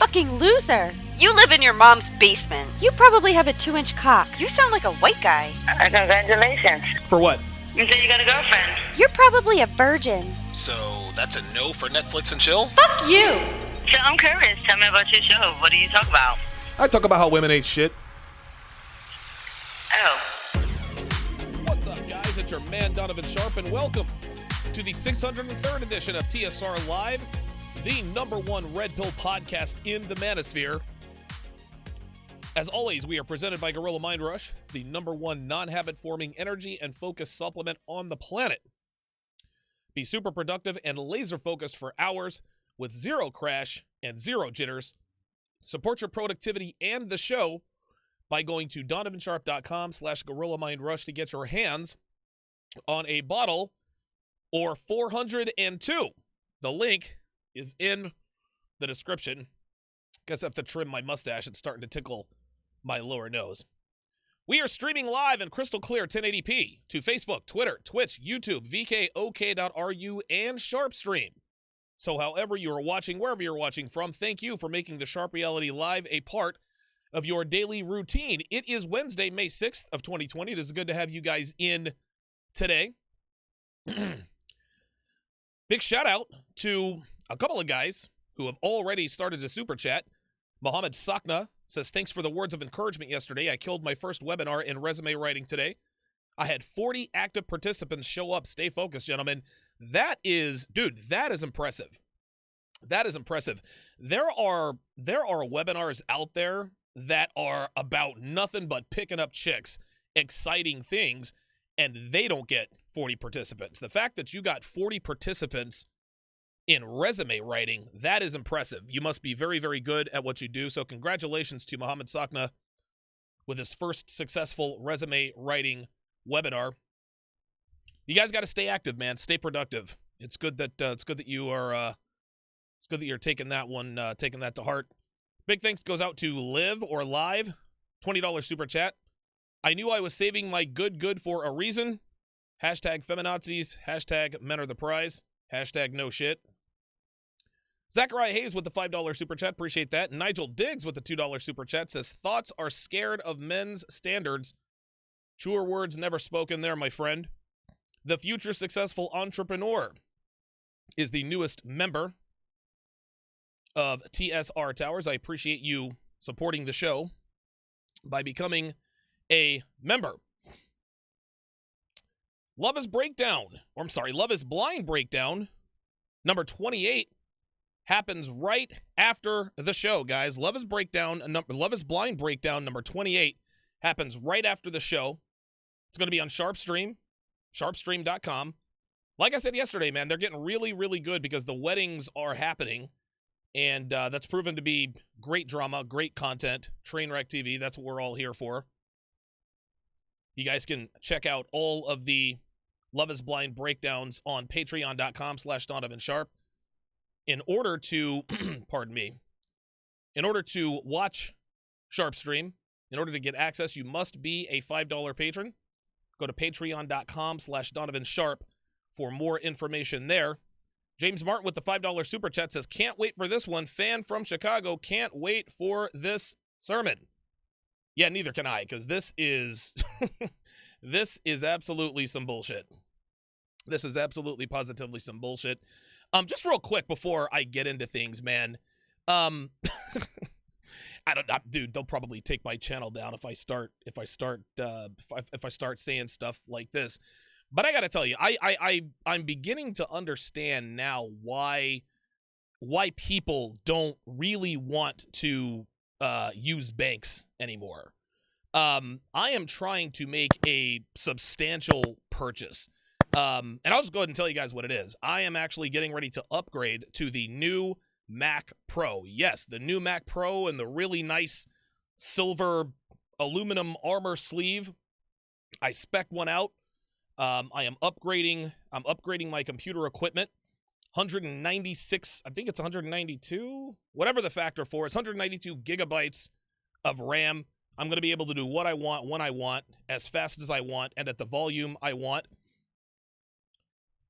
fucking loser. You live in your mom's basement. You probably have a 2-inch cock. You sound like a white guy. Congratulations. For what? You said you got a girlfriend. You're probably a virgin. So that's a no for Netflix and chill? Fuck you. So I'm curious. Tell me about your show. What do you talk about? I talk about how women ain't shit. Oh. What's up, guys? It's your man, Donovan Sharpe, and welcome to the 603rd edition of TSR Live, the #1 Red Pill podcast in the manosphere. As always, we are presented by Gorilla Mind Rush, the #1 non-habit-forming energy and focus supplement on the planet. Be super productive and laser-focused for hours with zero crash and zero jitters. Support your productivity and the show by going to donovansharpe.com/GorillaMindRush to get your hands on a bottle or 402. The link is in the description. Guess I have to trim my mustache. It's starting to tickle my lower nose. We are streaming live in crystal clear 1080p to Facebook, Twitter, Twitch, YouTube, VKOK.RU, and SharpeStream. So however you are watching, wherever you're watching from, thank you for making the Sharpe Reality Live a part of your daily routine. It is Wednesday, May 6th of 2020. It is good to have you guys in today. Big shout out to a couple of guys who have already started to super chat. Mohammed Sakna says, thanks for the words of encouragement yesterday. I killed my first webinar in resume writing today. I had 40 active participants show up. Stay focused, gentlemen. That is impressive. That is impressive. There are webinars out there that are about nothing but picking up chicks, exciting things, and they don't get 40 participants. The fact that you got 40 participants in resume writing, that is impressive. You must be very, very good at what you do. So congratulations to Mohammed Sakna with his first successful resume writing webinar. You guys got to stay active, man. Stay productive. It's good that you are. It's good that you're taking that to heart. Big thanks goes out to Live or Live, $20 super chat. I knew I was saving my good for a reason. Hashtag feminazis. Hashtag men are the prize. Hashtag no shit. Zachariah Hayes with the $5 super chat. Appreciate that. Nigel Diggs with the $2 super chat says, thoughts are scared of men's standards. Truer words never spoken there, my friend. The future successful entrepreneur is the newest member of TSR Towers. I appreciate you supporting the show by becoming a member. Love is Blind Breakdown, number 28, happens right after the show, guys. Love is Blind Breakdown, number 28, happens right after the show. It's going to be on SharpeStream, sharpestream.com. Like I said yesterday, man, they're getting really, really good because the weddings are happening, and that's proven to be great drama, great content, Trainwreck TV. That's what we're all here for. You guys can check out all of the Love is Blind breakdowns on patreon.com/DonovanSharpe. In order to, in order to watch SharpeStream, in order to get access, you must be a $5 patron. Go to patreon.com/DonovanSharpe for more information there. James Martin with the $5 super chat says, can't wait for this one. Fan from Chicago, can't wait for this sermon. Yeah, neither can I, because this is this is absolutely some bullshit. This is absolutely positively some bullshit. Just real quick before I get into things, man. I don't, dude. They'll probably take my channel down if I start saying stuff like this. But I gotta tell you, I'm beginning to understand now why people don't really want to use banks anymore. I am trying to make a substantial purchase. And I'll just go ahead and tell you guys what it is. I am actually getting ready to upgrade to the new Mac Pro. Yes, the new Mac Pro and the really nice silver aluminum armor sleeve. I spec'd one out. I'm upgrading my computer equipment. 196, I think it's 192, whatever the factor for is, 192 gigabytes of RAM. I'm going to be able to do what I want, when I want, as fast as I want, and at the volume I want.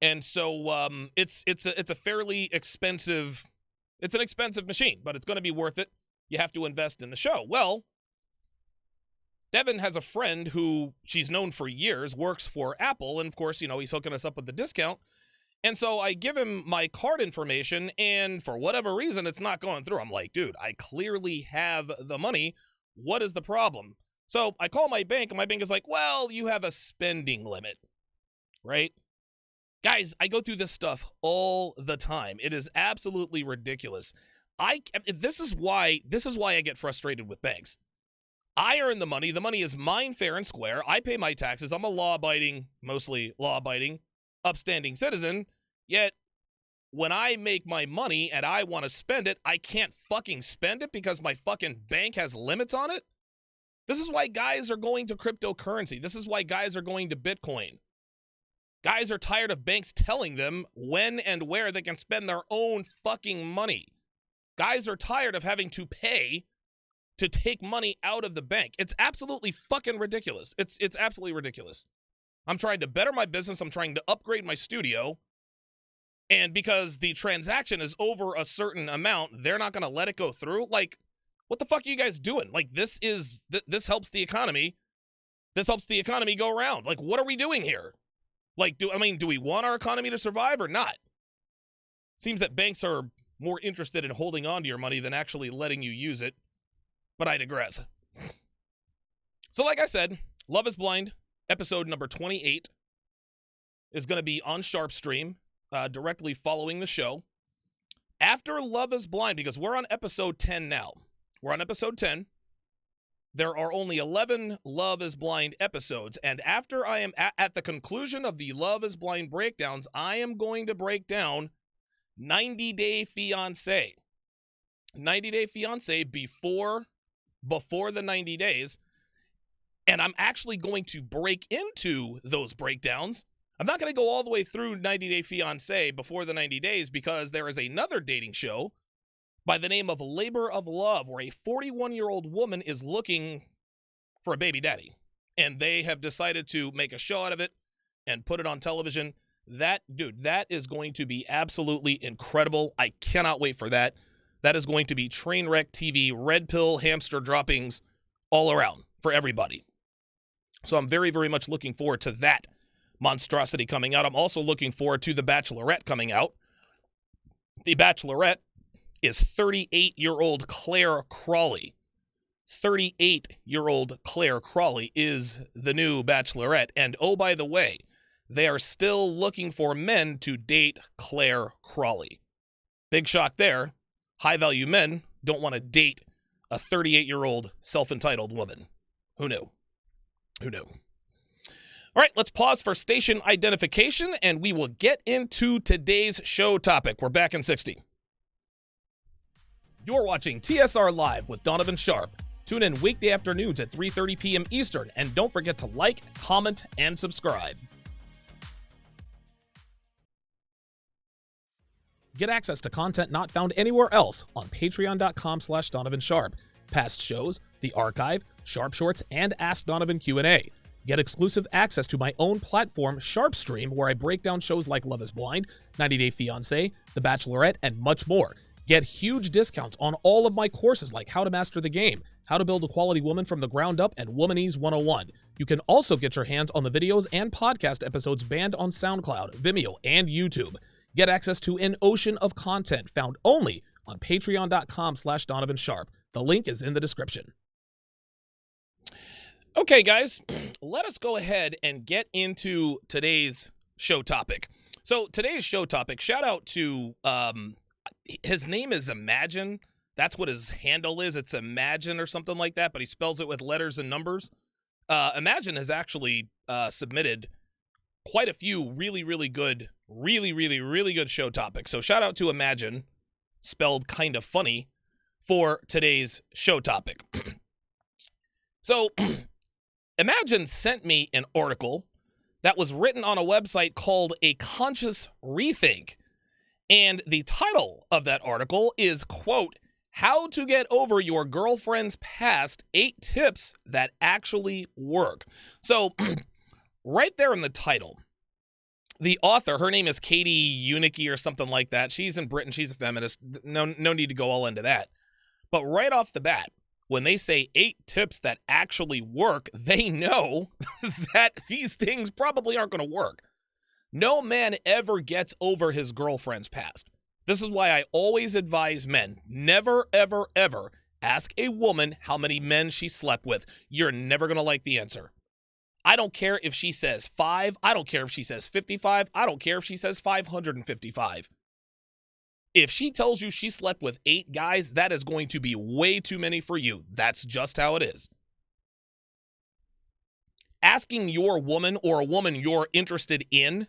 And so it's a fairly expensive It's an expensive machine, but it's going to be worth it. You have to invest in the show. Well, Devin has a friend who she's known for years, works for Apple, and of course, he's hooking us up with the discount. And so I give him my card information, and for whatever reason, it's not going through. I'm like, dude, I clearly have the money. What is the problem? So I call my bank, and my bank is like, well, you have a spending limit, right? Guys, I go through this stuff all the time. It is absolutely ridiculous. This is why I get frustrated with banks. I earn the money. The money is mine fair and square. I pay my taxes. I'm a mostly law-abiding, upstanding citizen. Yet, when I make my money and I want to spend it, I can't fucking spend it because my fucking bank has limits on it. This is why guys are going to cryptocurrency. This is why guys are going to Bitcoin. Guys are tired of banks telling them when and where they can spend their own fucking money. Guys are tired of having to pay to take money out of the bank. It's absolutely fucking ridiculous. It's absolutely ridiculous. I'm trying to better my business. I'm trying to upgrade my studio. And because the transaction is over a certain amount, they're not going to let it go through. Like, what the fuck are you guys doing? Like, this helps the economy. This helps the economy go around. Like, what are we doing here? Like, do we want our economy to survive or not? Seems that banks are more interested in holding on to your money than actually letting you use it. But I digress. So like I said, Love is Blind, episode number 28, is going to be on Sharpe stream, directly following the show. After Love is Blind, because we're on episode 10 now. We're on episode 10. There are only 11 Love is Blind episodes, and after I am at the conclusion of the Love is Blind breakdowns, I am going to break down 90 Day Fiancé. 90 Day Fiancé before the 90 days, and I'm actually going to break into those breakdowns. I'm not going to go all the way through 90 Day Fiancé before the 90 days because there is another dating show by the name of Labor of Love where a 41-year-old woman is looking for a baby daddy, and they have decided to make a show out of it and put it on television. That is going to be absolutely incredible. I cannot wait for that. That is going to be train wreck TV, red pill, hamster droppings all around for everybody. So I'm very, very much looking forward to that monstrosity coming out. I'm also looking forward to The Bachelorette coming out. The Bachelorette is 38-year-old Claire Crawley. 38-year-old Claire Crawley is the new Bachelorette. And oh, by the way, they are still looking for men to date Claire Crawley. Big shock there. High-value men don't want to date a 38-year-old self-entitled woman. Who knew? Who knew? All right, let's pause for station identification, and we will get into today's show topic. We're back in 60. You're watching TSR Live with Donovan Sharpe. Tune in weekday afternoons at 3:30 p.m. Eastern, and don't forget to like, comment, and subscribe. Get access to content not found anywhere else on patreon.com/Donovan Sharpe. Past shows, the archive, Sharpe Shorts, and Ask Donovan Q&A. Get exclusive access to my own platform, Sharpe Stream, where I break down shows like Love is Blind, 90 Day Fiancé, The Bachelorette, and much more. Get huge discounts on all of my courses like How to Master the Game, How to Build a Quality Woman from the Ground Up, and Womanese 101. You can also get your hands on the videos and podcast episodes banned on SoundCloud, Vimeo, and YouTube. Get access to an ocean of content found only on patreon.com/Donovan Sharpe. The link is in the description. Okay, guys, let us go ahead and get into today's show topic. So today's show topic, shout out to, his name is Imagine. That's what his handle is. It's Imagine or something like that, but he spells it with letters and numbers. Imagine has actually submitted quite a few really good show topics. So shout out to Imagine, spelled kind of funny, for today's show topic. So Imagine sent me an article that was written on a website called A Conscious Rethink. And the title of that article is, quote, How to Get Over Your Girlfriend's Past, 8 Tips That Actually Work. So right there in the title, the author, her name is Katie Unicki or something like that. She's in Britain. She's a feminist. No need to go all into that. But right off the bat, when they say 8 tips that actually work, they know that these things probably aren't going to work. No man ever gets over his girlfriend's past. This is why I always advise men, never, ever, ever ask a woman how many men she slept with. You're never going to like the answer. I don't care if she says 5. I don't care if she says 55. I don't care if she says 555. If she tells you she slept with 8 guys, that is going to be way too many for you. That's just how it is. Asking your woman or a woman you're interested in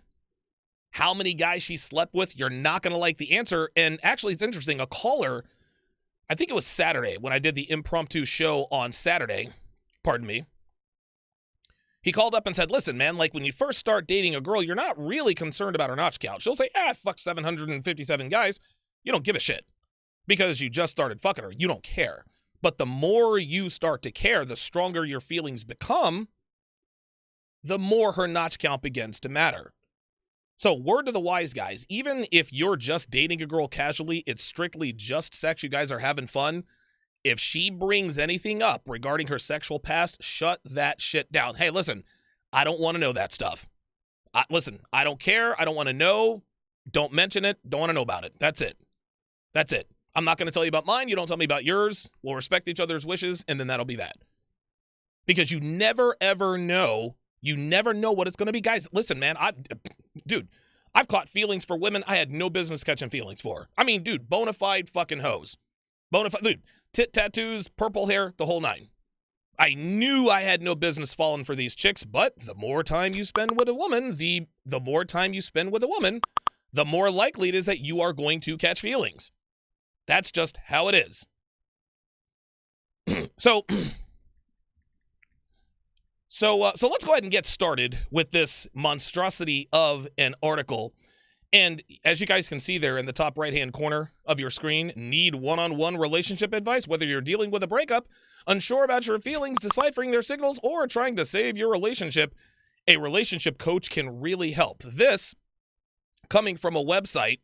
how many guys she slept with, you're not going to like the answer. And actually, it's interesting. A caller, I think it was Saturday when I did the impromptu show on Saturday, pardon me, he called up and said, listen, man, like when you first start dating a girl, you're not really concerned about her notch count. She'll say, fuck 757 guys. You don't give a shit because you just started fucking her. You don't care. But the more you start to care, the stronger your feelings become, the more her notch count begins to matter. So word to the wise guys, even if you're just dating a girl casually, it's strictly just sex, you guys are having fun. If she brings anything up regarding her sexual past, shut that shit down. Hey, listen, I don't want to know that stuff. Listen, I don't care. I don't want to know. Don't mention it. Don't want to know about it. That's it. That's it. I'm not going to tell you about mine. You don't tell me about yours. We'll respect each other's wishes, and then that'll be that. Because you never, ever know. You never know what it's going to be. Guys, listen, man. I've caught feelings for women I had no business catching feelings for. I mean, dude, bona fide fucking hoes. Bona fide, dude. Tit tattoos, purple hair, the whole 9. I knew I had no business falling for these chicks, but the more time you spend with a woman, the more time you spend with a woman, the more likely it is that you are going to catch feelings. That's just how it is. So let's go ahead and get started with this monstrosity of an article. And as you guys can see there in the top right-hand corner of your screen, need one-on-one relationship advice, whether you're dealing with a breakup, unsure about your feelings, deciphering their signals, or trying to save your relationship, a relationship coach can really help. This coming from a website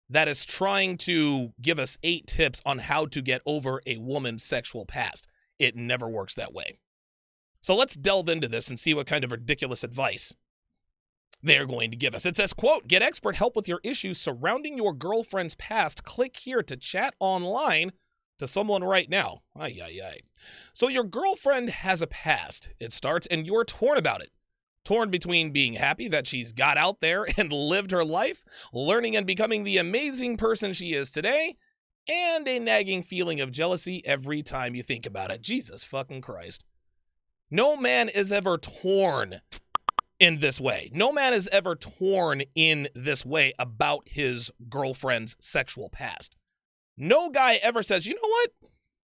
that is trying to give us 8 tips on how to get over a woman's sexual past. It never works that way. So let's delve into this and see what kind of ridiculous advice they're going to give us. It says, quote, get expert help with your issues surrounding your girlfriend's past. Click here to chat online to someone right now. Ay, ay, ay. So your girlfriend has a past, it starts, and you're torn about it. Torn between being happy that she's got out there and lived her life, learning and becoming the amazing person she is today, and a nagging feeling of jealousy every time you think about it. Jesus fucking Christ. No man is ever torn in this way. No man is ever torn in this way about his girlfriend's sexual past. No guy ever says, you know what?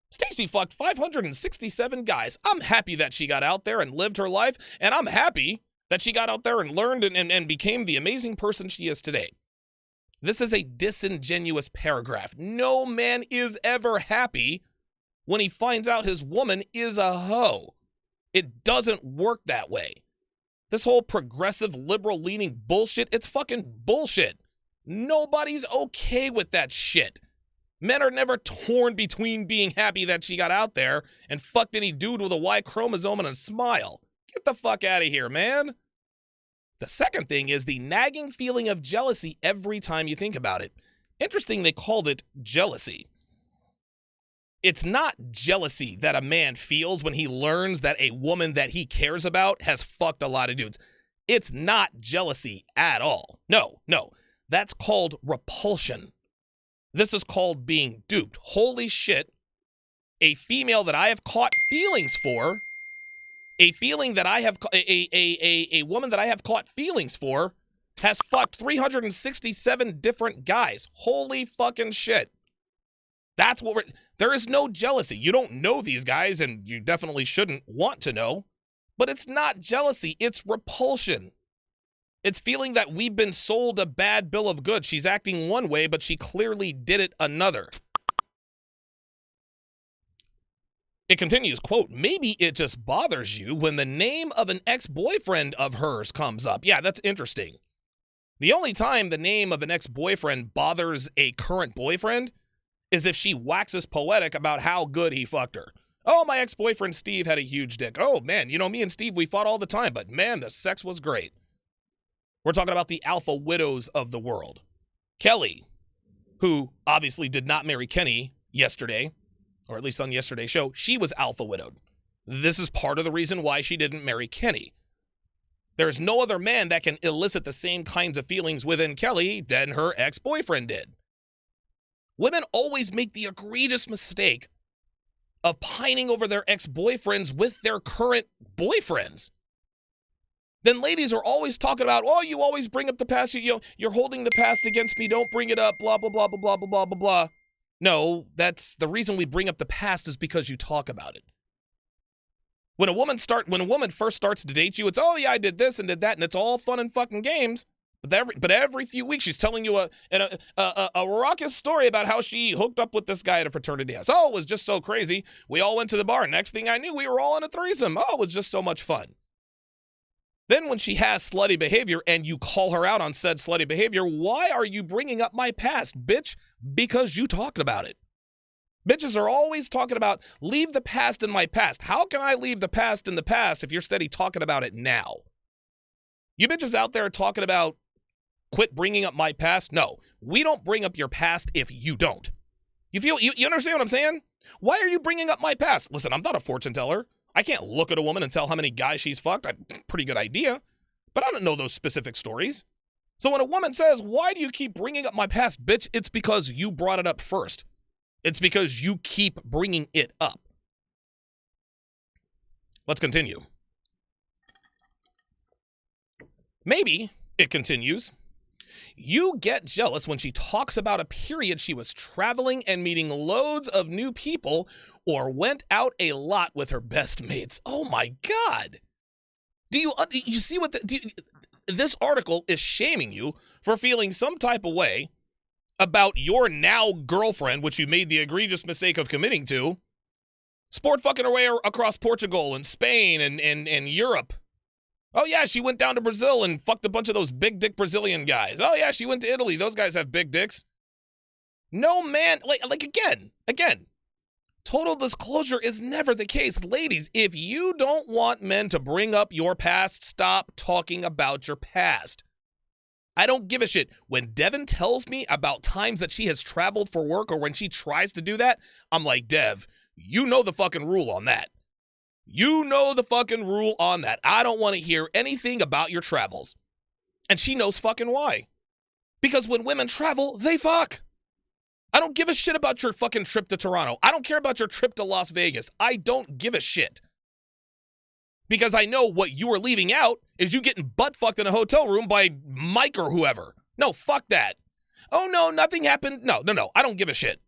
Stacy fucked 567 guys. I'm happy that she got out there and lived her life, and I'm happy that she got out there and learned and became the amazing person she is today. This is a disingenuous paragraph. No man is ever happy when he finds out his woman is a hoe. It doesn't work that way. This whole progressive, liberal-leaning bullshit, it's fucking bullshit. Nobody's okay with that shit. Men are never torn between being happy that she got out there and fucked any dude with a Y chromosome and a smile. Get the fuck out of here, man. The second thing is the nagging feeling of jealousy every time you think about it. Interesting, they called it jealousy. It's not jealousy that a man feels when he learns that a woman that he cares about has fucked a lot of dudes. It's not jealousy at all. No. That's called repulsion. This is called being duped. Holy shit. A female that I have caught feelings for, a woman that I have caught feelings for has fucked 367 different guys. Holy fucking shit. That's what there is no jealousy. You don't know these guys, and you definitely shouldn't want to know, but it's not jealousy. It's repulsion. It's feeling that we've been sold a bad bill of goods. She's acting one way, but she clearly did it another. It continues, quote, maybe it just bothers you when the name of an ex-boyfriend of hers comes up. Yeah, that's interesting. The only time the name of an ex-boyfriend bothers a current boyfriend is if she waxes poetic about how good he fucked her. Oh, my ex-boyfriend Steve had a huge dick. Oh, man, you know, me and Steve, we fought all the time, but man, the sex was great. We're talking about the alpha widows of the world. Kelly, who obviously did not marry Kenny yesterday, or at least on yesterday's show, she was alpha widowed. This is part of the reason why she didn't marry Kenny. There's no other man that can elicit the same kinds of feelings within Kelly than her ex-boyfriend did. Women always make the egregious mistake of pining over their ex-boyfriends with their current boyfriends. Then ladies are always talking about, oh, you always bring up the past, you're holding the past against me, don't bring it up, blah, blah, blah, blah, blah, blah, blah, blah, blah. No, that's the reason we bring up the past is because you talk about it. When a woman first starts to date you, it's, oh yeah, I did this and did that, and it's all fun and fucking games. But every few weeks, she's telling you a raucous story about how she hooked up with this guy at a fraternity house. Oh, it was just so crazy. We all went to the bar. Next thing I knew, we were all in a threesome. Oh, it was just so much fun. Then when she has slutty behavior and you call her out on said slutty behavior, why are you bringing up my past, bitch? Because you talked about it. Bitches are always talking about, leave the past in my past. How can I leave the past in the past if you're steady talking about it now? You bitches out there talking about, quit bringing up my past? No, we don't bring up your past if you don't. You understand what I'm saying? Why are you bringing up my past? Listen, I'm not a fortune teller. I can't look at a woman and tell how many guys she's fucked. I have a pretty good idea, but I don't know those specific stories. So when a woman says, why do you keep bringing up my past, bitch? It's because you brought it up first. It's because you keep bringing it up. Let's continue. Maybe, it continues, you get jealous when she talks about a period she was traveling and meeting loads of new people or went out a lot with her best mates. Oh my God. Do you see what this article is shaming you for feeling some type of way about your now girlfriend, which you made the egregious mistake of committing to, sport fucking her way across Portugal and Spain and Europe. Oh yeah, she went down to Brazil and fucked a bunch of those big dick Brazilian guys. Oh yeah, she went to Italy. Those guys have big dicks. No man, like again, total disclosure is never the case. Ladies, if you don't want men to bring up your past, stop talking about your past. I don't give a shit. When Devin tells me about times that she has traveled for work or when she tries to do that, I'm like, Dev, you know the fucking rule on that. You know the fucking rule on that. I don't want to hear anything about your travels. And she knows fucking why. Because when women travel, they fuck. I don't give a shit about your fucking trip to Toronto. I don't care about your trip to Las Vegas. I don't give a shit. Because I know what you are leaving out is you getting butt fucked in a hotel room by Mike or whoever. No, fuck that. Oh no, nothing happened. No, I don't give a shit.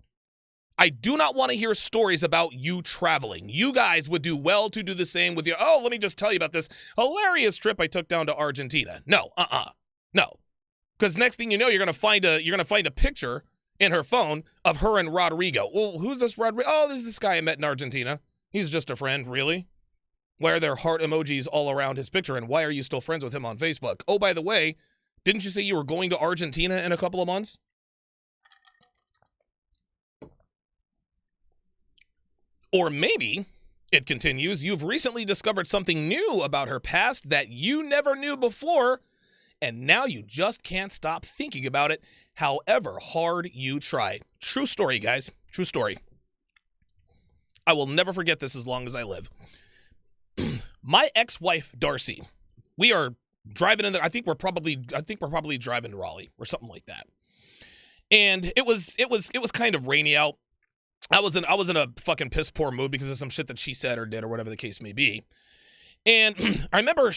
I do not want to hear stories about you traveling. You guys would do well to do the same with your, oh, let me just tell you about this hilarious trip I took down to Argentina. No. Because next thing you know, you're gonna find a picture in her phone of her and Rodrigo. Well, who's this Rodrigo? Oh, this is this guy I met in Argentina. He's just a friend, really. Why are there heart emojis all around his picture, and why are you still friends with him on Facebook? Oh, by the way, didn't you say you were going to Argentina in a couple of months? Or maybe, it continues, you've recently discovered something new about her past that you never knew before, and now you just can't stop thinking about it, however hard you try. True story, guys. True story. I will never forget this as long as I live. My ex-wife, Darcy, we are driving in there. I think we're probably driving to Raleigh or something like that. And it was kind of rainy out. I was in a fucking piss poor mood because of some shit that she said or did or whatever the case may be. And I remember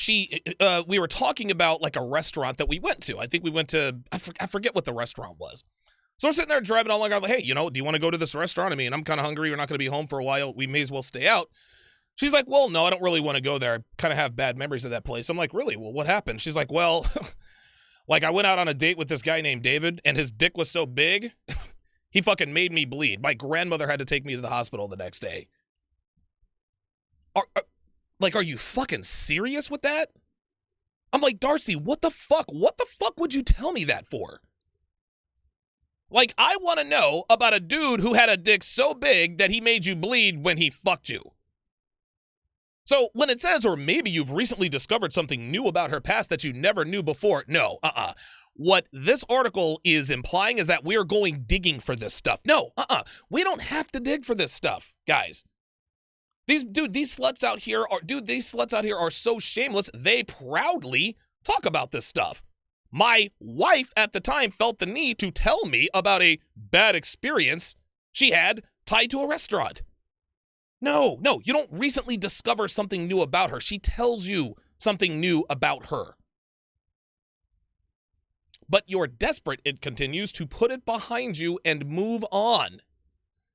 we were talking about like a restaurant that we went to. I think we went to, I forget what the restaurant was. So we're sitting there driving all along, like, hey, do you want to go to this restaurant? I mean, I'm kind of hungry. We're not going to be home for a while. We may as well stay out. She's like, well, no, I don't really want to go there. I kind of have bad memories of that place. I'm like, really? Well, what happened? She's like, well, like I went out on a date with this guy named David and his dick was so big, he fucking made me bleed. My grandmother had to take me to the hospital the next day. Are you fucking serious with that? I'm like, Darcy, what the fuck? What the fuck would you tell me that for? Like, I want to know about a dude who had a dick so big that he made you bleed when he fucked you. So when it says, or maybe you've recently discovered something new about her past that you never knew before, no, What this article is implying is that we're going digging for this stuff. No, we don't have to dig for this stuff, guys. These sluts out here are so shameless, they proudly talk about this stuff. My wife at the time felt the need to tell me about a bad experience she had tied to a restaurant. No, you don't recently discover something new about her. She tells you something new about her. But you're desperate, it continues, to put it behind you and move on.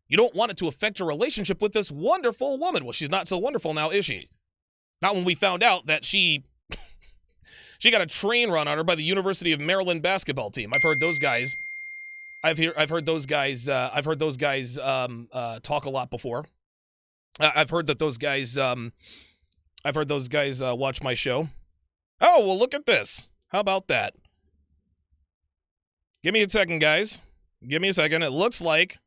You don't want it to affect your relationship with this wonderful woman. Well, she's not so wonderful now, is she? Not when we found out that she got a train run on her by the University of Maryland basketball team. I've heard those guys. I've heard those guys talk a lot before. I've heard those guys watch my show. Oh, well, look at this. How about that? Give me a second, guys. Give me a second. It looks like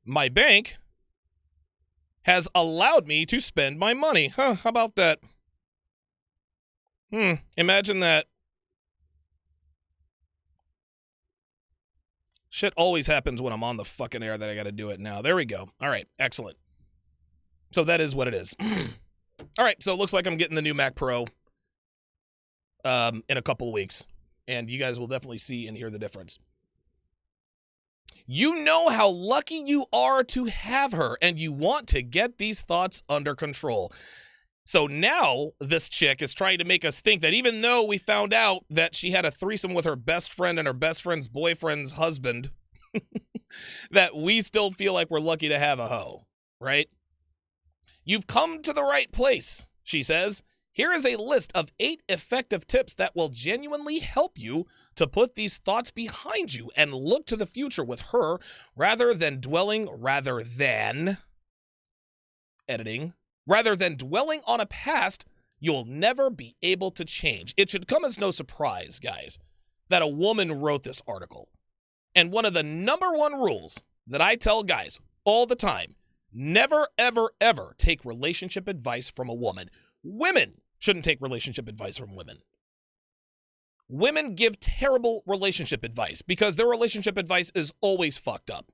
my bank has allowed me to spend my money. Huh, how about that? Imagine that. Shit always happens when I'm on the fucking air that I gotta do it now. There we go. All right, excellent. So that is what it is. All right, so it looks like I'm getting the new Mac Pro in a couple of weeks. And you guys will definitely see and hear the difference. You know how lucky you are to have her, and you want to get these thoughts under control. So now this chick is trying to make us think that even though we found out that she had a threesome with her best friend and her best friend's boyfriend's husband, that we still feel like we're lucky to have a hoe, right? You've come to the right place, she says. Here is a list of 8 effective tips that will genuinely help you to put these thoughts behind you and look to the future with her rather than dwelling on a past you'll never be able to change. It should come as no surprise, guys, that a woman wrote this article. And one of the number one rules that I tell guys all the time, never, ever, ever take relationship advice from a woman. Women shouldn't take relationship advice from women. Women give terrible relationship advice because their relationship advice is always fucked up.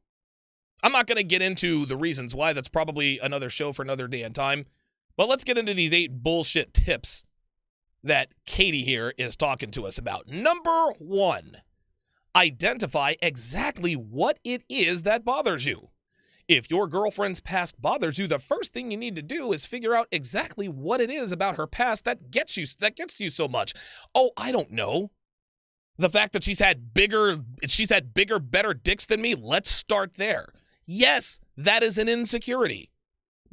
I'm not going to get into the reasons why. That's probably another show for another day and time. But let's get into these 8 bullshit tips that Katie here is talking to us about. Number 1, identify exactly what it is that bothers you. If your girlfriend's past bothers you, the first thing you need to do is figure out exactly what it is about her past that gets to you so much. Oh, I don't know. The fact that she's had bigger, better dicks than me. Let's start there. Yes, that is an insecurity.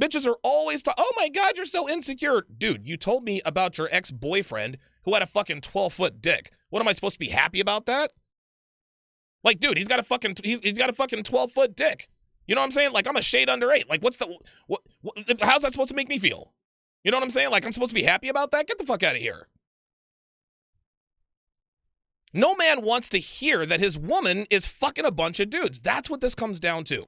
Bitches are always oh my God, you're so insecure. Dude, you told me about your ex-boyfriend who had a fucking 12-foot dick. What am I supposed to be happy about that? Like, dude, he's got a fucking 12-foot dick. You know what I'm saying? Like, I'm a shade under 8. Like, how's that supposed to make me feel? You know what I'm saying? Like, I'm supposed to be happy about that? Get the fuck out of here. No man wants to hear that his woman is fucking a bunch of dudes. That's what this comes down to.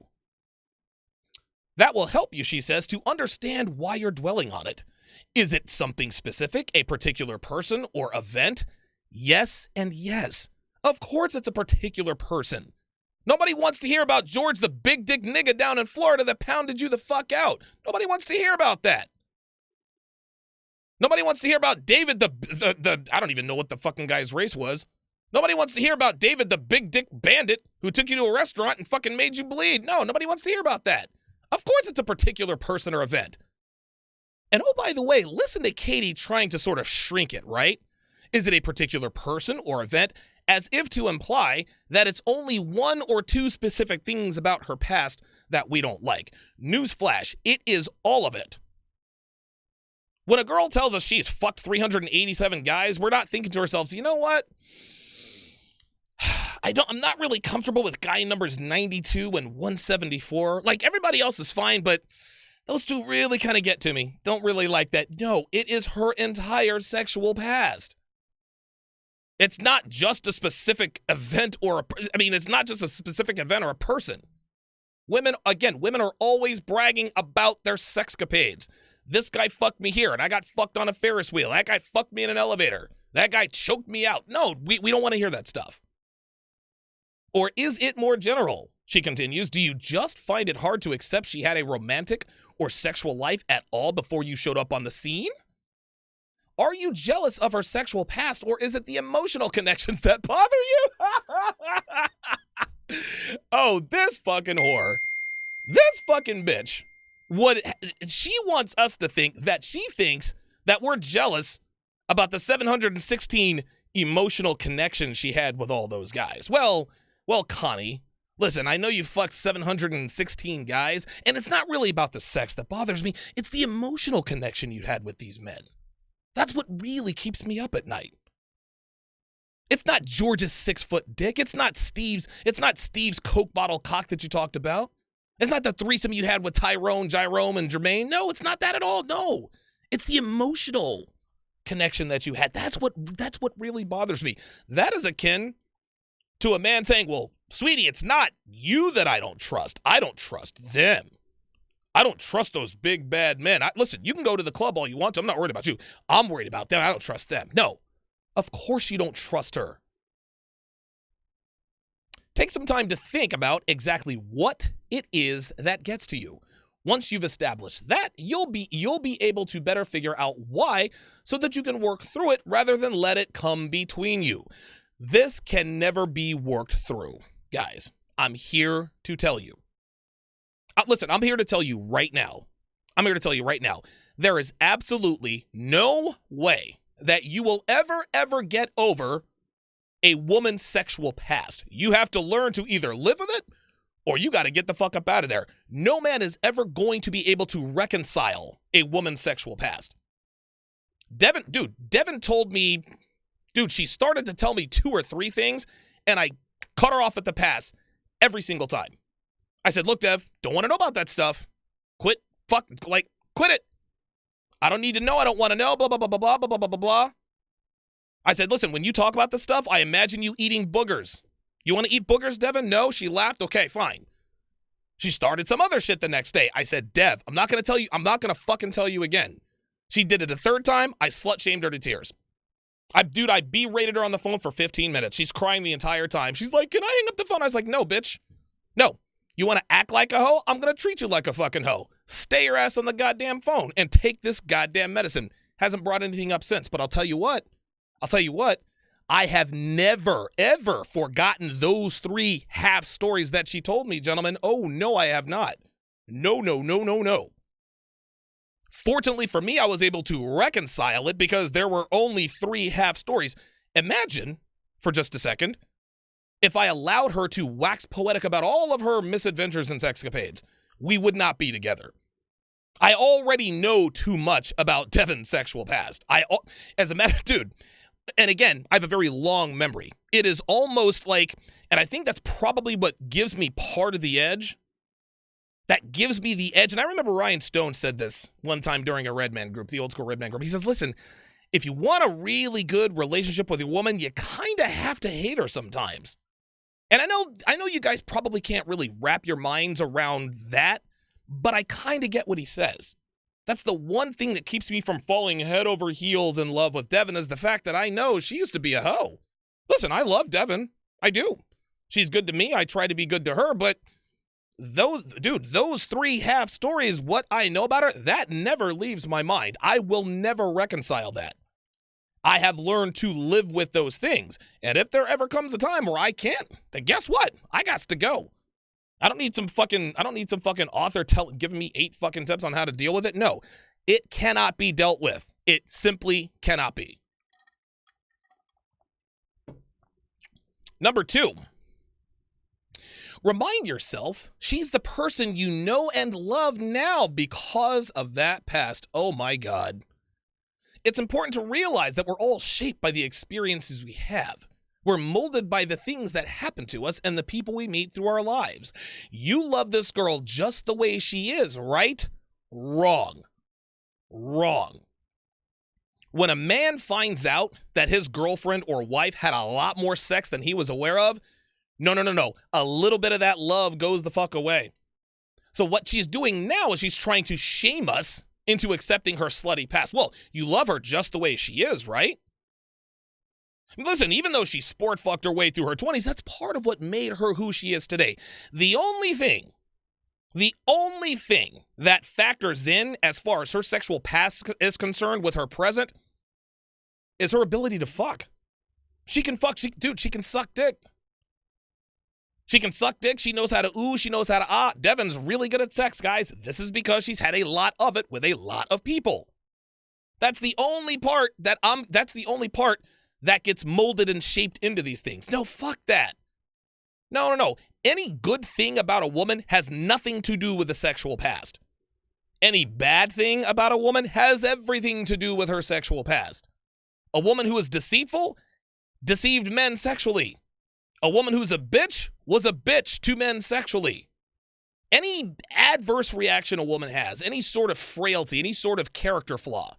That will help you, she says, to understand why you're dwelling on it. Is it something specific, a particular person or event? Yes and yes. Of course it's a particular person. Nobody wants to hear about George the big dick nigga down in Florida that pounded you the fuck out. Nobody wants to hear about that. Nobody wants to hear about David the I don't even know what the fucking guy's race was. Nobody wants to hear about David the big dick bandit who took you to a restaurant and fucking made you bleed. No, nobody wants to hear about that. Of course it's a particular person or event. And oh, by the way, listen to Katie trying to sort of shrink it, right? Is it a particular person or event? As if to imply that it's only 1 or 2 specific things about her past that we don't like. Newsflash, it is all of it. When a girl tells us she's fucked 387 guys, we're not thinking to ourselves, you know what? I'm not really comfortable with guy numbers 92 and 174. Like, everybody else is fine, but Those two really kind of get to me. Don't really like that. No, it is her entire sexual past. It's not just a specific event it's not just a specific event or a person. Women are always bragging about their sexcapades. This guy fucked me here, and I got fucked on a Ferris wheel. That guy fucked me in an elevator. That guy choked me out. No, we don't want to hear that stuff. Or is it more general? She continues, do you just find it hard to accept she had a romantic or sexual life at all before you showed up on the scene? Are you jealous of her sexual past, or is it the emotional connections that bother you? Oh, this fucking whore. This fucking bitch. She wants us to think that she thinks that we're jealous about the 716 emotional connections she had with all those guys. Well, Connie, listen, I know you fucked 716 guys, and it's not really about the sex that bothers me. It's the emotional connection you had with these men. That's what really keeps me up at night. It's not George's 6-foot dick. It's not Steve's Coke bottle cock that you talked about. It's not the threesome you had with Tyrone, Jerome, and Jermaine. No, it's not that at all. No, it's the emotional connection that you had. That's what really bothers me. That is akin to a man saying, well, sweetie, it's not you that I don't trust. I don't trust them. I don't trust those big bad men. Listen, you can go to the club all you want to. I'm not worried about you. I'm worried about them. I don't trust them. No, of course you don't trust her. Take some time to think about exactly what it is that gets to you. Once you've established that, you'll be able to better figure out why so that you can work through it rather than let it come between you. This can never be worked through. Guys, I'm here to tell you. Listen, I'm here to tell you right now. There is absolutely no way that you will ever get over a woman's sexual past. You have to learn to either live with it or you got to get the fuck up out of there. No man is ever going to be able to reconcile a woman's sexual past. Devin told me, she started to tell me 2 or 3 things and I cut her off at the pass every single time. I said, look, Dev, don't want to know about that stuff. Quit it. I don't need to know. I don't want to know, blah, blah, blah, blah, blah, blah, blah, blah, blah. I said, listen, when you talk about this stuff, I imagine you eating boogers. You want to eat boogers, Devin? No, she laughed. Okay, fine. She started some other shit the next day. I said, Dev, I'm not going to fucking tell you again. She did it a 3rd time. I slut-shamed her to tears. I berated her on the phone for 15 minutes. She's crying the entire time. She's like, can I hang up the phone? I was like, no, bitch. No. You want to act like a hoe? I'm going to treat you like a fucking hoe. Stay your ass on the goddamn phone and take this goddamn medicine. Hasn't brought anything up since, but I'll tell you what. I have never, ever forgotten those 3 half stories that she told me, gentlemen. Oh, no, I have not. No. Fortunately for me, I was able to reconcile it because there were only 3 half stories. Imagine, for just a second, if I allowed her to wax poetic about all of her misadventures and sexcapades, we would not be together. I already know too much about Devin's sexual past. And again, I have a very long memory. It is almost like, and I think that's probably what gives me part of the edge. That gives me the edge. And I remember Ryan Stone said this one time during a Redman group, the old school Redman group. He says, listen, if you want a really good relationship with a woman, you kind of have to hate her sometimes. And I know you guys probably can't really wrap your minds around that, but I kind of get what he says. That's the one thing that keeps me from falling head over heels in love with Devin is the fact that I know she used to be a hoe. Listen, I love Devin. I do. She's good to me. I try to be good to her, but those 3 half stories, what I know about her, that never leaves my mind. I will never reconcile that. I have learned to live with those things. And if there ever comes a time where I can't, then guess what? I got to go. I don't need some fucking author giving me 8 fucking tips on how to deal with it. No, it cannot be dealt with. It simply cannot be. Number 2, remind yourself she's the person you know and love now because of that past. Oh my God. It's important to realize that we're all shaped by the experiences we have. We're molded by the things that happen to us and the people we meet through our lives. You love this girl just the way she is, right? Wrong. When a man finds out that his girlfriend or wife had a lot more sex than he was aware of, no. A little bit of that love goes the fuck away. So what she's doing now is she's trying to shame us into accepting her slutty past. Well, you love her just the way she is, right? Listen, even though she sport fucked her way through her 20s, that's part of what made her who she is today. The only thing that factors in as far as her sexual past is concerned with her present is her ability to fuck. She can fuck. She can suck dick. She can suck dick. She knows how to ooh. She knows how to ah. Devin's really good at sex, guys. This is because she's had a lot of it with a lot of people. That's the only part that gets molded and shaped into these things. No, fuck that. No. Any good thing about a woman has nothing to do with the sexual past. Any bad thing about a woman has everything to do with her sexual past. A woman who is deceitful deceived men sexually. A woman who's a bitch was a bitch to men sexually. Any adverse reaction a woman has, any sort of frailty, any sort of character flaw,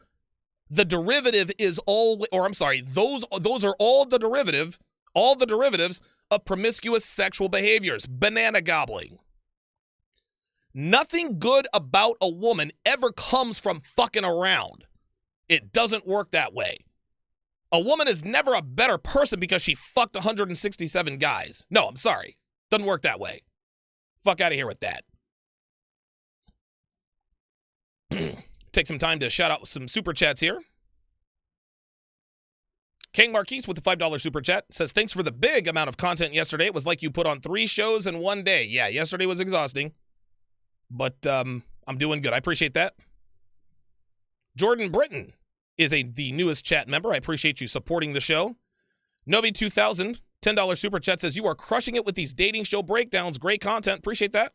the derivative is those are all the derivatives of promiscuous sexual behaviors, banana gobbling. Nothing good about a woman ever comes from fucking around. It doesn't work that way. A woman is never a better person because she fucked 167 guys. No, I'm sorry. Doesn't work that way. Fuck out of here with that. Take some time to shout out some super chats here. King Marquise with the $5 super chat says, thanks for the big amount of content yesterday. It was like you put on 3 shows in one day. Yeah, yesterday was exhausting. But I'm doing good. I appreciate that. Jordan Britton is the newest chat member. I appreciate you supporting the show. Novi2000, $10 super chat says, you are crushing it with these dating show breakdowns. Great content. Appreciate that.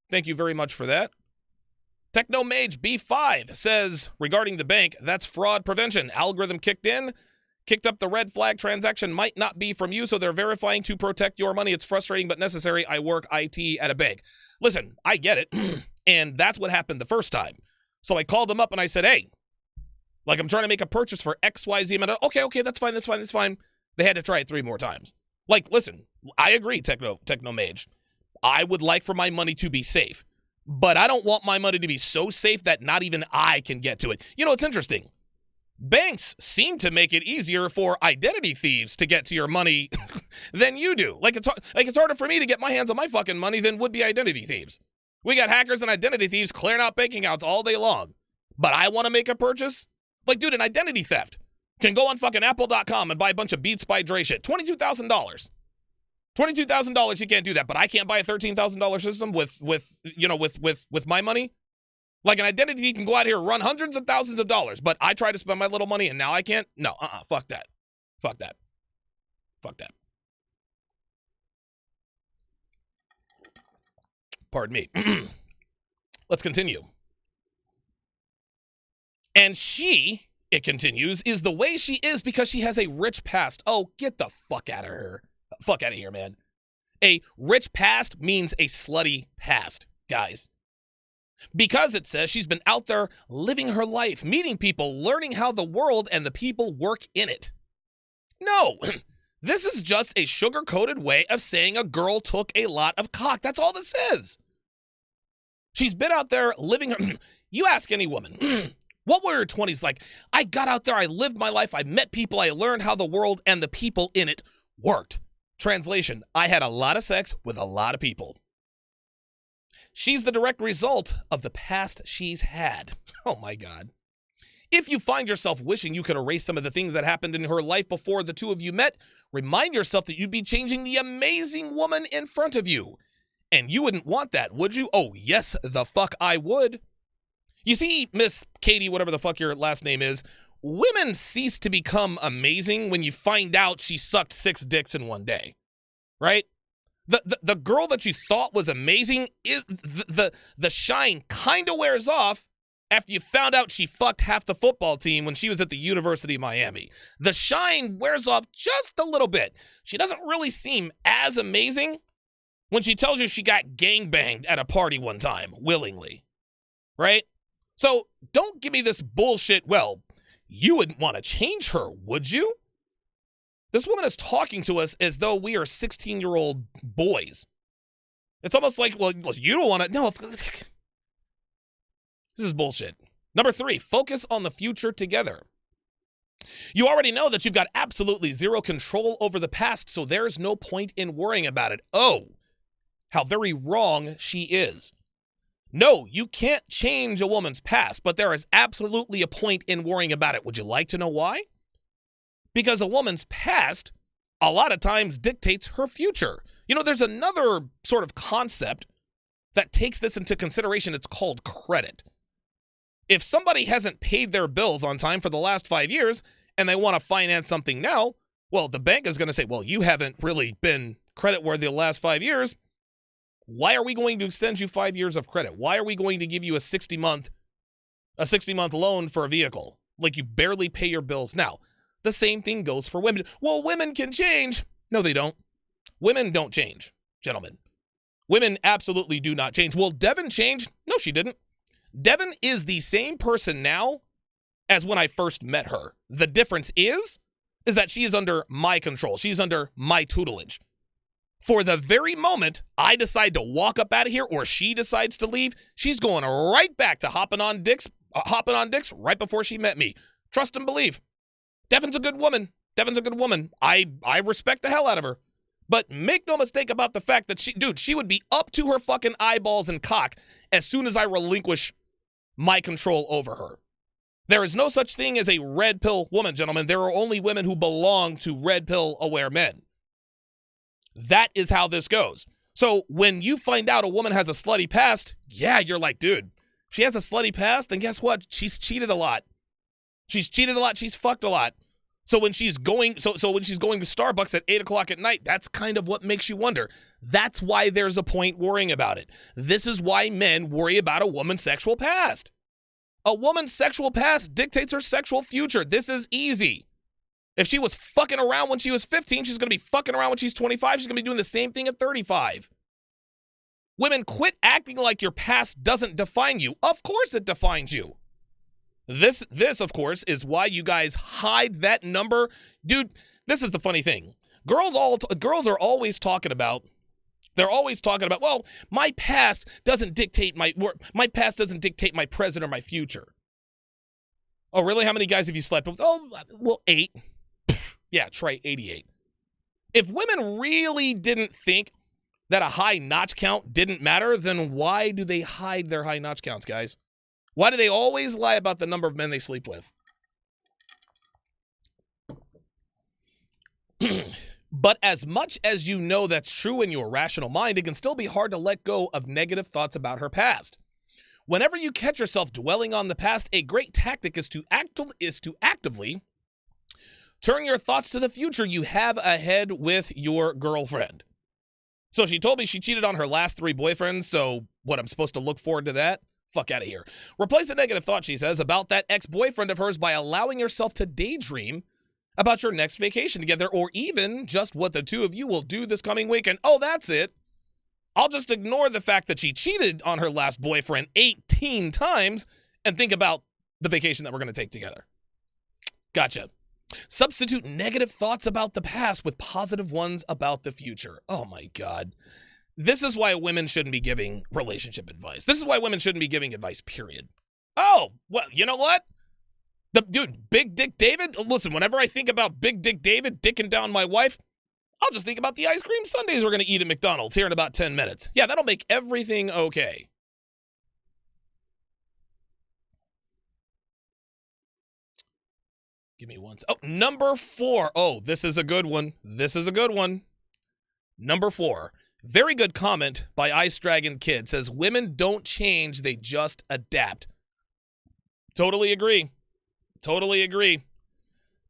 Thank you very much for that. Techno Mage B5 says, regarding the bank, that's fraud prevention. Algorithm kicked up the red flag. Transaction might not be from you, so they're verifying to protect your money. It's frustrating but necessary. I work IT at a bank. Listen, I get it. And that's what happened the first time. So I called them up and I said, hey, like I'm trying to make a purchase for XYZ amount. Okay, that's fine. They had to try it 3 more times. Like, listen, I agree, Techno Mage. I would like for my money to be safe. But I don't want my money to be so safe that not even I can get to it. You know, it's interesting. Banks seem to make it easier for identity thieves to get to your money than you do. Like it's harder for me to get my hands on my fucking money than would be identity thieves. We got hackers and identity thieves clearing out bank accounts all day long. But I want to make a purchase? Like, dude, an identity theft can go on fucking Apple.com and buy a bunch of Beats by Dre shit. $22,000. $22,000, you can't do that. But I can't buy a $13,000 system with my money. Like an identity thief can go out here and run hundreds of thousands of dollars, but I try to spend my little money and now I can't. No, fuck that. Pardon me. Let's continue. And she, it continues, is the way she is because she has a rich past. Oh, get the fuck out of here. Fuck out of here, man. A rich past means a slutty past, guys. Because it says she's been out there living her life, meeting people, learning how the world and the people work in it. No, this is just a sugar-coated way of saying a girl took a lot of cock. That's all this is. She's been out there living her... You ask any woman, what were your 20s like? I got out there, I lived my life, I met people, I learned how the world and the people in it worked. Translation, I had a lot of sex with a lot of people. She's the direct result of the past she's had. Oh my God. If you find yourself wishing you could erase some of the things that happened in her life before the two of you met, remind yourself that you'd be changing the amazing woman in front of you. And you wouldn't want that, would you? Oh, yes, the fuck I would. You see, Miss Katie, whatever the fuck your last name is, women cease to become amazing when you find out she sucked 6 dicks in one day, right? The girl that you thought was amazing, is the shine kind of wears off after you found out she fucked half the football team when she was at the University of Miami. The shine wears off just a little bit. She doesn't really seem as amazing when she tells you she got gangbanged at a party one time, willingly, right? So don't give me this bullshit, well, you wouldn't want to change her, would you? This woman is talking to us as though we are 16-year-old boys. It's almost like, well, you don't want to. No, this is bullshit. Number 3, focus on the future together. You already know that you've got absolutely zero control over the past, so there's no point in worrying about it. Oh, how very wrong she is. No, you can't change a woman's past, but there is absolutely a point in worrying about it. Would you like to know why? Because a woman's past a lot of times dictates her future. You know, there's another sort of concept that takes this into consideration. It's called credit. If somebody hasn't paid their bills on time for the last 5 years and they want to finance something now, well, the bank is going to say, well, you haven't really been creditworthy the last 5 years. Why are we going to extend you 5 years of credit? Why are we going to give you a 60-month loan for a vehicle? Like you barely pay your bills now. The same thing goes for women. Well, women can change. No, they don't. Women don't change, gentlemen. Women absolutely do not change. Well, Devin changed? No, she didn't. Devin is the same person now as when I first met her. The difference is that she is under my control. She's under my tutelage. For the very moment I decide to walk up out of here or she decides to leave, she's going right back to hopping on dicks right before she met me. Trust and believe. Devin's a good woman. I respect the hell out of her. But make no mistake about the fact that she would be up to her fucking eyeballs and cock as soon as I relinquish my control over her. There is no such thing as a red pill woman, gentlemen. There are only women who belong to red pill aware men. That is how this goes. So when you find out a woman has a slutty past, yeah, you're like, dude, she has a slutty past, then guess what? She's cheated a lot. She's fucked a lot. So when she's going, when she's going to Starbucks at 8 o'clock at night, that's kind of what makes you wonder. That's why there's a point worrying about it. This is why men worry about a woman's sexual past. A woman's sexual past dictates her sexual future. This is easy. If she was fucking around when she was 15, she's going to be fucking around when she's 25. She's going to be doing the same thing at 35. Women, quit acting like your past doesn't define you. Of course it defines you. This, of course, is why you guys hide that number. Dude, this is the funny thing. Girls are always talking about, well, my past doesn't dictate my present or my future. Oh, really? How many guys have you slept with? Oh, well, 8. Yeah, try 88. If women really didn't think that a high notch count didn't matter, then why do they hide their high notch counts, guys? Why do they always lie about the number of men they sleep with? But as much as you know that's true in your rational mind, it can still be hard to let go of negative thoughts about her past. Whenever you catch yourself dwelling on the past, a great tactic is to actively turn your thoughts to the future you have ahead with your girlfriend. So she told me she cheated on her last 3 boyfriends, so what, I'm supposed to look forward to that? Fuck out of here. Replace a negative thought, she says, about that ex-boyfriend of hers by allowing yourself to daydream about your next vacation together, or even just what the two of you will do this coming weekend. Oh, that's it. I'll just ignore the fact that she cheated on her last boyfriend 18 times and think about the vacation that we're going to take together. Gotcha. Substitute negative thoughts about the past with positive ones about the future. Oh my God. This is why women shouldn't be giving relationship advice. This is why women shouldn't be giving advice, period. Oh, well, you know what? Dude, Big Dick David, listen, whenever I think about Big Dick David dicking down my wife, I'll just think about the ice cream sundaes we're going to eat at McDonald's here in about 10 minutes. Yeah, that'll make everything okay. Give me one. Oh, number 4. Oh, this is a good one. Number 4. Very good comment by Ice Dragon Kid. Says, women don't change, they just adapt. Totally agree.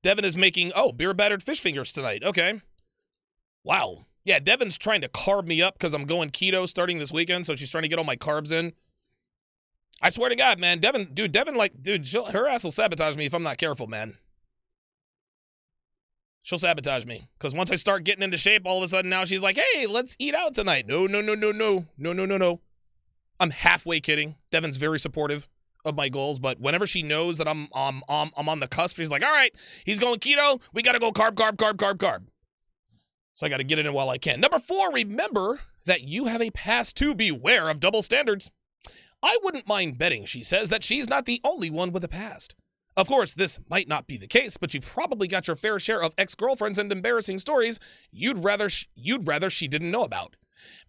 Devin is making, beer battered fish fingers tonight. Okay. Wow. Yeah, Devin's trying to carb me up because I'm going keto starting this weekend, so she's trying to get all my carbs in. I swear to God, man, Devin, her ass will sabotage me if I'm not careful, man. She'll sabotage me. Because once I start getting into shape, all of a sudden now she's like, hey, let's eat out tonight. No. I'm halfway kidding. Devin's very supportive of my goals, but whenever she knows that I'm on the cusp, she's like, all right, he's going keto. We got to go carb. So I got to get it in while I can. Number 4, remember that you have a past to beware of double standards. I wouldn't mind betting, she says, that she's not the only one with a past. Of course, this might not be the case, but you've probably got your fair share of ex-girlfriends and embarrassing stories you'd rather she didn't know about.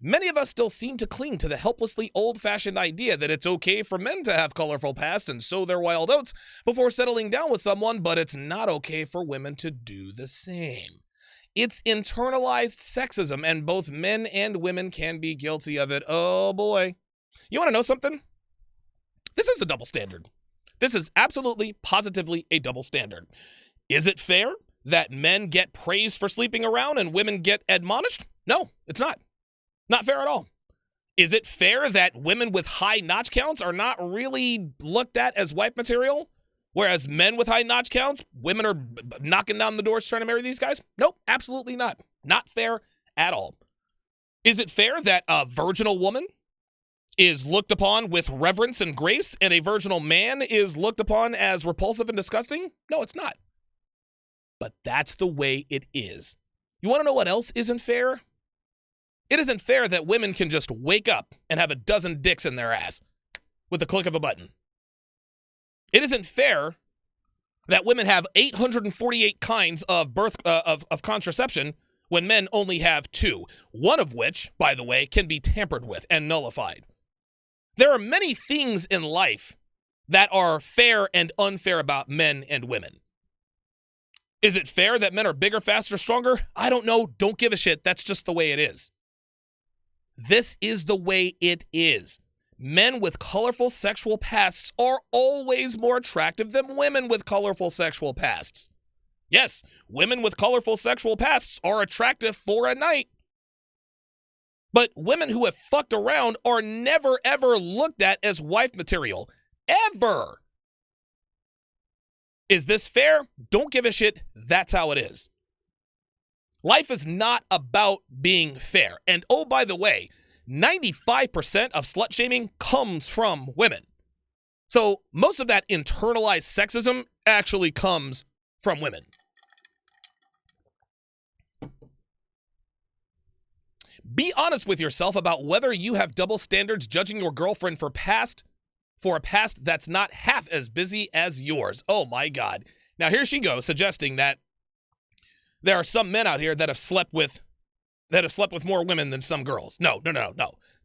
Many of us still seem to cling to the helplessly old-fashioned idea that it's okay for men to have colorful pasts and sow their wild oats before settling down with someone, but it's not okay for women to do the same. It's internalized sexism, and both men and women can be guilty of it. Oh boy. You want to know something? This is a double standard. This is absolutely, positively a double standard. Is it fair that men get praised for sleeping around and women get admonished? No, it's not. Not fair at all. Is it fair that women with high notch counts are not really looked at as wife material? Whereas men with high notch counts, women are knocking down the doors trying to marry these guys? Nope, absolutely not. Not fair at all. Is it fair that a virginal woman is looked upon with reverence and grace and a virginal man is looked upon as repulsive and disgusting? No, it's not. But that's the way it is. You want to know what else isn't fair? It isn't fair that women can just wake up and have a dozen dicks in their ass with the click of a button. It isn't fair that women have 848 kinds of of contraception when men only have 2, one of which, by the way, can be tampered with and nullified. There are many things in life that are fair and unfair about men and women. Is it fair that men are bigger, faster, stronger? I don't know. Don't give a shit. That's just the way it is. This is the way it is. Men with colorful sexual pasts are always more attractive than women with colorful sexual pasts. Yes, women with colorful sexual pasts are attractive for a night. But women who have fucked around are never, ever looked at as wife material. Ever. Is this fair? Don't give a shit. That's how it is. Life is not about being fair. And oh, by the way, 95% of slut shaming comes from women. So most of that internalized sexism actually comes from women. Be honest with yourself about whether you have double standards judging your girlfriend for a past that's not half as busy as yours. Oh my God. Now here she goes, suggesting that there are some men out here that have slept with more women than some girls. No.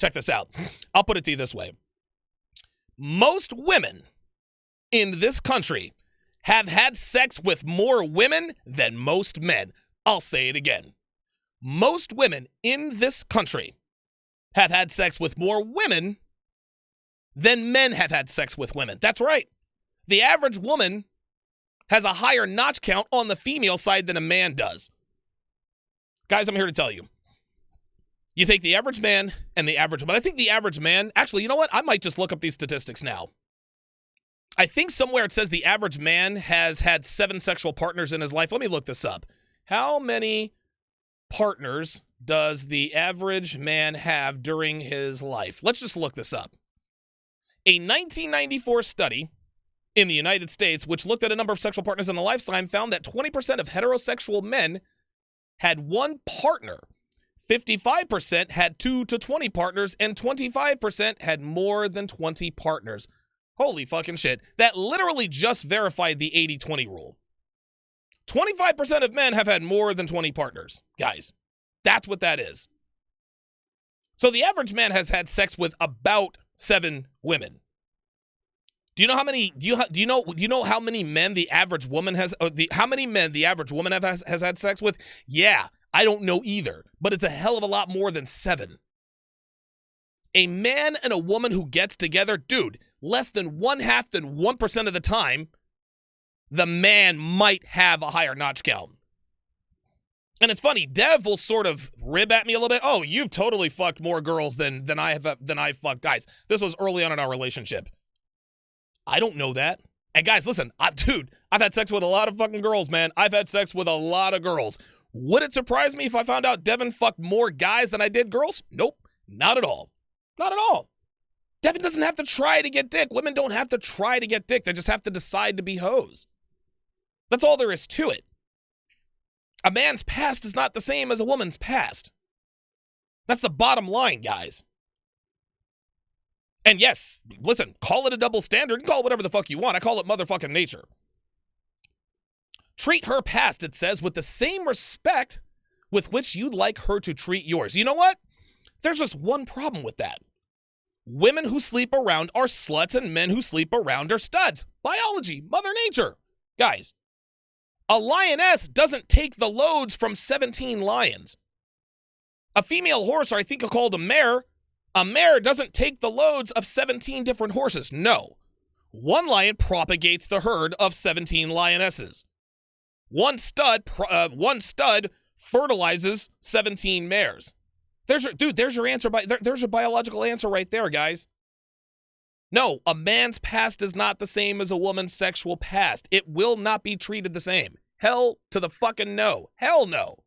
Check this out. I'll put it to you this way. Most women in this country have had sex with more women than most men. I'll say it again. Most women in this country have had sex with more women than men have had sex with women. That's right. The average woman has a higher notch count on the female side than a man does. Guys, I'm here to tell you. You take the average man and the average woman. I think the average man, actually, you know what? I might just look up these statistics now. I think somewhere it says the average man has had 7 sexual partners in his life. Let me look this up. How many partners does the average man have during his life? Let's just look this up. A 1994 study in the United States, which looked at a number of sexual partners in a lifetime, found that 20% of heterosexual men had one partner. 55% had 2 to 20 partners, and 25% had more than 20 partners. Holy fucking shit. That literally just verified the 80-20 rule. 25% of men have had more than 20 partners. Guys, that's what that is. So the average man has had sex with about 7 women. Do you know how many? Do you know how many men the average woman has? How many men the average woman has had sex with? Yeah, I don't know either, but it's a hell of a lot more than 7. A man and a woman who gets together, dude, less than 1/2% of the time, the man might have a higher notch count. And it's funny, Dev will sort of rib at me a little bit. Oh, you've totally fucked more girls than I've fucked guys. This was early on in our relationship. I don't know that. And guys, listen, I've had sex with a lot of fucking girls, man. I've had sex with a lot of girls. Would it surprise me if I found out Devin fucked more guys than I did girls? Nope, not at all. Not at all. Devin doesn't have to try to get dick. Women don't have to try to get dick. They just have to decide to be hoes. That's all there is to it. A man's past is not the same as a woman's past. That's the bottom line, guys. And yes, listen, call it a double standard. You can call it whatever the fuck you want. I call it motherfucking nature. Treat her past, it says, with the same respect with which you'd like her to treat yours. You know what? There's just one problem with that. Women who sleep around are sluts and men who sleep around are studs. Biology, Mother Nature. Guys, a lioness doesn't take the loads from 17 lions. A female horse, or I think called a mare doesn't take the loads of 17 different horses. No. One lion propagates the herd of 17 lionesses. One stud fertilizes 17 mares. There's your answer. There's your biological answer right there, guys. No, a man's past is not the same as a woman's sexual past. It will not be treated the same. Hell to the fucking no. Hell no.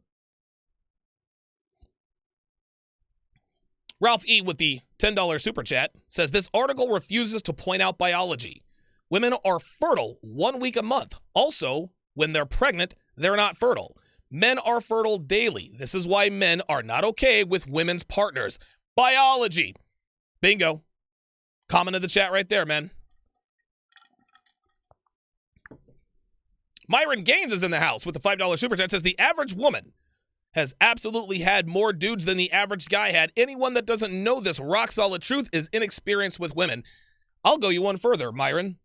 Ralph E. with the $10 super chat says, this article refuses to point out biology. Women are fertile 1 week a month. Also, when they're pregnant, they're not fertile. Men are fertile daily. This is why men are not okay with women's partners. Biology. Bingo. Comment in the chat right there, man. Myron Gaines is in the house with the $5 super chat. Says the average woman has absolutely had more dudes than the average guy had. Anyone that doesn't know this rock solid truth is inexperienced with women. I'll go you one further, Myron.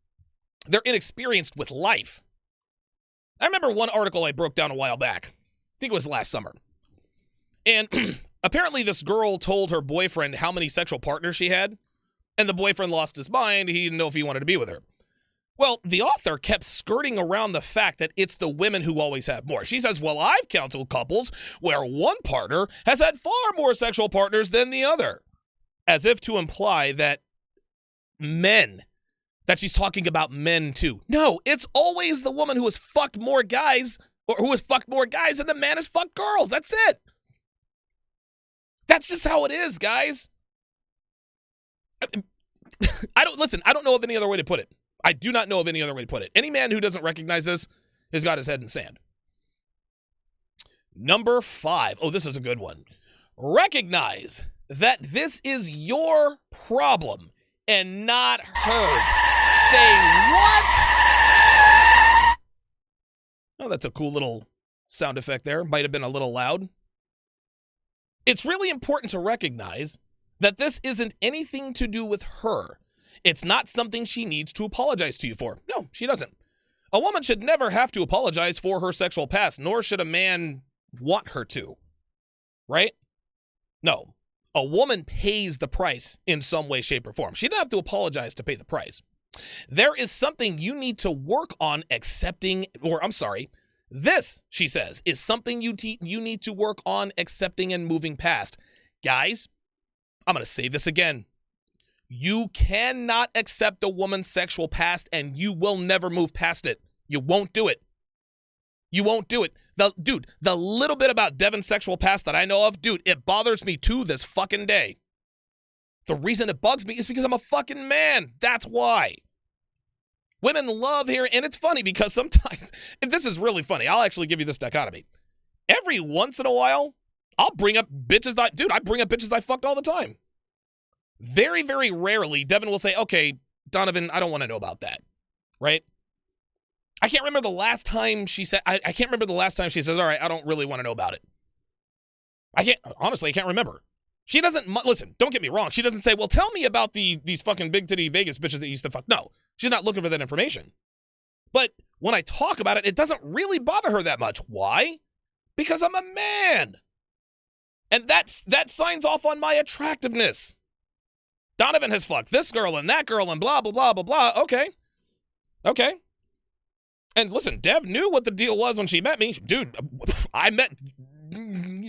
They're inexperienced with life. I remember one article I broke down a while back. I think it was last summer. And apparently this girl told her boyfriend how many sexual partners she had, and the boyfriend lost his mind. He didn't know if he wanted to be with her. Well, the author kept skirting around the fact that it's the women who always have more. She says, well, I've counseled couples where one partner has had far more sexual partners than the other, as if to imply that she's talking about men too. No, it's always the woman who has fucked more guys, or who has fucked more guys than the man has fucked girls. That's it. That's just how it is, guys. I don't know of any other way to put it. I do not know of any other way to put it. Any man who doesn't recognize this has got his head in sand. Number 5. Oh, this is a good one. Recognize that this is your problem and not hers. Say what? Oh, that's a cool little sound effect there. Might have been a little loud. It's really important to recognize that this isn't anything to do with her. It's not something she needs to apologize to you for. No, she doesn't. A woman should never have to apologize for her sexual past, nor should a man want her to. Right? No. A woman pays the price in some way, shape, or form. She doesn't have to apologize to pay the price. There is something you need to work on accepting, this, she says, is something you need to work on accepting and moving past. Guys, I'm going to say this again. You cannot accept a woman's sexual past, and you will never move past it. You won't do it. You won't do it. The little bit about Devin's sexual past that I know of, dude, it bothers me to this fucking day. The reason it bugs me is because I'm a fucking man. That's why. Women love hearing, and it's funny because sometimes, if this is really funny, I'll actually give you this dichotomy. Every once in a while, I'll bring up bitches I bring up bitches I fucked all the time. Very, very rarely, Devin will say, okay, Donovan, I don't want to know about that. Right? I can't remember the last time she said, I can't remember the last time she says, all right, I don't really want to know about it. I can't remember. She doesn't, listen, don't get me wrong. She doesn't say, well, tell me about these fucking big titty Vegas bitches that you used to fuck. No, she's not looking for that information. But when I talk about it, it doesn't really bother her that much. Why? Because I'm a man. And that signs off on my attractiveness. Donovan has fucked this girl and that girl and blah, blah, blah, blah, blah. Okay. And listen, Dev knew what the deal was when she met me. Dude,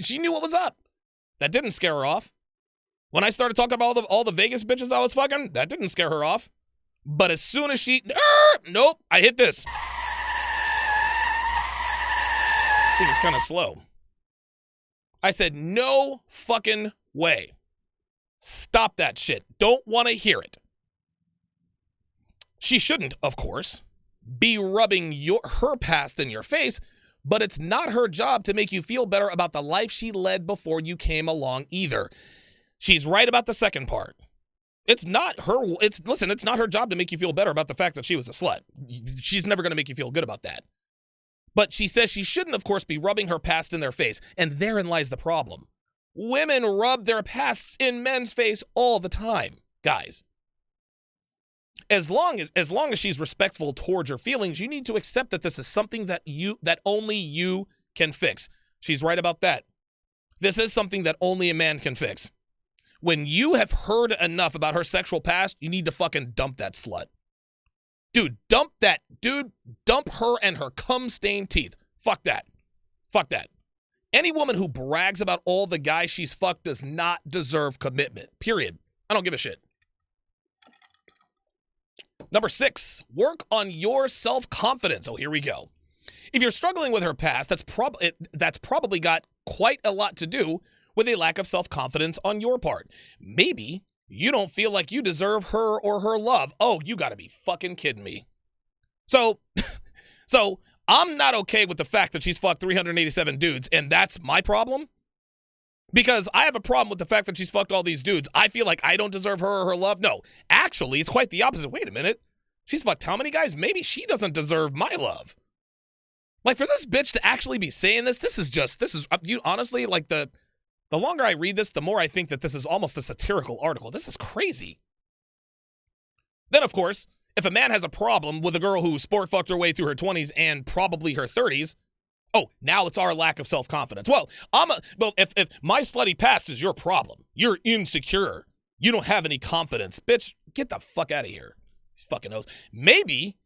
she knew what was up. That didn't scare her off. When I started talking about all the Vegas bitches I was fucking, that didn't scare her off. But as soon as nope, I hit this. I think it's kind of slow. I said, no fucking way. Stop that shit. Don't want to hear it. She shouldn't, of course, be rubbing her past in your face, but it's not her job to make you feel better about the life she led before you came along either. She's right about the second part. It's not her job to make you feel better about the fact that she was a slut. She's never going to make you feel good about that. But she says she shouldn't, of course, be rubbing her past in their face, and therein lies the problem. Women rub their pasts in men's face all the time, guys. As long as she's respectful towards your feelings, you need to accept that this is something that only you can fix. She's right about that. This is something that only a man can fix. When you have heard enough about her sexual past, you need to fucking dump that slut. Dude, dump her and her cum-stained teeth. Fuck that. Any woman who brags about all the guys she's fucked does not deserve commitment. Period. I don't give a shit. Number 6, work on your self-confidence. Oh, here we go. If you're struggling with her past, that's probably got quite a lot to do with a lack of self-confidence on your part. Maybe you don't feel like you deserve her or her love. Oh, you gotta be fucking kidding me. So I'm not okay with the fact that she's fucked 387 dudes, and that's my problem? Because I have a problem with the fact that she's fucked all these dudes. I feel like I don't deserve her or her love. No, actually, it's quite the opposite. Wait a minute. She's fucked how many guys? Maybe she doesn't deserve my love. Like, for this bitch to actually be saying this is, honestly, like, the longer I read this, the more I think that this is almost a satirical article. This is crazy. Then, of course, if a man has a problem with a girl who sport fucked her way through her 20s and probably her 30s, oh, now it's our lack of self-confidence. Well, if my slutty past is your problem, you're insecure, you don't have any confidence, bitch, get the fuck out of here. These fucking knows. Maybe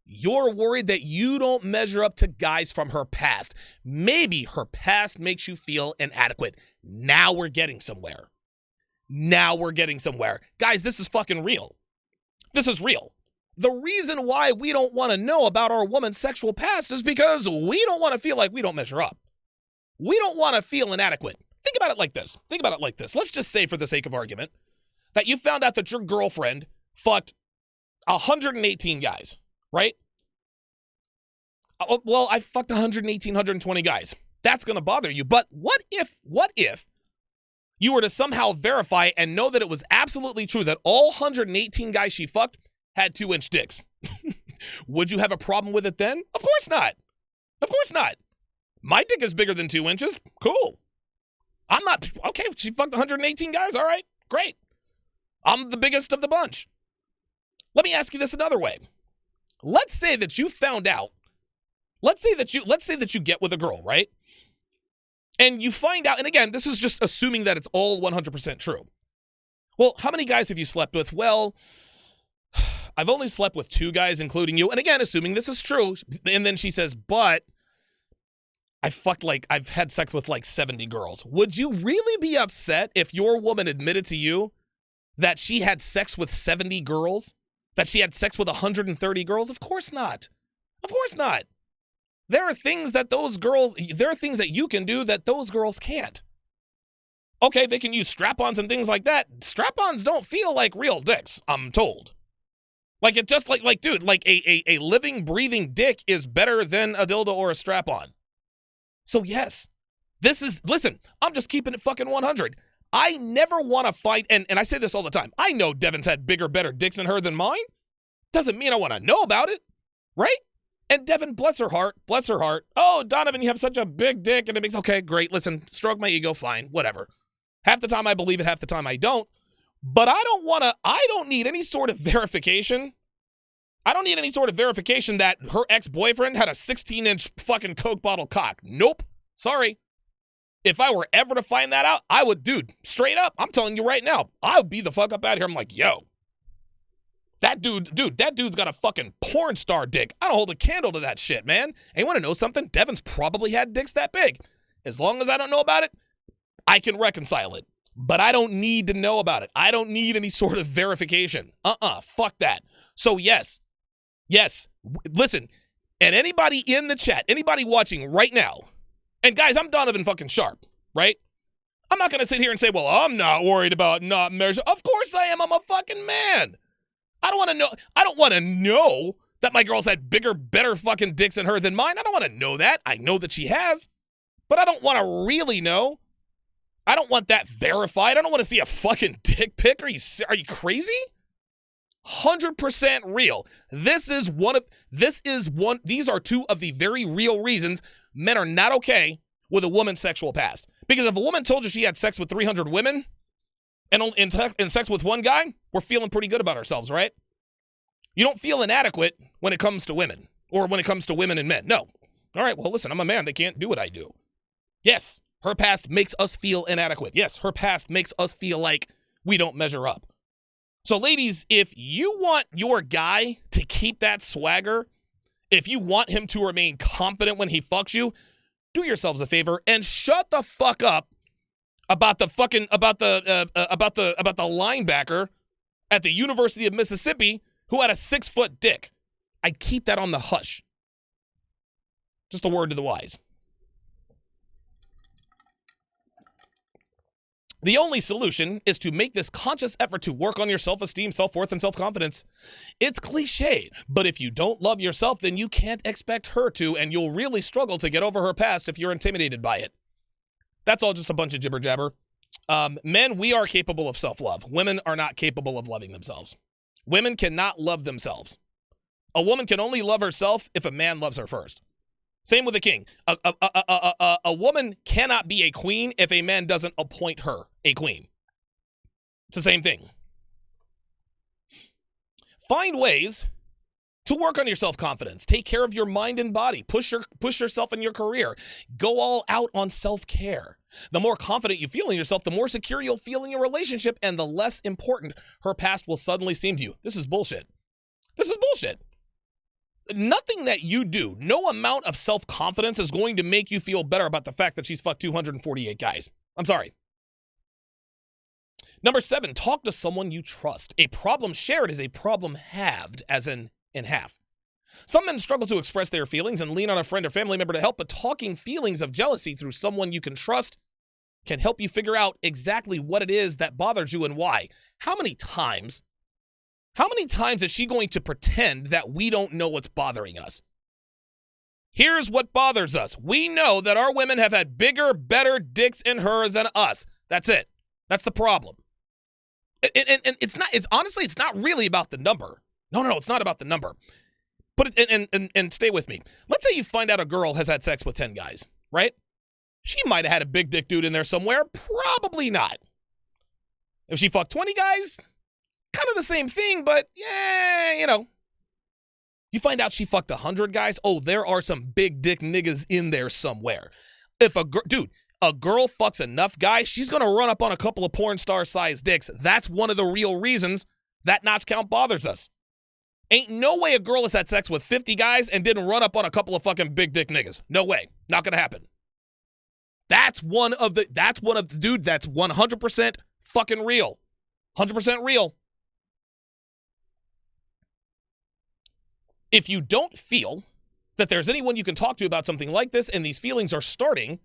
you're worried that you don't measure up to guys from her past. Maybe her past makes you feel inadequate. Now we're getting somewhere. Guys, this is fucking real. This is real. The reason why we don't want to know about our woman's sexual past is because we don't want to feel like we don't measure up. We don't want to feel inadequate. Think about it like this. Let's just say, for the sake of argument, that you found out that your girlfriend fucked 118 guys, right? Well, I fucked 118, 120 guys. That's going to bother you. But what if you were to somehow verify and know that it was absolutely true that all 118 guys she fucked had 2-inch dicks? Would you have a problem with it then? Of course not. My dick is bigger than 2 inches. Cool. I'm not, okay, she fucked 118 guys. All right, great. I'm the biggest of the bunch. Let me ask you this another way. Let's say that you found out, let's say that you get with a girl, right? And you find out, and again, this is just assuming that it's all 100% true. Well, how many guys have you slept with? Well, I've only slept with 2 guys, including you. And again, assuming this is true. And then she says, but I've had sex with like 70 girls. Would you really be upset if your woman admitted to you that she had sex with 70 girls? That she had sex with 130 girls? Of course not. There are things that you can do that those girls can't. Okay, they can use strap-ons and things like that. Strap-ons don't feel like real dicks, I'm told. Like, it just like dude, like a living, breathing dick is better than a dildo or a strap-on. So yes, listen, I'm just keeping it fucking 100. I never want to fight, and I say this all the time. I know Devin's had bigger, better dicks in her than mine. Doesn't mean I want to know about it, right? And Devin, bless her heart. Oh, Donovan, you have such a big dick, and it makes, okay, great, listen, stroke my ego, fine, whatever. Half the time I believe it, half the time I don't. But I don't need any sort of verification. I don't need any sort of verification that her ex-boyfriend had a 16-inch fucking Coke bottle cock. Nope. Sorry. If I were ever to find that out, I would, dude, straight up, I'm telling you right now, I would be the fuck up out of here. I'm like, yo, that dude's got a fucking porn star dick. I don't hold a candle to that shit, man. And you want to know something? Devin's probably had dicks that big. As long as I don't know about it, I can reconcile it. But I don't need to know about it. I don't need any sort of verification. Fuck that. So yes, listen, and anybody in the chat, anybody watching right now, and guys, I'm Donovan fucking Sharpe, right? I'm not going to sit here and say, well, I'm not worried about not measuring. Of course I am. I'm a fucking man. I don't want to know that my girl's had bigger, better fucking dicks in her than mine. I don't want to know that. I know that she has, but I don't want to really know. I don't want that verified. I don't want to see a fucking dick pic. Are you crazy? 100% real. These are two of the very real reasons men are not okay with a woman's sexual past. Because if a woman told you she had sex with 300 women and sex with one guy, we're feeling pretty good about ourselves, right? You don't feel inadequate when it comes to women or when it comes to women and men. No. All right, well, listen, I'm a man. They can't do what I do. Yes, her past makes us feel inadequate. Yes, her past makes us feel like we don't measure up. So, ladies, if you want your guy to keep that swagger, if you want him to remain confident when he fucks you, do yourselves a favor and shut the fuck up about the linebacker at the University of Mississippi who had a 6-foot dick. I'd keep that on the hush. Just a word to the wise. The only solution is to make this conscious effort to work on your self-esteem, self-worth, and self-confidence. It's cliche, but if you don't love yourself, then you can't expect her to, and you'll really struggle to get over her past if you're intimidated by it. That's all just a bunch of jibber-jabber. Men, we are capable of self-love. Women are not capable of loving themselves. Women cannot love themselves. A woman can only love herself if a man loves her first. Same with a king. A woman cannot be a queen if a man doesn't appoint her a queen. It's the same thing. Find ways to work on your self-confidence. Take care of your mind and body. Push yourself in your career. Go all out on self-care. The more confident you feel in yourself, the more secure you'll feel in your relationship, and the less important her past will suddenly seem to you. This is bullshit. This is bullshit. Nothing that you do, no amount of self-confidence is going to make you feel better about the fact that she's fucked 248 guys. I'm sorry. Number 7, talk to someone you trust. A problem shared is a problem halved, as in half. Some men struggle to express their feelings and lean on a friend or family member to help, but talking feelings of jealousy through someone you can trust can help you figure out exactly what it is that bothers you and why. How many times is she going to pretend that we don't know what's bothering us? Here's what bothers us. We know that our women have had bigger, better dicks in her than us. That's it. That's the problem. And it's not really about the number. No, it's not about the number. And stay with me. Let's say you find out a girl has had sex with 10 guys, right? She might have had a big dick dude in there somewhere. Probably not. If she fucked 20 guys, kind of the same thing, but yeah, you know. You find out she fucked 100 guys. Oh, there are some big dick niggas in there somewhere. If a girl fucks enough guys, she's going to run up on a couple of porn star sized dicks. That's one of the real reasons that notch count bothers us. Ain't no way a girl has had sex with 50 guys and didn't run up on a couple of fucking big dick niggas. No way. Not going to happen. That's 100% fucking real. 100% real. If you don't feel that there's anyone you can talk to about something like this and these feelings are starting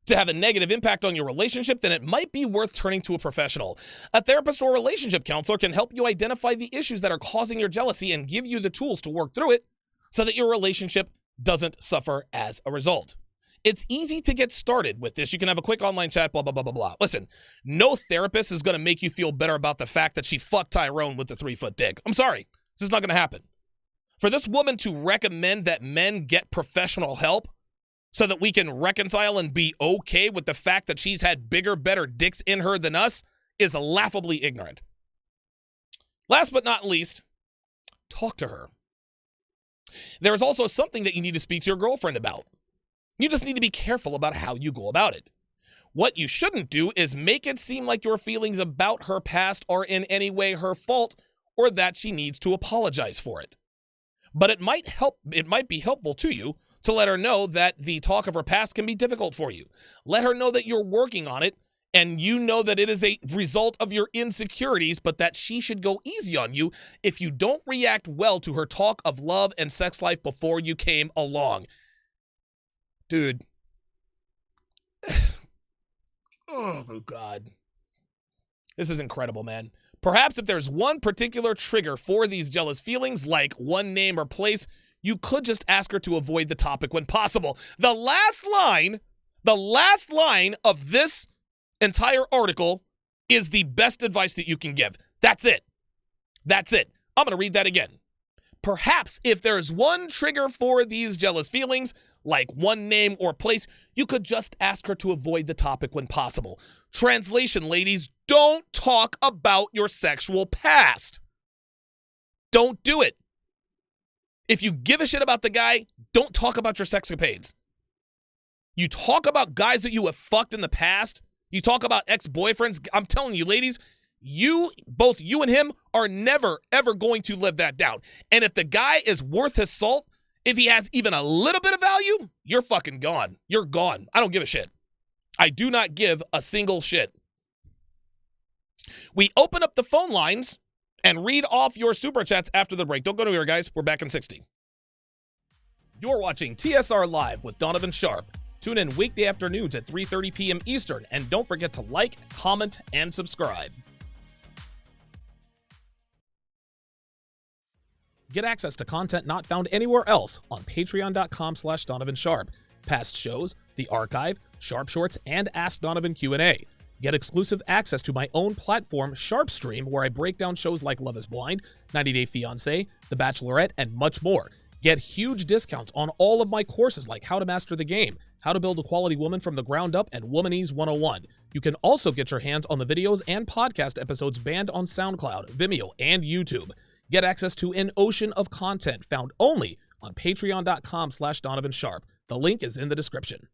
to have a negative impact on your relationship, then it might be worth turning to a professional. A therapist or relationship counselor can help you identify the issues that are causing your jealousy and give you the tools to work through it so that your relationship doesn't suffer as a result. It's easy to get started with this. You can have a quick online chat, blah, blah, blah, blah, blah. Listen, no therapist is going to make you feel better about the fact that she fucked Tyrone with the 3-foot dick. I'm sorry. This is not going to happen. For this woman to recommend that men get professional help so that we can reconcile and be okay with the fact that she's had bigger, better dicks in her than us is laughably ignorant. Last but not least, talk to her. There's also something that you need to speak to your girlfriend about. You just need to be careful about how you go about it. What you shouldn't do is make it seem like your feelings about her past are in any way her fault or that she needs to apologize for it. But it might be helpful to you to let her know that the talk of her past can be difficult for you. Let her know that you're working on it and you know that it is a result of your insecurities, but that she should go easy on you if you don't react well to her talk of love and sex life before you came along. Dude. Oh, my God. This is incredible, man. Perhaps if there's one particular trigger for these jealous feelings, like one name or place, you could just ask her to avoid the topic when possible. The last line of this entire article is the best advice that you can give. That's it. That's it. I'm going to read that again. Perhaps if there's one trigger for these jealous feelings, like one name or place, you could just ask her to avoid the topic when possible. Translation, ladies, don't talk about your sexual past. Don't do it. If you give a shit about the guy, don't talk about your sexcapades. You talk about guys that you have fucked in the past. You talk about ex-boyfriends. I'm telling you, ladies, both you and him are never, ever going to live that down. And if the guy is worth his salt, if he has even a little bit of value, you're fucking gone. You're gone. I don't give a shit. I do not give a single shit. We open up the phone lines and read off your super chats after the break. Don't go anywhere, guys. We're back in 60. You're watching TSR Live with Donovan Sharpe. Tune in weekday afternoons at 3:30 p.m. Eastern, and don't forget to like, comment, and subscribe. Get access to content not found anywhere else on patreon.com/Donovan Sharpe. Past shows, the archive, Sharpe Shorts, and Ask Donovan Q&A. Get exclusive access to my own platform, Sharpe Stream, where I break down shows like Love is Blind, 90 Day Fiancé, The Bachelorette, and much more. Get huge discounts on all of my courses like How to Master the Game, How to Build a Quality Woman from the Ground Up, and Womanese 101. You can also get your hands on the videos and podcast episodes banned on SoundCloud, Vimeo, and YouTube. Get access to an ocean of content found only on patreon.com/Donovan Sharpe. The link is in the description.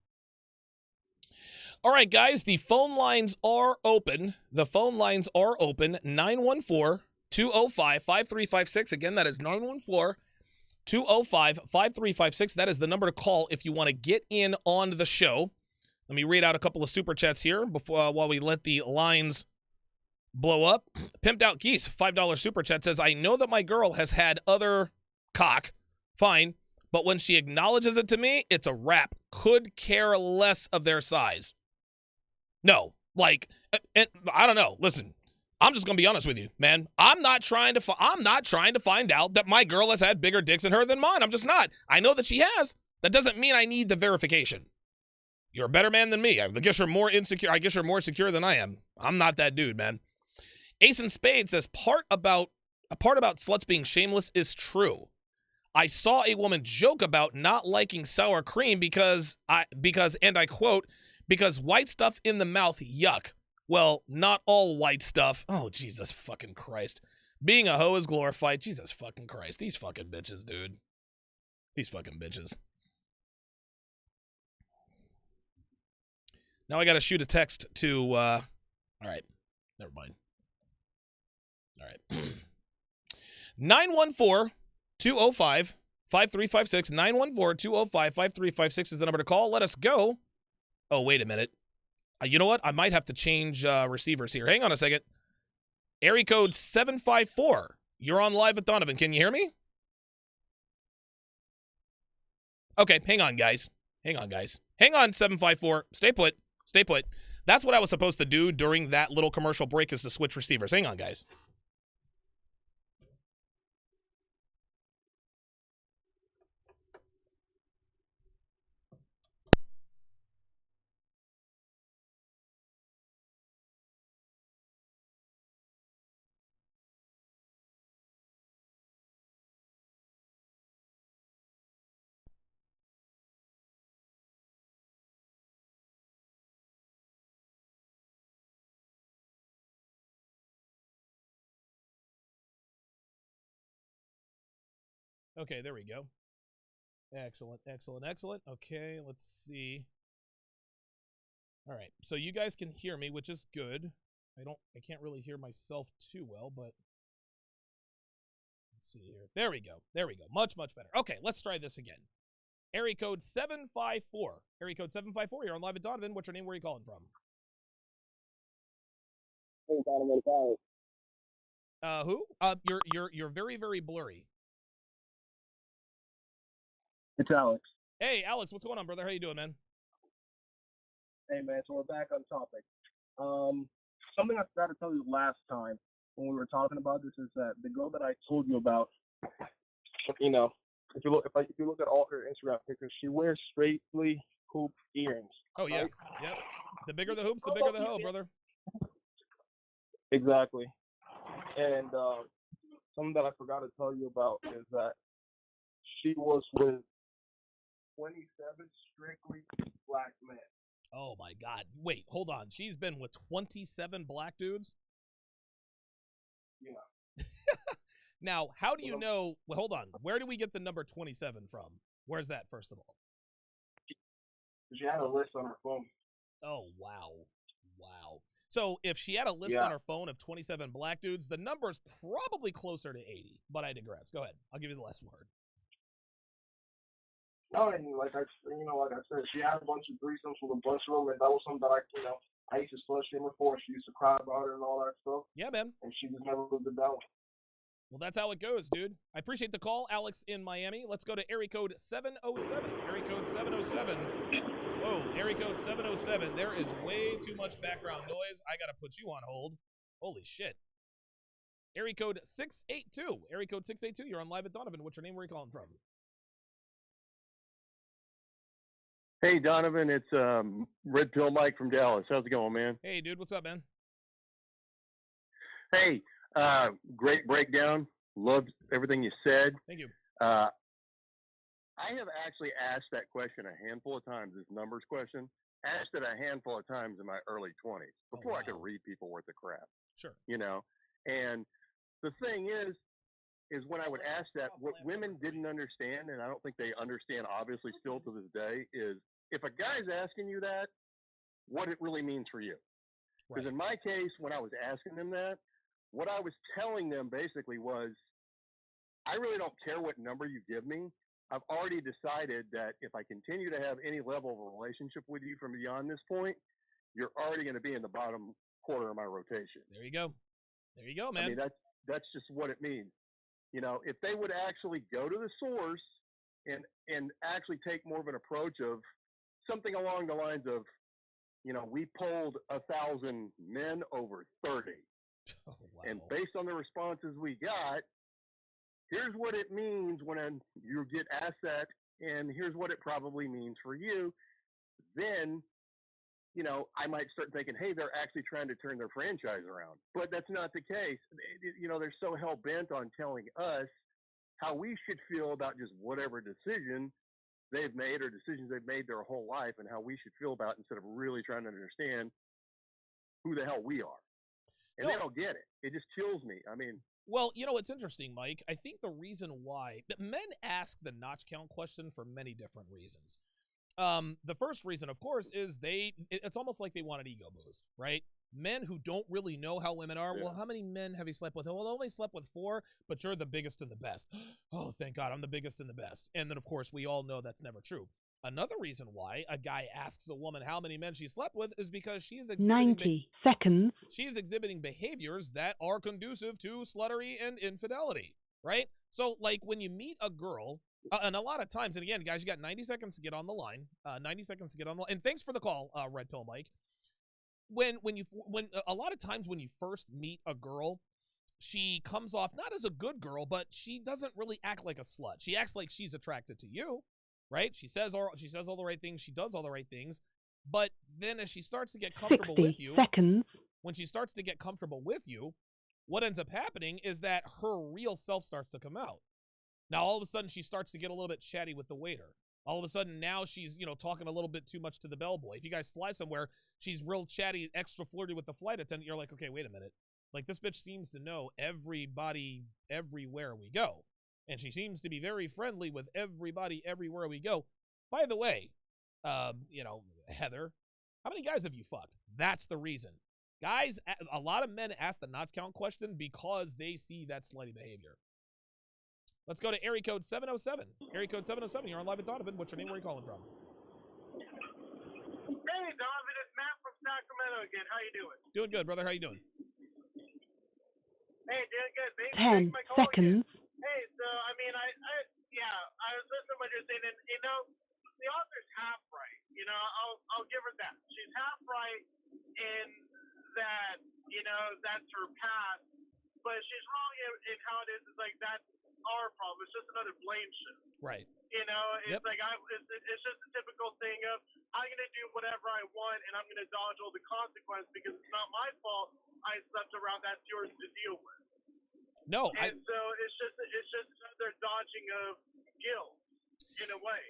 All right, guys, the phone lines are open. The phone lines are open. 914-205-5356. Again, that is 914-205-5356. That is the number to call if you want to get in on the show. Let me read out a couple of super chats here while we let the lines blow up. Pimped Out Geese, $5 super chat, says, I know that my girl has had other cock. Fine. But when she acknowledges it to me, it's a wrap. Could care less of their size. No, like, I don't know. Listen, I'm just gonna be honest with you, man. I'm not trying to find out that my girl has had bigger dicks in her than mine. I'm just not. I know that she has. That doesn't mean I need the verification. You're a better man than me. I guess you're more insecure. I guess you're more secure than I am. I'm not that dude, man. Ace in Spades says part about sluts being shameless is true. I saw a woman joke about not liking sour cream because and I quote, because white stuff in the mouth, yuck. Well, not all white stuff. Oh, Jesus fucking Christ. Being a hoe is glorified. Jesus fucking Christ. These fucking bitches, dude. These fucking bitches. Now I gotta shoot a text to, all right. Never mind. All right. 914-205-5356. 914-205-5356 is the number to call. Let us go. Oh, wait a minute. You know what? I might have to change receivers here. Hang on a second. Area code 754. You're on live with Donovan. Can you hear me? Okay, hang on, guys. Hang on, 754. Stay put. That's what I was supposed to do during that little commercial break, is to switch receivers. Hang on, guys. Okay, there we go. Excellent. Okay, let's see. All right, so you guys can hear me, which is good. I can't really hear myself too well, but let's see here. There we go. Much better. Okay, let's try this again. Area code 754. Area code 754. You're on live at Donovan. What's your name? Where are you calling from? Who? You're very, very blurry. It's Alex. Hey, Alex, what's going on, brother? How you doing, man? Hey, man, so we're back on topic. Something I forgot to tell you last time when we were talking about this is that the girl that I told you about, you know, if you look at all her Instagram pictures, she wears straightly hoop earrings. Oh, yeah. Right? Yep. The bigger the hoops, the bigger the hoe, brother. Exactly. And something that I forgot to tell you about is that she was with 27 strictly black men. Oh, my God. Wait, hold on. She's been with 27 black dudes? Yeah. Now, how do you know? Well, hold on. Where do we get the number 27 from? Where's that, first of all? She had a list on her phone. Oh, wow. Wow. So if she had a list on her phone of 27 black dudes, the number's probably closer to 80. But I digress. Go ahead. I'll give you the last word. No, and like I said, she had a bunch of threesomes with a bunch of them, and that was something that I used to slut shame her for. She used to cry about it and all that stuff. Yeah, man. And she just never lived it down. Well, that's how it goes, dude. I appreciate the call, Alex in Miami. Let's go to area code 707. Area code 707. Whoa, area code 707. There is way too much background noise. I got to put you on hold. Holy shit. Area code 682. Area code 682. You're on live at Donovan. What's your name? Where are you calling from? Hey, Donovan, it's Red Pill Mike from Dallas. How's it going, man? Hey, dude, what's up, man? Hey, great breakdown. Loved everything you said. Thank you. I have actually asked that question a handful of times, this numbers question. Asked it a handful of times in my early 20s before I could read people worth of crap. Sure. You know, and the thing is when I would ask that, what women didn't understand, and I don't think they understand obviously still to this day, is if a guy's asking you that, what it really means for you. Because in my case, when I was asking them that, what I was telling them basically was, I really don't care what number you give me. I've already decided that if I continue to have any level of a relationship with you from beyond this point, you're already going to be in the bottom quarter of my rotation. There you go. There you go, man. I mean, that's just what it means. You know, if they would actually go to the source and actually take more of an approach of something along the lines of, you know, we polled 1,000 men over 30. Oh, wow. And based on the responses we got, here's what it means when you get asked that, and here's what it probably means for you. Then, you know, I might start thinking, hey, they're actually trying to turn their franchise around. But that's not the case. You know, they're so hell-bent on telling us how we should feel about just whatever decision they've made or decisions they've made their whole life and how we should feel about it instead of really trying to understand who the hell we are. And they don't get it. It just kills me. I mean, well, you know, it's interesting, Mike. I think the reason why men ask the notch count question for many different reasons. The first reason, of course, is it's almost like they want an ego boost, right? Men who don't really know how women are. Yeah. Well, how many men have you slept with? Well, I only slept with 4, but you're the biggest and the best. Oh, thank God, I'm the biggest and the best. And then, of course, we all know that's never true. Another reason why a guy asks a woman how many men she slept with is because she is exhibiting 90 seconds. She is exhibiting behaviors that are conducive to sluttery and infidelity, right? So, like, when you meet a girl, and a lot of times, and again, guys, you got 90 seconds to get on the line. 90 seconds to get on the line. And thanks for the call, Red Pill Mike. When a lot of times when you first meet a girl, she comes off not as a good girl, but she doesn't really act like a slut. She acts like she's attracted to you, right? She says all the right things. She does all the right things. But then as she starts to get comfortable with you, when she starts to get comfortable with you, what ends up happening is that her real self starts to come out. Now, all of a sudden, she starts to get a little bit chatty with the waiter. All of a sudden, now she's, you know, talking a little bit too much to the bellboy. If you guys fly somewhere, she's real chatty, extra flirty with the flight attendant. You're like, okay, wait a minute. Like, this bitch seems to know everybody everywhere we go. And she seems to be very friendly with everybody everywhere we go. By the way, you know, Heather, how many guys have you fucked? That's the reason. Guys, a lot of men ask the not count question because they see that slutty behavior. Let's go to area code 707. Area code 707, you're on live at Donovan. What's your name? Where are you calling from? Hey, Donovan, it's Matt from Sacramento again. How you doing? Doing good, brother. How you doing? Hey, doing good. 10 seconds. Hey, so, I mean, I was listening to what you're saying, and, you know, the author's half right. You know, I'll give her that. She's half right in that, that's her past. But she's wrong in how it is. It's like, that's our problem. It's just another blame shift. Right. It's Yep. like, it's just a typical thing of, I'm going to do whatever I want, and I'm going to dodge all the consequences because it's not my fault I slept around. That's yours to deal with. No, And so it's just another dodging of guilt in a way.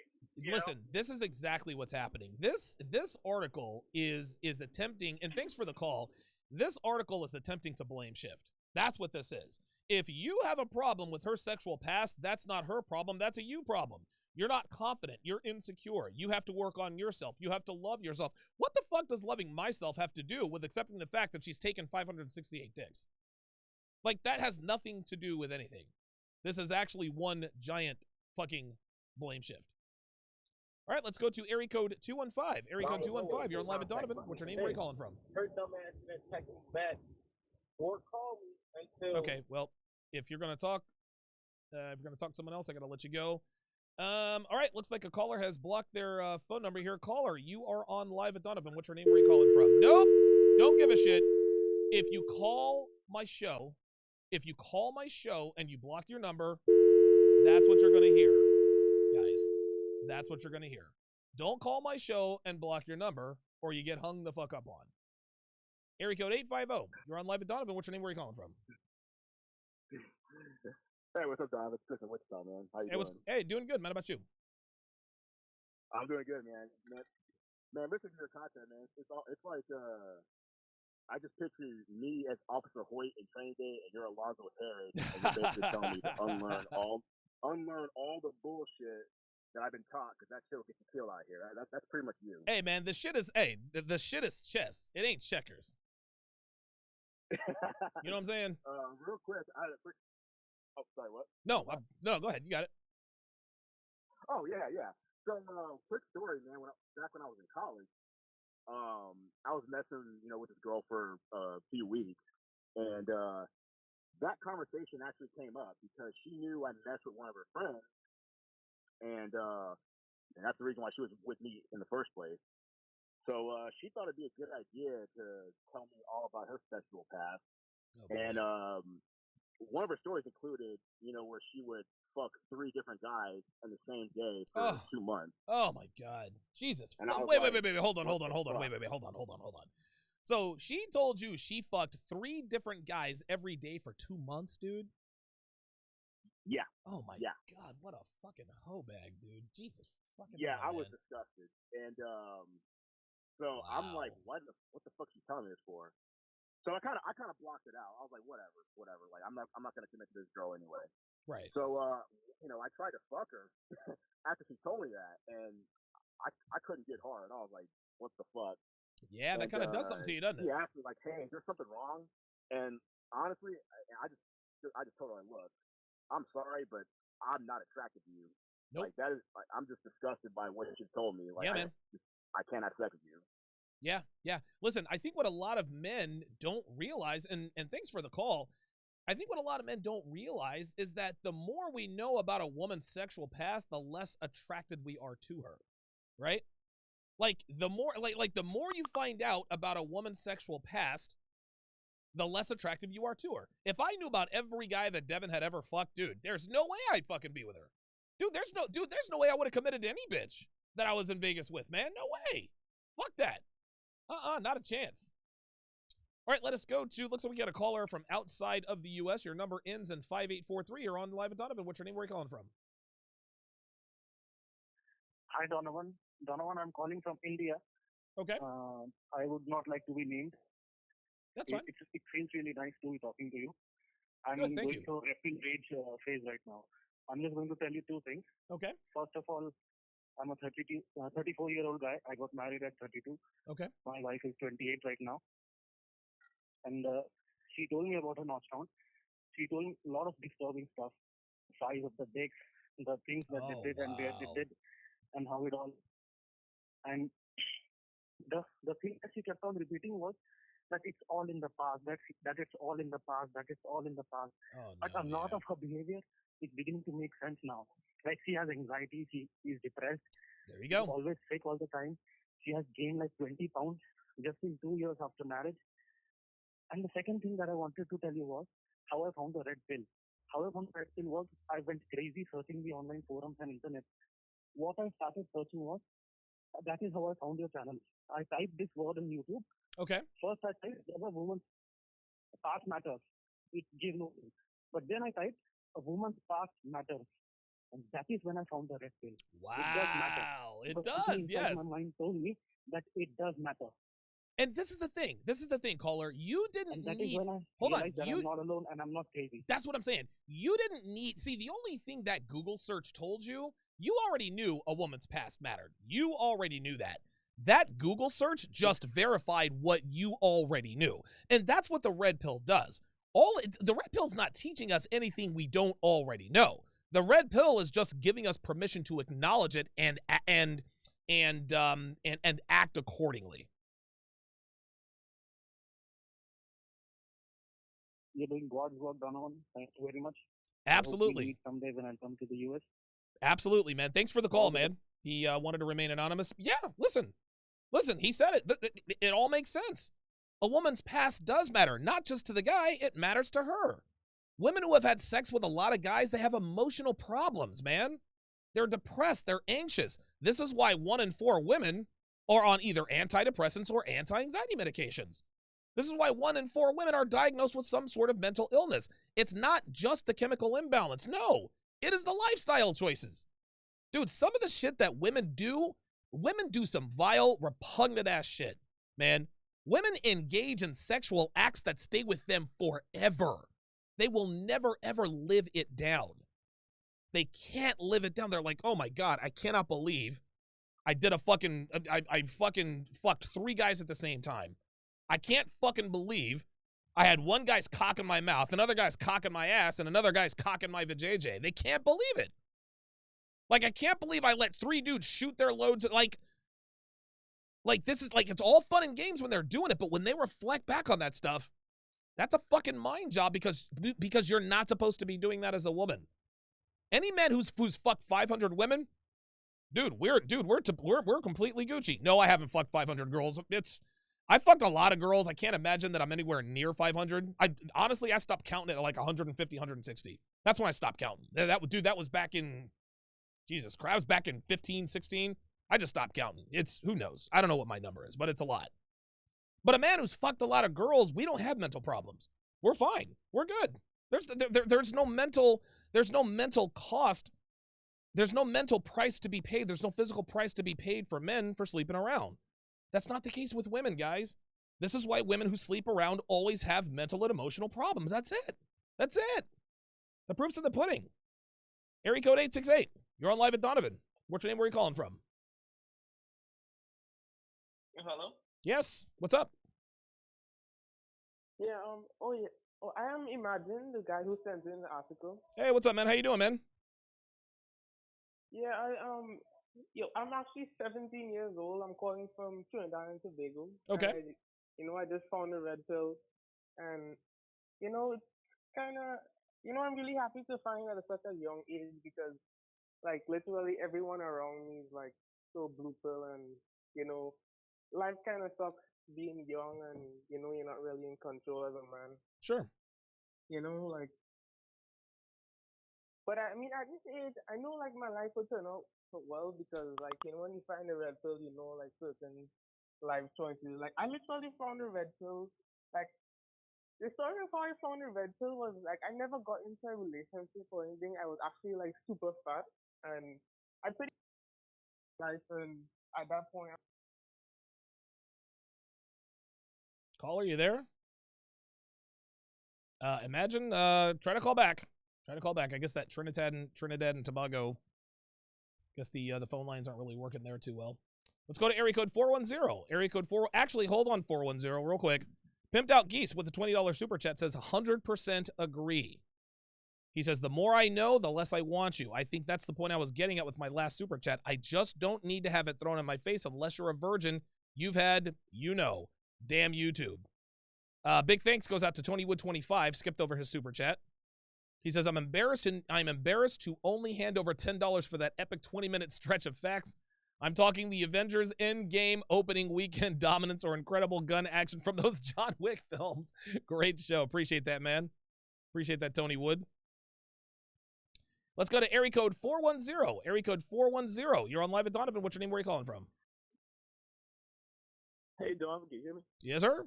Listen, this is exactly what's happening. This article is attempting, and thanks for the call. This article is attempting to blame shift. That's what this is. If you have a problem with her sexual past, that's not her problem. That's a you problem. You're not confident. You're insecure. You have to work on yourself. You have to love yourself. What the fuck does loving myself have to do with accepting the fact that she's taken 568 dicks? Like, that has nothing to do with anything. This is actually one giant fucking blame shift. All right, let's go to area code 215. Area code 215, you're on live at Donovan. What's your name? Where are you calling from? Her dumbass didn't text me back or call me until. Okay, well, if you're gonna talk to someone else, I gotta let you go. All right, looks like a caller has blocked their phone number here. Caller, you are on live at Donovan. What's your name? Where are you calling from? Nope, don't give a shit. If you call my show and you block your number, that's what you're gonna hear, guys. That's what you're gonna hear. Don't call my show and block your number, or you get hung the fuck up on. Area code 850. You're on live at Donovan. What's your name? Where are you calling from? Hey, what's up, Donovan? Listen, what's up, man? How you doing? Hey, doing good, man. How about you? I'm doing good, man. Man, listen to your content, man. It's like I just picture me as Officer Hoyt in Training Day, and you're Alonzo Harris, and you're basically telling me to unlearn all the bullshit that I've been taught, because that shit will get you killed out here. That's pretty much you. Hey, man, the shit is chess. It ain't checkers. You know what I'm saying? Real quick, I had a quick. Oh, sorry, what? No, go ahead. You got it. Oh, yeah. So, quick story, man. Back when I was in college, I was messing, with this girl for a few weeks, and that conversation actually came up because she knew I messed with one of her friends, and that's the reason why she was with me in the first place. So she thought it'd be a good idea to tell me all about her sexual past, and one of her stories included, where she would fuck 3 different guys in the same day for 2 months. Oh my God, Jesus! And wait, hold on. Wait. So she told you she fucked 3 different guys every day for 2 months, dude? Yeah. Oh my God, what a fucking hoe bag, dude! Jesus fucking. Yeah, hell, I was man. disgusted, and so I'm like, what the fuck are you telling me this for? So I kind of blocked it out. I was like, whatever. Like, I'm not gonna commit to this girl anyway. Right. So I tried to fuck her after she told me that, and I couldn't get hard. I was like, what the fuck? Yeah, that kind of does something to you, doesn't it? He asked me like, hey, is there something wrong? And honestly, I just told her, look, I'm sorry, but I'm not attracted to you. Nope. Like, that is, like, I'm just disgusted by what she told me. Like, Yeah, man. I can't have sex with you. Yeah. Listen, I think what a lot of men don't realize, and thanks for the call, I think what a lot of men don't realize is that the more we know about a woman's sexual past, the less attracted we are to her, right? Like, the more you find out about a woman's sexual past, the less attractive you are to her. If I knew about every guy that Devin had ever fucked, dude, there's no way I'd fucking be with her. Dude, there's no way I would have committed to any bitch that I was in Vegas with, man. No way. Fuck that. Not a chance. All right, let us go to, looks like we got a caller from outside of the U.S. Your number ends in 5843. You're on live at Donovan. What's your name? Where are you calling from? Hi, Donovan. I'm calling from India. Okay. I would not like to be named. That's fine. It feels really nice to be talking to you. I'm Good, thank going you. through rapid rage phase right now. I'm just going to tell you 2 things. Okay. First of all, I'm a 34-year-old guy. I got married at 32. Okay. My wife is 28 right now. And she told me about her notch-count. She told me a lot of disturbing stuff. Size of the dicks, the things that they did and where they did, and how it all. And the thing that she kept on repeating was that it's all in the past, that it's all in the past, that it's all in the past. Oh, no, but a lot of her behavior is beginning to make sense now. Like, she has anxiety, she is depressed. There you go. She's always sick all the time. She has gained like 20 pounds just in 2 years after marriage. And the second thing that I wanted to tell you was how I found the red pill. How I found the red pill was I went crazy searching the online forums and internet. What I started searching was, that is how I found your channel. I typed this word on YouTube. Okay. First I typed, a woman's past matters. It gave no thing. But then I typed, a woman's past matters. And that is when I found the red pill. Wow. It Because does, something inside yes. my mind told me that it does matter. And this is the thing. This is the thing, caller. You didn't And that need... is when I Hold on. realized that I'm not alone and I'm not crazy. That's what I'm saying. You didn't need... See, the only thing that Google search told you, you already knew a woman's past mattered. You already knew that. That Google search just verified what you already knew. And that's what the red pill does. The red pill's not teaching us anything we don't already know. The red pill is just giving us permission to acknowledge it and act accordingly. You're doing God's work, Donovan. Thank you very much. Absolutely. Meet someday when I come to the US. Absolutely, man. Thanks for the call, man. He wanted to remain anonymous. Yeah, listen, he said it. It all makes sense. A woman's past does matter, not just to the guy, it matters to her. Women who have had sex with a lot of guys, they have emotional problems, man. They're depressed, they're anxious. This is why 1 in 4 women are on either antidepressants or anti-anxiety medications. This is why 1 in 4 women are diagnosed with some sort of mental illness. It's not just the chemical imbalance. No, it is the lifestyle choices. Dude, some of the shit that women do some vile, repugnant ass shit, man. Women engage in sexual acts that stay with them forever. They will never, ever live it down. They can't live it down. They're like, oh my God, I cannot believe I did I fucking fucked 3 guys at the same time. I can't fucking believe I had one guy's cock in my mouth, another guy's cock in my ass, and another guy's cock in my vajayjay. They can't believe it. Like, I can't believe I let 3 dudes shoot their loads at, like, this is, like, it's all fun and games when they're doing it, but when they reflect back on that stuff, that's a fucking mind job because you're not supposed to be doing that as a woman. Any man who's fucked 500 women, dude, we're completely Gucci. No, I haven't fucked 500 girls. I fucked a lot of girls. I can't imagine that I'm anywhere near 500. Honestly, I stopped counting at like 150, 160. That's when I stopped counting. That was back in, Jesus Christ, I was back in 15, 16. I just stopped counting. Who knows? I don't know what my number is, but it's a lot. But a man who's fucked a lot of girls, we don't have mental problems. We're fine. We're good. There's no mental cost. There's no mental price to be paid. There's no physical price to be paid for men for sleeping around. That's not the case with women, guys. This is why women who sleep around always have mental and emotional problems. That's it. That's it. The proof's in the pudding. Area code 868. You're on live at Donovan. What's your name? Where are you calling from? Hello? Yes. What's up? Yeah, I am Imagine, the guy who sent in the article. Hey, what's up, man? How you doing, man? Yeah, I'm actually 17 years old. I'm calling from Trinidad and Tobago. Okay. I just found a red pill, and it's kind of, I'm really happy to find at such a young age because, like, literally everyone around me is like so blue pill, and life kind of sucks being young, and you're not really in control as a man. Sure. But I mean, at this age, I know like my life will turn out well because, like, when you find a red pill, like certain life choices. Like, I literally found a red pill. Like, the story of how I found a red pill was like I never got into a relationship or anything. I was actually like super fat, and I pretty life, and at that point. Caller, you there? Imagine, try to call back. Try to call back. I guess that Trinidad and Tobago, I guess the phone lines aren't really working there too well. Let's go to area code 410. Area code 4. Actually, hold on, 410, real quick. Pimped Out Geese with the $20 super chat says 100% agree. He says, the more I know, the less I want you. I think that's the point I was getting at with my last super chat. I just don't need to have it thrown in my face unless you're a virgin. You've had, damn YouTube. Big thanks goes out to Tony Wood 25. Skipped over his super chat. He says, I'm embarrassed to only hand over $10 for that epic 20-minute stretch of facts. I'm talking the Avengers Endgame opening weekend dominance or incredible gun action from those John Wick films. Great show. Appreciate that, man. Appreciate that, Tony Wood. Let's go to area code 410. Area code 410. You're on Live at Donovan. What's your name? Where are you calling from? Hey, Donovan, can you hear me? Yes, sir.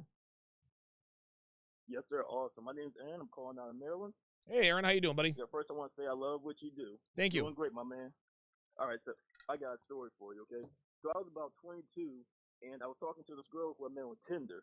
Yes, sir. Awesome. My name's Aaron. I'm calling out of Maryland. Hey, Aaron. How you doing, buddy? Yeah, first I want to say I love what you do. Thank you. Doing great, my man. All right, so I got a story for you, okay? So I was about 22, and I was talking to this girl who I met on Tinder.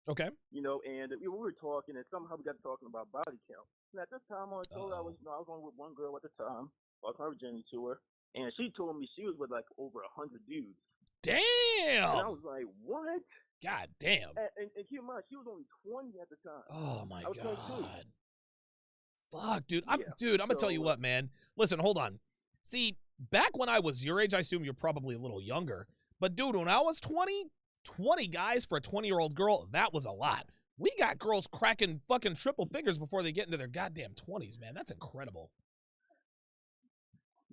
Okay. You know, and we were talking, and somehow we got to talking about body count. And at this time, I told her I was only with one girl at the time, lost my virginity to her, and she told me she was with like over 100 dudes. Damn. And I was like, what? God damn. And keep in mind, she was only 20 at the time. Oh my I was 22. God. Fuck, dude. I'm gonna tell you So, what, man. Listen, hold on. See, back when I was your age, I assume you're probably a little younger. But dude, when I was 20 guys for a 20-year-old girl, that was a lot. We got girls cracking fucking triple figures before they get into their goddamn 20s, man. That's incredible.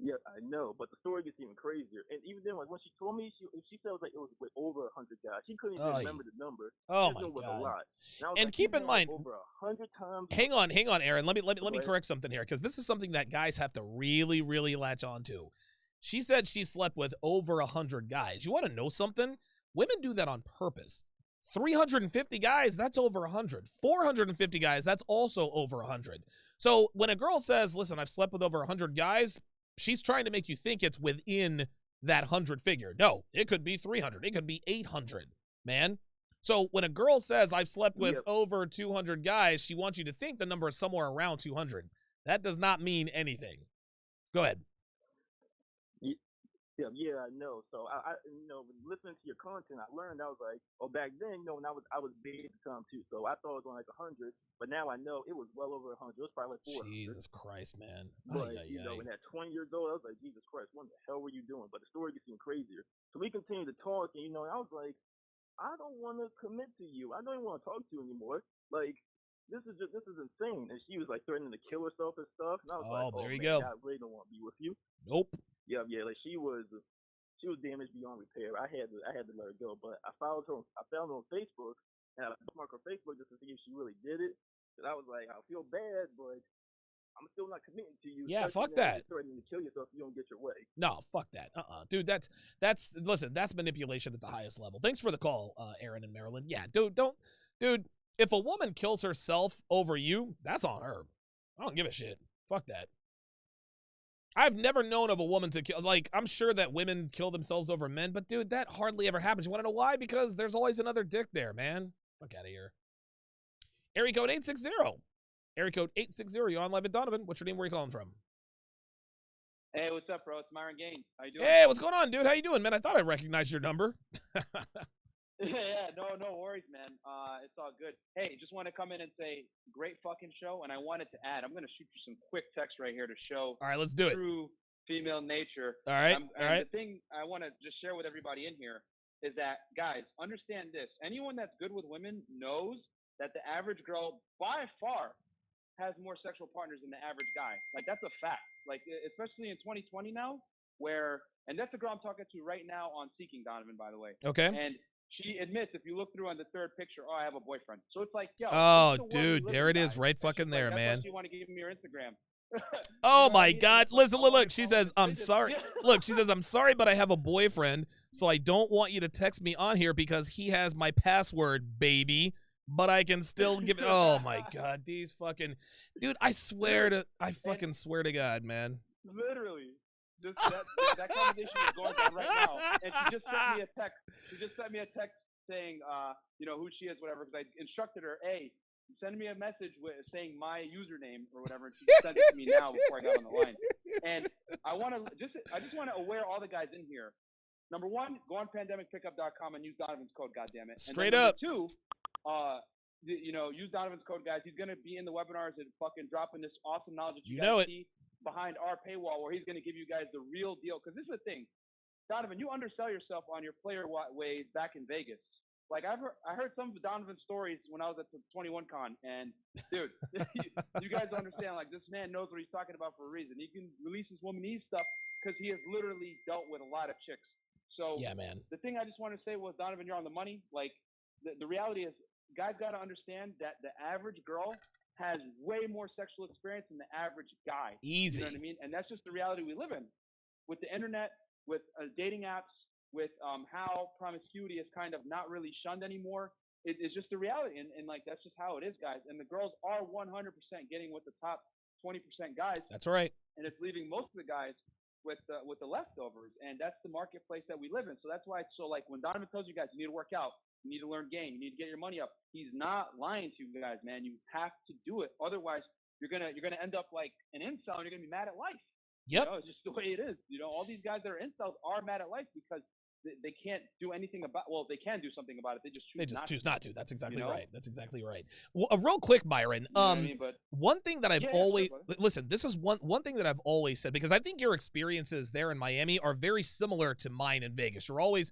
Yeah, I know, but the story gets even crazier. And even then, like when she told me, she said it was with over 100 guys. She couldn't even remember the number. Oh She my knew it was God. a lot. And keep in mind, over 100 times. hang on, Aaron. Let me correct something here, because this is something that guys have to really, really latch on to. She said she slept with over 100 guys. You want to know something? Women do that on purpose. 350 guys, that's over 100. 450 guys, that's also over 100. So when a girl says, listen, I've slept with over 100 guys, she's trying to make you think it's within that 100 figure. No, it could be 300. It could be 800, man. So when a girl says, I've slept with over 200 guys, she wants you to think the number is somewhere around 200. That does not mean anything. Go ahead. Yeah, I know. So I listening to your content, I learned. I was like, back then, when I was big at the time too. So I thought it was on like 100, but now I know it was well over 100. It was probably like 400. Jesus Christ, man. But when at 20 years old, I was like, Jesus Christ, what the hell were you doing? But the story gets even crazier. So we continued to talk, and I was like, I don't want to commit to you. I don't even want to talk to you anymore. Like, this is insane. And she was like threatening to kill herself and stuff. And I was like, there you man, go. I really don't want to be with you. Nope. Yeah, like she was damaged beyond repair. I had to let her go. But I found her on Facebook, and I bookmarked her Facebook just to see if she really did it. And I was like, I feel bad, but I'm still not committing to you. Yeah, fuck that. You're threatening to kill yourself if you don't get your way. No, fuck that. Dude, that's manipulation at the highest level. Thanks for the call, Aaron in Maryland. Yeah, dude, if a woman kills herself over you, that's on her. I don't give a shit. Fuck that. I've never known of a woman to kill. Like, I'm sure that women kill themselves over men, but dude, that hardly ever happens. You want to know why? Because there's always another dick there, man. Fuck out of here. Area code 860. Area code 860. You're on Live at Donovan. What's your name? Where are you calling from? Hey, what's up, bro? It's Myron Gaines. How you doing? Hey, what's going on, dude? How you doing, man? I thought I recognized your number. Yeah, no worries, man. It's all good. Hey, just want to come in and say, great fucking show. And I wanted to add, I'm going to shoot you some quick text right here to show all right, let's do it. True female nature. All right, all right. The thing I want to just share with everybody in here is that, guys, understand this. Anyone that's good with women knows that the average girl, by far, has more sexual partners than the average guy. Like, that's a fact. Like, especially in 2020 now, and that's the girl I'm talking to right now on Seeking, Donovan, by the way. Okay. And she admits, if you look through on the third picture, I have a boyfriend. So it's like, yo. Oh, dude, there it is, right fucking there, man. That's why you want to give me your Instagram. Oh my God! Listen, look. She says, "I'm sorry." Look, she says, "I'm sorry, but I have a boyfriend, so I don't want you to text me on here because he has my password, baby. But I can still give it." Oh my God, these fucking dude! I fucking swear to God, man. Literally. That conversation is going on right now, and she just sent me a text. She just sent me a text saying, who she is, whatever. Because I instructed her, send me a message saying my username or whatever. And she sent it to me now before I got on the line. And I just want to aware all the guys in here. Number one, go on pandemicpickup.com and use Donovan's code. Goddamn it! Straight up. Two, use Donovan's code, guys. He's gonna be in the webinars and fucking dropping this awesome knowledge that you guys see behind our paywall, where he's going to give you guys the real deal. Because this is the thing, Donovan, you undersell yourself on your player ways back in Vegas. Like, I heard some of Donovan's stories when I was at the 21Con, and dude, you guys understand. Like, this man knows what he's talking about for a reason. He can release his womanese stuff because he has literally dealt with a lot of chicks. So Yeah, man. the thing I just want to say was, Donovan, you're on the money. Like, the reality is, guys got to understand that the average girl has way more sexual experience than the average guy. Easy. You know what I mean? And that's just the reality we live in. With the internet, with dating apps, with how promiscuity is kind of not really shunned anymore, it's just the reality. And like, that's just how it is, guys. And the girls are 100% getting with the top 20% guys. That's right. And it's leaving most of the guys with the leftovers. And that's the marketplace that we live in. So that's why it's so, like, when Donovan tells you guys, you need to work out, you need to learn game, you need to get your money up, he's not lying to you guys, man. You have to do it. Otherwise, you're gonna end up like an incel, and you're gonna be mad at life. Yep. You know, it's just the way it is. You know, all these guys that are incels are mad at life because they can't do anything about. Well, they can do something about it. They just choose not to. That's exactly You know? right. That's exactly right. Well, real quick, Byron. You know what I mean? But one thing that I've Yeah, always sure, brother. listen. This is one thing that I've always said, because I think your experiences there in Miami are very similar to mine in Vegas. You're always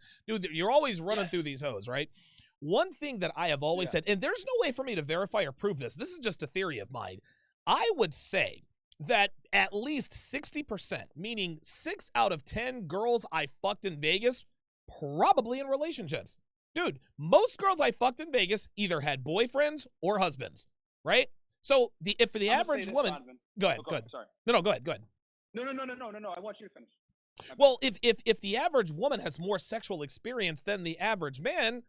running through these hoes, right? One thing that I have always said, and there's no way for me to verify or prove this. This is just a theory of mine. I would say that at least 60%, meaning 6 out of 10 girls I fucked in Vegas, probably in relationships. Dude, most girls I fucked in Vegas either had boyfriends or husbands, right? So if the I'm gonna average say this, woman, Donovan. go ahead, Oh, go ahead. Sorry. No, go ahead. No. I want you to finish. Well, if the average woman has more sexual experience than the average man,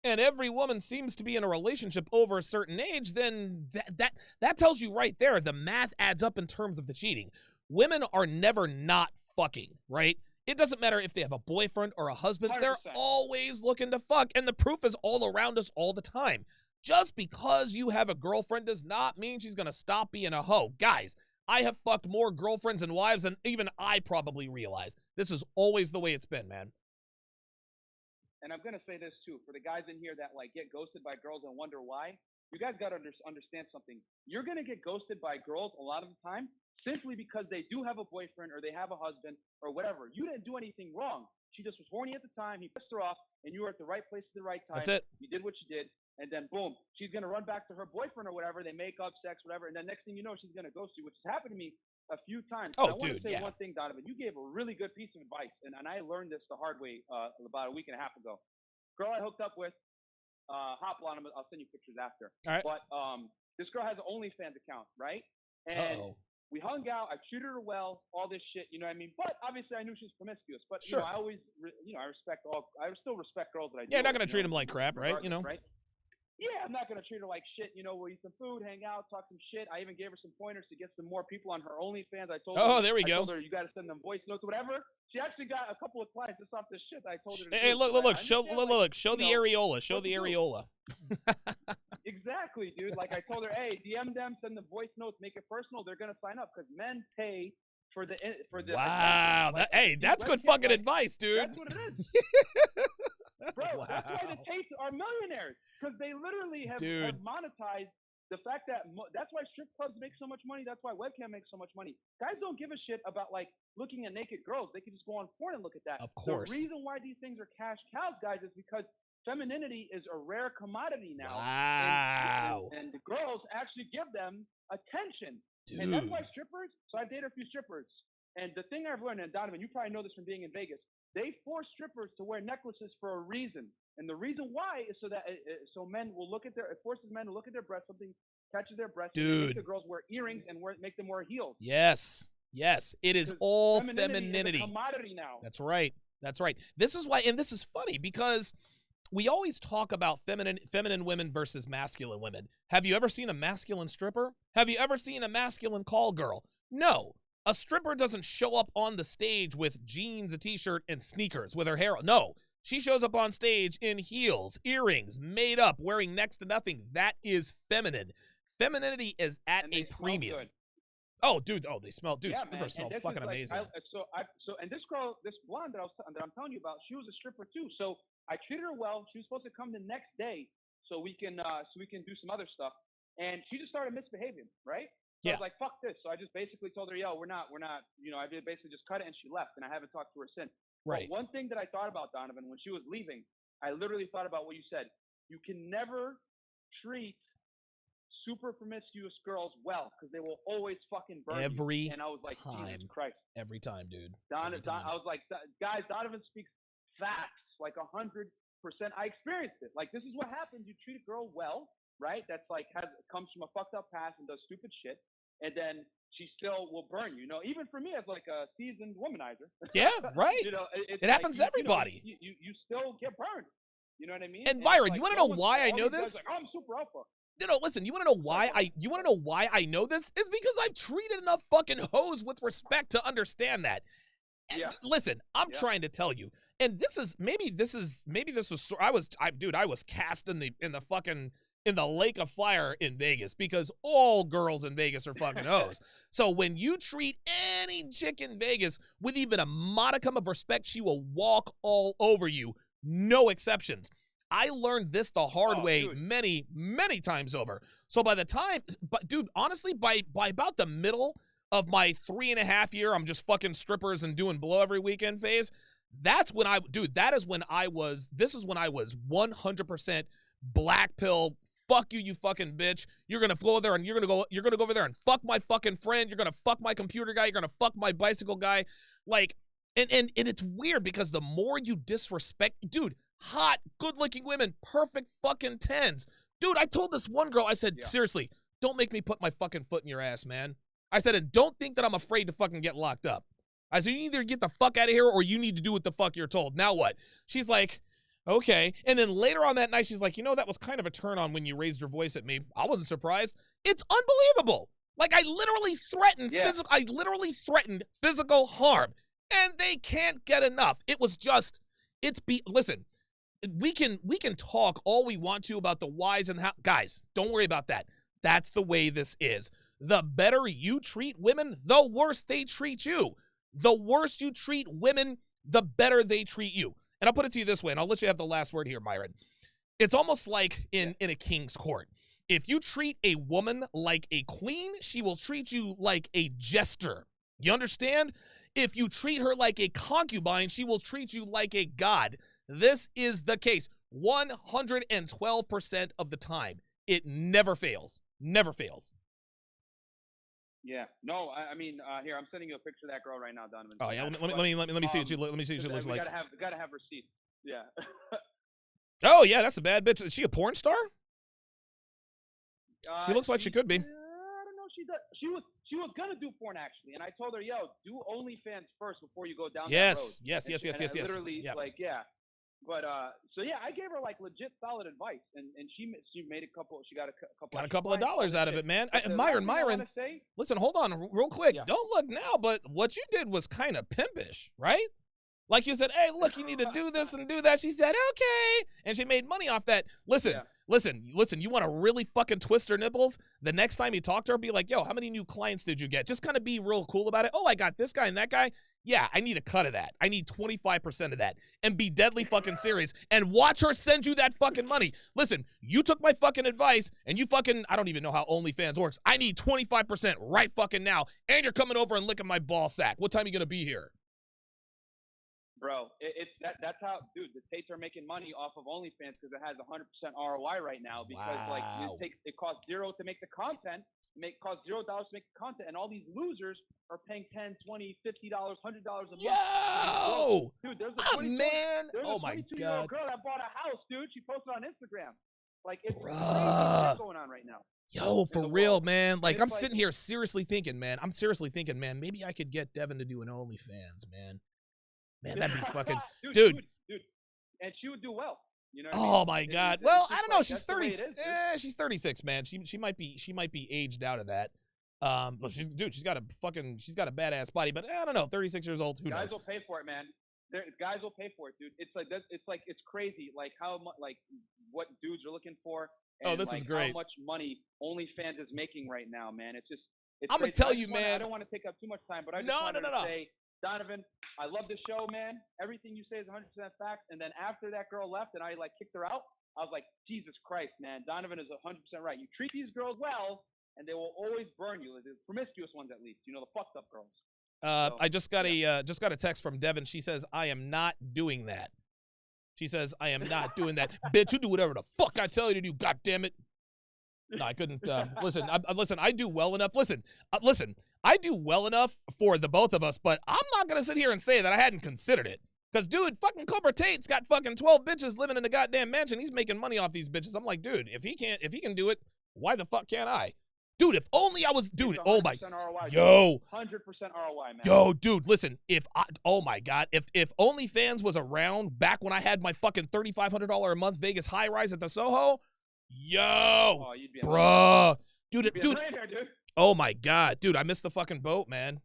and every woman seems to be in a relationship over a certain age, then that tells you right there the math adds up in terms of the cheating. Women are never not fucking, right? It doesn't matter if they have a boyfriend or a husband. 100%. They're always looking to fuck, and the proof is all around us all the time. Just because you have a girlfriend does not mean she's going to stop being a hoe. Guys, I have fucked more girlfriends and wives than even I probably realize. This is always the way it's been, man. And I'm gonna say this too, for the guys in here that like get ghosted by girls and wonder why. You guys gotta understand something. You're gonna get ghosted by girls a lot of the time simply because they do have a boyfriend or they have a husband or whatever. You didn't do anything wrong. She just was horny at the time. He pissed her off, and you were at the right place at the right time. That's it. You did what you did, and then boom, she's gonna run back to her boyfriend or whatever. They make up, sex, whatever, and then next thing you know, she's gonna ghost you, which has happened to me a few times. Oh, and I want dude, to say yeah. one thing, Donovan. You gave a really good piece of advice, and I learned this the hard way about a week and a half ago. Girl I hooked up with, hop on him. I'll send you pictures after. All right. But this girl has an OnlyFans account, right? And Uh-oh. we hung out. I treated her well, all this shit, you know what I mean? But obviously, I knew she was promiscuous. But Sure. you know, I always, I still respect girls that I do. Yeah, you're not gonna you treat know, them like crap, right? You know. Right? Yeah, I'm not gonna treat her like shit. You know, we'll eat some food, hang out, talk some shit. I even gave her some pointers to get some more people on her OnlyFans. I told her. Oh, there we I go. told her you got to send them voice notes or whatever. She actually got a couple of clients just off this shit I told her to Hey, do. look, So I show understand, like, show you the know, areola, show what the to do. areola. Exactly, dude. Like I told her, hey, DM them, send them voice notes, make it personal. They're gonna sign up because men pay for the Wow, Like, that's good webcam, fucking like, advice, dude. That's what it is. Bro, that's why the tapes are millionaires because they literally have monetized the fact that that's why strip clubs make so much money. That's why webcam makes so much money. Guys don't give a shit about like looking at naked girls. They can just go on porn and look at that. Of course. The reason why these things are cash cows, guys, is because femininity is a rare commodity now. Wow. And the girls actually give them attention. Dude. And that's why strippers, so I've dated a few strippers. And the thing I've learned, and Donovan, you probably know this from being in Vegas, they force strippers to wear necklaces for a reason. And the reason why is so that so men will look at it forces men to look at their breasts, something catches their breasts, and Dude. make the girls wear earrings and make them wear heels. Yes. It is all Femininity is a commodity now. That's right. This is why, and this is funny because we always talk about feminine women versus masculine women. Have you ever seen a masculine stripper? Have you ever seen a masculine call girl? No. A stripper doesn't show up on the stage with jeans, a t-shirt, and sneakers with her hair. No. She shows up on stage in heels, earrings, made up, wearing next to nothing. That is feminine. Femininity is at a premium. Good. Oh, dude. Oh, they smell. Dude, Yeah, strippers smell man. And this fucking is like, amazing. And this girl, this blonde that I'm telling you about, she was a stripper too. So I treated her well. She was supposed to come the next day so we can do some other stuff. And she just started misbehaving, right? So I was like, fuck this. So I just basically told her, yo, we're not, you know, I basically just cut it and she left and I haven't talked to her since. Right. But one thing that I thought about, Donovan, when she was leaving, I literally thought about what you said. You can never treat super promiscuous girls well because they will always fucking burn Every you. And I was like, time. Jesus Christ. Every time, dude. I was like, guys, Donovan speaks facts, like 100%. I experienced it. Like, this is what happens. You treat a girl well, right? That's like comes from a fucked up past and does stupid shit, and then she still will burn you. You know, even for me as like a seasoned womanizer. Yeah, right. You know, it's it happens to everybody. You still get burned. You know what I mean? And Byron, like, you want to know why I know guys this? like, oh, I'm super alpha. No, listen, you want to know why I know this? Is because I've treated enough fucking hoes with respect to understand that. And listen, I'm trying to tell you, and maybe this was I was cast in the lake of fire in Vegas because all girls in Vegas are fucking hoes. So when you treat any chick in Vegas with even a modicum of respect, she will walk all over you. No exceptions. I learned this the hard way many, many times over. So by the time, honestly, by about the middle of my 3.5 year, I'm just fucking strippers and doing blow every weekend phase. This is when I was 100% black pill. Fuck you, you fucking bitch. You're gonna go there and you're gonna go over there and fuck my fucking friend. You're gonna fuck my computer guy. You're gonna fuck my bicycle guy. Like, and it's weird because the more you disrespect, hot, good-looking women, perfect fucking 10s. Dude, I told this one girl, I said, seriously, don't make me put my fucking foot in your ass, man. I said, and don't think that I'm afraid to fucking get locked up. I said, you either get the fuck out of here or you need to do what the fuck you're told. Now what? She's like, okay. And then later on that night, she's like, that was kind of a turn on when you raised your voice at me. I wasn't surprised. It's unbelievable. Like, I literally threatened physical harm, and they can't get enough. It was just, listen, we can talk all we want to about the whys and how. Guys, don't worry about that. That's the way this is. The better you treat women, the worse they treat you. The worse you treat women, the better they treat you. And I'll put it to you this way, and I'll let you have the last word here, Myron. It's almost like in a king's court. If you treat a woman like a queen, she will treat you like a jester. You understand? If you treat her like a concubine, she will treat you like a god. This is the case 112% of the time. It never fails. Never fails. Yeah. No, I mean, here, I'm sending you a picture of that girl right now, Donovan. Oh, yeah. Let me see what she looks like. Gotta have receipts. Yeah. Oh, yeah, that's a bad bitch. Is she a porn star? She looks like she could be. I don't know. She does. She was gonna do porn actually, and I told her, "Yo, do OnlyFans first before you go down that road." Yes. Literally, But so yeah, I gave her like legit solid advice, and she made a couple. She got a couple of dollars out of it, man. Myron, listen, hold on, real quick. Yeah. Don't look now, but what you did was kind of pimpish, right? Like you said, hey, look, you need to do this and do that. She said, okay, and she made money off that. Listen. You want to really fucking twist her nipples? The next time you talk to her, be like, yo, how many new clients did you get? Just kind of be real cool about it. Oh, I got this guy and that guy. Yeah, I need a cut of that. I need 25% of that. And be deadly fucking serious. And watch her send you that fucking money. Listen, you took my fucking advice, and you fucking, I don't even know how OnlyFans works. I need 25% right fucking now. And you're coming over and licking my ball sack. What time are you going to be here? Bro, that's how, dude, the states are making money off of OnlyFans because it has 100% ROI right now because like it costs $0 to make the content, costs $0 to make the content, and all these losers are paying $10, $20, $50, $100 a month. Yo! Dude, there's a 22-year-old girl that bought a house, dude. She posted on Instagram. Like, it's crazy shit going on right now. Yo, for real, man. Like, I'm sitting here seriously thinking, man, maybe I could get Devin to do an OnlyFans, man. Man, that'd be fucking dude. And she would do well. You know. Oh my God. Well, I don't know. She's 30. She's 36, man. She might be aged out of that. But she's got a badass body. But I don't know. 36 years old. Who knows? Guys will pay for it, man. Guys will pay for it, dude. It's crazy. Like how much, like what dudes are looking for. And this is great. How much money OnlyFans is making right now, man. It's I'm gonna tell you, man. I don't want to take up too much time, but I just wanted to say. Donovan, I love the show, man. Everything you say is 100% fact. And then after that girl left and I like kicked her out, I was like, Jesus Christ, man. Donovan is 100% right. You treat these girls well, and they will always burn you. The promiscuous ones, at least. You know, the fucked up girls. I just got a text from Devin. She says, I am not doing that. She says, I am not doing that. Bitch, you do whatever the fuck I tell you to do. God damn it. No, I couldn't. Listen, I do well enough. Listen. I do well enough for the both of us, but I'm not going to sit here and say that I hadn't considered it. Because, dude, fucking Cobra Tate's got fucking 12 bitches living in a goddamn mansion. He's making money off these bitches. I'm like, dude, if he can do it, why the fuck can't I? Dude, if only I was, dude, oh my, ROI, yo. 100% ROI, man. Yo, dude, listen, oh my God, if OnlyFans was around back when I had my fucking $3,500 a month Vegas high rise at the Soho, yo, you'd be bruh. Dude, dude. Oh my God, dude, I missed the fucking boat, man.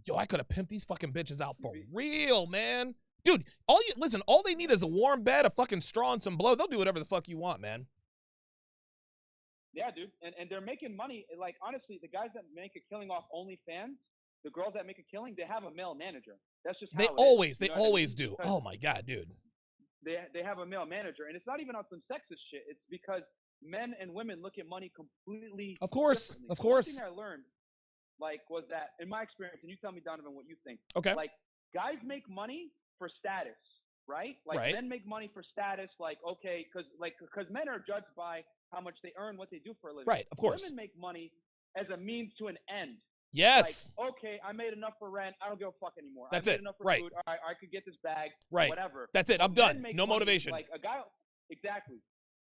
Yo, I could have pimped these fucking bitches out for real, man. Dude, all they need is a warm bed, a fucking straw, and some blow. They'll do whatever the fuck you want, man. Yeah, dude, and they're making money. Like, honestly, the guys that make a killing off OnlyFans, the girls that make a killing, they have a male manager. That's just how They it always, is. they You know what I always mean? do. Because Oh my God, dude. They have a male manager, and it's not even on some sexist shit. It's because men and women look at money completely. Of course, differently. of So course. One thing I learned, like, was that in my experience, and you tell me, Donovan, what you think. Okay. Like, guys make money for status, right? Like, Right. men make money for status. Like, okay, because men are judged by how much they earn, what they do for a living. Right, of course. Women make money as a means to an end. Yes. Like, okay, I made enough for rent. I don't give a fuck anymore. That's I made it. enough for Right. food. All right, I could get this bag. Right. Whatever. That's it. I'm Men done. make No money motivation. Like a guy. Exactly.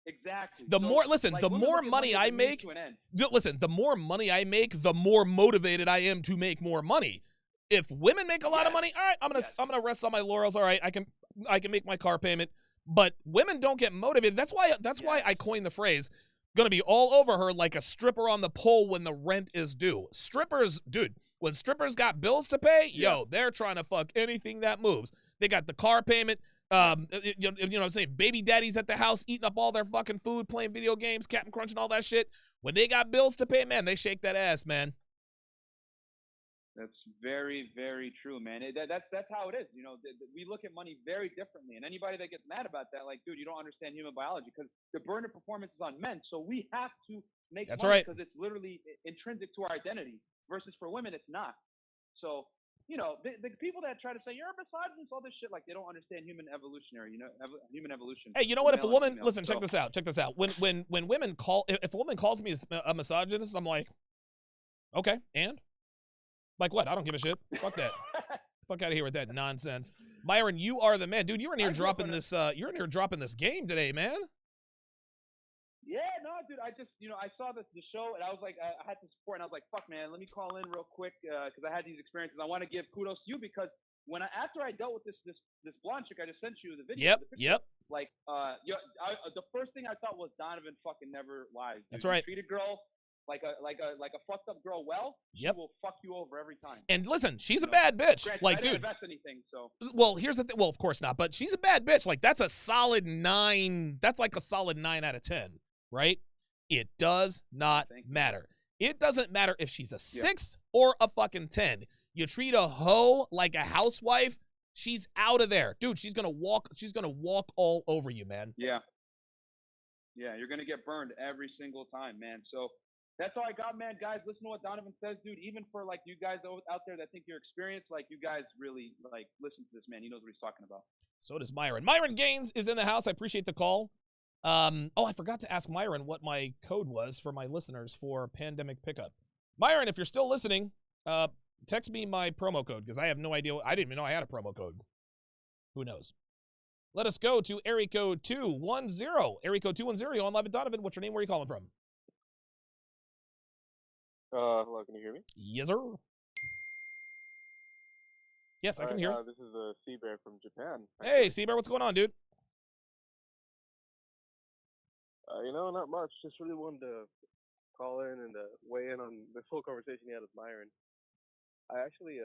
The So, more, listen, like, the women more look at money as a I means make, to an end. listen, the more money I make, the more motivated I am to make more money. If women make a lot of money, all right, I'm gonna rest on my laurels. All right, I can make my car payment. But women don't get motivated. That's why I coined the phrase, gonna be all over her like a stripper on the pole when the rent is due. Strippers, dude, when strippers got bills to pay, yo, they're trying to fuck anything that moves. They got the car payment. You know what I'm saying? Baby daddies at the house eating up all their fucking food, playing video games, Captain Crunch and all that shit. When they got bills to pay, man, they shake that ass, man. That's very, very true, man. That's how it is. You know, we look at money very differently, and anybody that gets mad about that, like, dude, you don't understand human biology, because the burden of performance is on men, so we have to make That's money right. because it's literally intrinsic to our identity. Versus for women, it's not. So, you know, the people that try to say you're a misogynist, all this shit, like, they don't understand human evolutionary, human evolution. Hey, you know what? If a Male and woman, female. listen, check this out. Check this out. When women call, if a woman calls me a misogynist, I'm like, okay, and like what? I don't give a shit. Fuck that. Fuck out of here with that nonsense. Myron, you are the man, dude. You're in here dropping this. You're in here dropping this game today, man. Yeah, no, dude. I just, I saw the show, and I was like, I had to support, and I was like, fuck, man, let me call in real quick because I had these experiences. I want to give kudos to you because after I dealt with this blonde chick, I just sent you the video. Yep. Like, the first thing I thought was Donovan fucking never lies. Dude. That's right. You treat a girl like a fucked up girl well, she will fuck you over every time. And listen, she's a bad bitch. Granted, like, I didn't dude. invest anything, so. Well, here's the thing. Well, of course not. But she's a bad bitch. Like, that's a solid 9. That's like a solid 9 out of 10, right? It does not matter. It doesn't matter if she's a 6 or a fucking 10. You treat a hoe like a housewife, she's out of there. Dude, she's gonna walk all over you, man. Yeah. Yeah, you're gonna get burned every single time, man. So that's all I got, man. Guys, listen to what Donovan says, dude. Even for like you guys out there that think you're experienced, like you guys really like listen to this man. He knows what he's talking about. So does Myron. Myron Gaines is in the house. I appreciate the call. Oh, I forgot to ask Myron what my code was for my listeners for pandemic pickup. Myron, if you're still listening, text me my promo code because I have no idea. I didn't even know I had a promo code. Who knows? Let us go to area code 210. Area code 210. You're on live with Donovan. What's your name? Where are you calling from? Hello, can you hear me? Yes, sir. Yes, I can hear. This is Seabear from Japan. Hey, Seabear, what's going on, dude? Not much. Just really wanted to call in and weigh in on this whole conversation you had with Myron. I actually,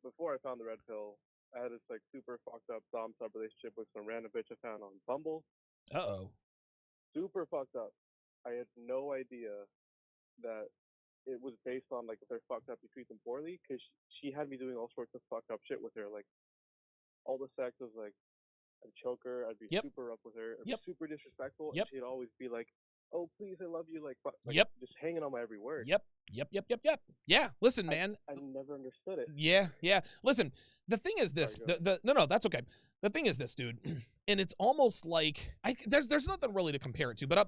before I found the red pill, I had this like super fucked up dom-sub relationship with some random bitch I found on Bumble. Uh-oh. Super fucked up. I had no idea that it was based on like if they're fucked up, you treat them poorly. Because she had me doing all sorts of fucked up shit with her. Like all the sex was like, I'd choke her, I'd be super rough with her, I'd be super disrespectful, and she'd always be like, "Oh, please, I love you," like just hanging on my every word. Yep. Yeah, listen, man. I never understood it. Yeah. Listen, the thing is this. No, that's okay. The thing is this, dude, and it's almost like there's nothing really to compare it to, but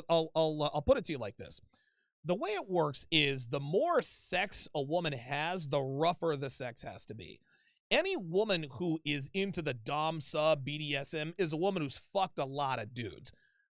I'll put it to you like this. The way it works is the more sex a woman has, the rougher the sex has to be. any woman who is into the dom sub BDSM is a woman who's fucked a lot of dudes.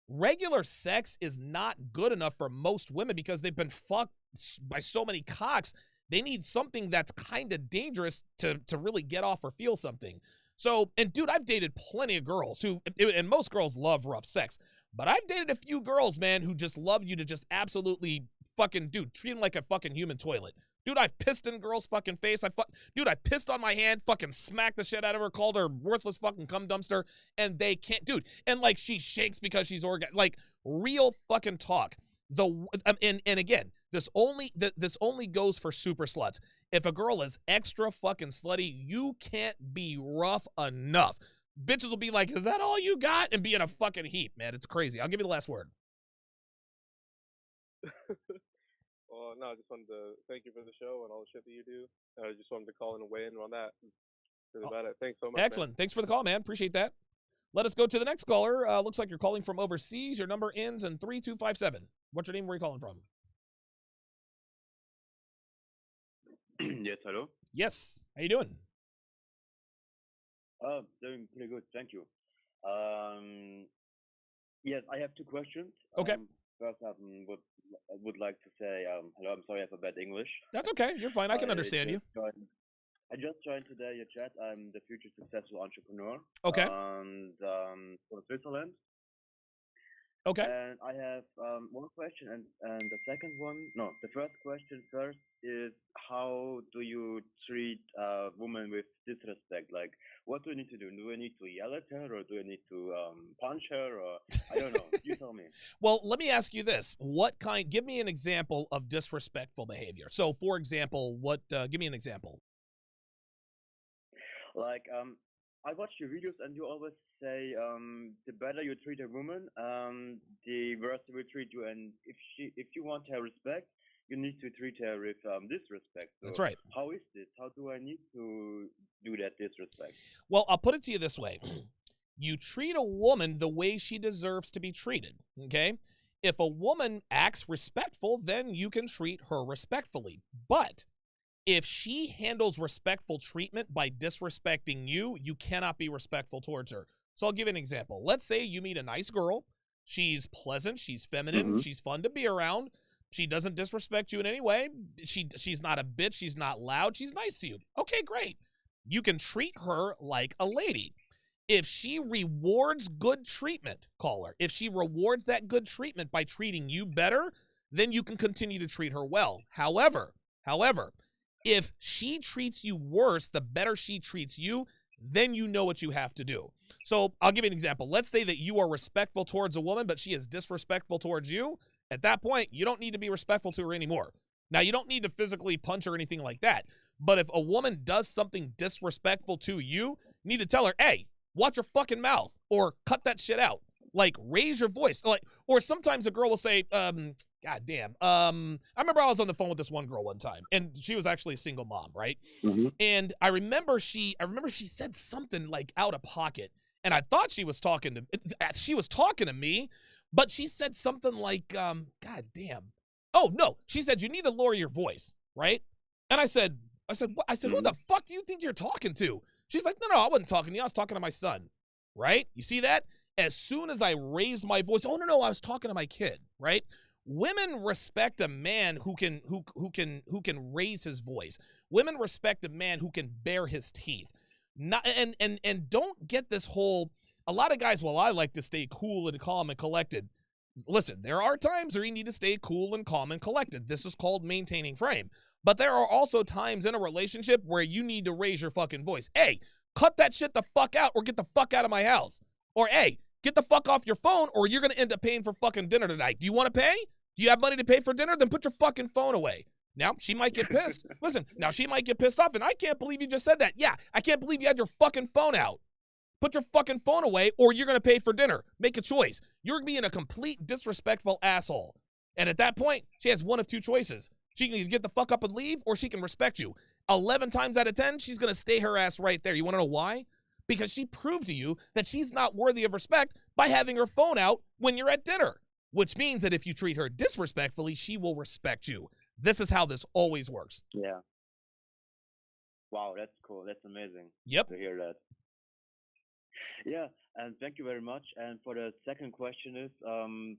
Regular sex is not good enough for most women because they've been fucked by so many cocks. They need something that's kind of dangerous to really get off or feel something. So, and dude, I've dated plenty of girls who, and most girls love rough sex, but I've dated a few girls, man, who just love you to just absolutely fucking, dude, treat them like a fucking human toilet. Dude, I've pissed in girls' fucking face. Dude, I pissed on my hand, fucking smacked the shit out of her, called her worthless fucking cum dumpster, and they can't, dude. And like she shakes because she's like real fucking talk. And again, this only goes for super sluts. If a girl is extra fucking slutty, you can't be rough enough. Bitches will be like, "Is that all you got?" and be in a fucking heap, man. It's crazy. I'll give you the last word. Well, no, I just wanted to thank you for the show and all the shit that you do. I just wanted to call in and weigh in on that. That's about it. Thanks so much. Excellent. Man. Thanks for the call, man. Appreciate that. Let us go to the next caller. Looks like you're calling from overseas. Your number ends in 3257. What's your name? Where are you calling from? Yes, hello. Yes. How you doing? Doing pretty good, thank you. Yes, I have two questions. Okay. First, I would like to say hello. I'm sorry I have a bad English. That's okay. You're fine. I can understand you. I just joined today your chat. I'm the future successful entrepreneur. Okay. And from Switzerland. Okay. And I have one question, and the first question first is, how do you treat a woman with disrespect? Like, what do I need to do? Do I need to yell at her, or do I need to punch her, or I don't know? You tell me. Well, let me ask you this: give me an example of disrespectful behavior. So, for example, give me an example. Like, I watch your videos, and you always say the better you treat a woman, the worse she will treat you. And if you want her respect, you need to treat her with disrespect. So That's right. How is this? How do I need to do that disrespect? Well, I'll put it to you this way. You treat a woman the way she deserves to be treated, okay? If a woman acts respectful, then you can treat her respectfully. But if she handles respectful treatment by disrespecting you, you cannot be respectful towards her. So I'll give you an example. Let's say you meet a nice girl. She's pleasant. She's feminine. She's fun to be around. She doesn't disrespect you in any way. She's not a bitch. She's not loud. She's nice to you. Okay, great. You can treat her like a lady. If she rewards good treatment, caller, if she rewards that good treatment by treating you better, then you can continue to treat her well. However, if she treats you worse, the better she treats you, then you know what you have to do. So I'll give you an example. Let's say that you are respectful towards a woman, but she is disrespectful towards you. At that point, you don't need to be respectful to her anymore. Now, you don't need to physically punch her or anything like that. But if a woman does something disrespectful to you, you need to tell her, hey, watch your fucking mouth, or cut that shit out. Like, raise your voice. Like, or sometimes a girl will say, God damn. I remember I was on the phone with this one girl one time, and she was actually a single mom, right? And I remember she said something like out of pocket, and I thought she was talking to me, but she said something like, God damn. Oh no, she said, you need to lower your voice, right? And I said, who the fuck do you think you're talking to? She's like, no, I wasn't talking to you. I was talking to my son, right? You see that? As soon as I raised my voice, oh no, I was talking to my kid, right? Women respect a man who can raise his voice. Women respect a man who can bare his teeth. Not and don't get this whole, a lot of guys, well, I like to stay cool and calm and collected. Listen, there are times where you need to stay cool and calm and collected. This is called maintaining frame. But there are also times in a relationship where you need to raise your fucking voice. Hey, cut that shit the fuck out, or get the fuck out of my house. Or, hey, get the fuck off your phone, or you're going to end up paying for fucking dinner tonight. Do you want to pay? Do you have money to pay for dinner? Then put your fucking phone away. Now, she might get pissed. Listen, now she might get pissed off, and I can't believe you just said that. Yeah, I can't believe you had your fucking phone out. Put your fucking phone away, or you're going to pay for dinner. Make a choice. You're being a complete disrespectful asshole. And at that point, she has one of two choices. She can either get the fuck up and leave, or she can respect you. 11 times out of 10, she's going to stay her ass right there. You want to know why? Because she proved to you that she's not worthy of respect by having her phone out when you're at dinner. Which means that if you treat her disrespectfully, she will respect you. This is how this always works. Yeah. Wow, that's cool. That's amazing. Yep. To hear that. Yeah, and thank you very much. And for the second question is,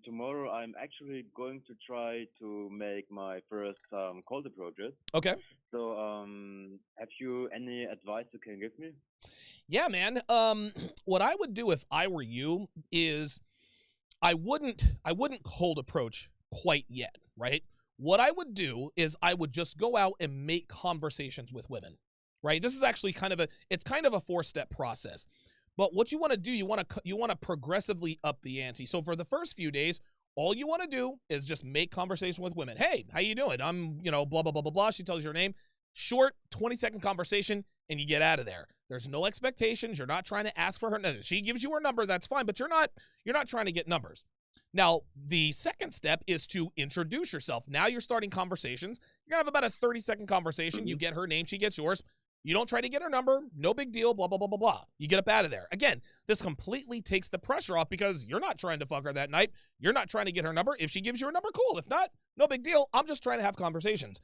tomorrow I'm actually going to try to make my first cold approaches. Okay. So, have you any advice you can give me? Yeah, man. What I would do if I were you is I wouldn't cold approach quite yet, right? What I would do is I would just go out and make conversations with women, right? This is actually kind of a 4-step process. But what you want to do, you want to progressively up the ante. So for the first few days, all you want to do is just make conversation with women. Hey, how you doing? I'm, blah, blah, blah, blah, blah. She tells you her name. Short 20-second conversation, and you get out of there. There's no expectations. You're not trying to ask for her. No, she gives you her number. That's fine, but you're not trying to get numbers. Now, the second step is to introduce yourself. Now you're starting conversations. You're going to have about a 30-second conversation. You get her name. She gets yours. You don't try to get her number. No big deal. Blah, blah, blah, blah, blah. You get up out of there. Again, this completely takes the pressure off because you're not trying to fuck her that night. You're not trying to get her number. If she gives you her number, cool. If not, no big deal. I'm just trying to have conversations.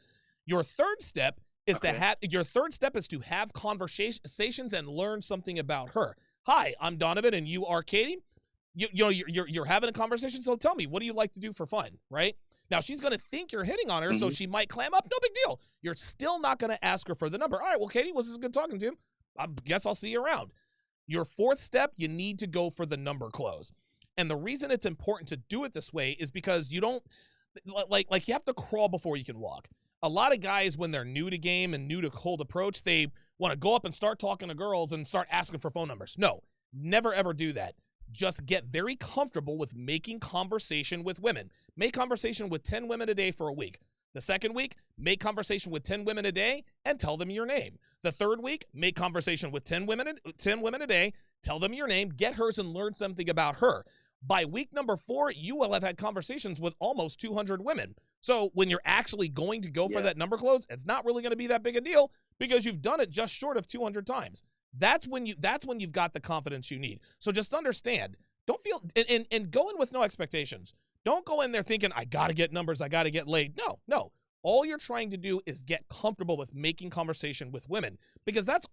Your third step is to have conversations and learn something about her. Hi, I'm Donovan and you are Katie. You're having a conversation, so tell me, what do you like to do for fun, right? Now, she's going to think you're hitting on her, so she might clam up. No big deal. You're still not going to ask her for the number. All right, well, Katie, was this good talking to you? I guess I'll see you around. Your fourth step, you need to go for the number close. And the reason it's important to do it this way is because you don't, like you have to crawl before you can walk. A lot of guys, when they're new to game and new to cold approach, they want to go up and start talking to girls and start asking for phone numbers. No, never, ever do that. Just get very comfortable with making conversation with women. Make conversation with 10 women a day for a week. The second week, make conversation with 10 women a day and tell them your name. The third week, make conversation with 10 women a day, tell them your name, get hers and learn something about her. By week number 4, you will have had conversations with almost 200 women. So when you're actually going to go for that number close, it's not really going to be that big a deal because you've done it just short of 200 times. That's when you've got the confidence you need. So just understand, don't feel, and go in with no expectations. Don't go in there thinking, I got to get numbers, I got to get laid. No. All you're trying to do is get comfortable with making conversation with women because that's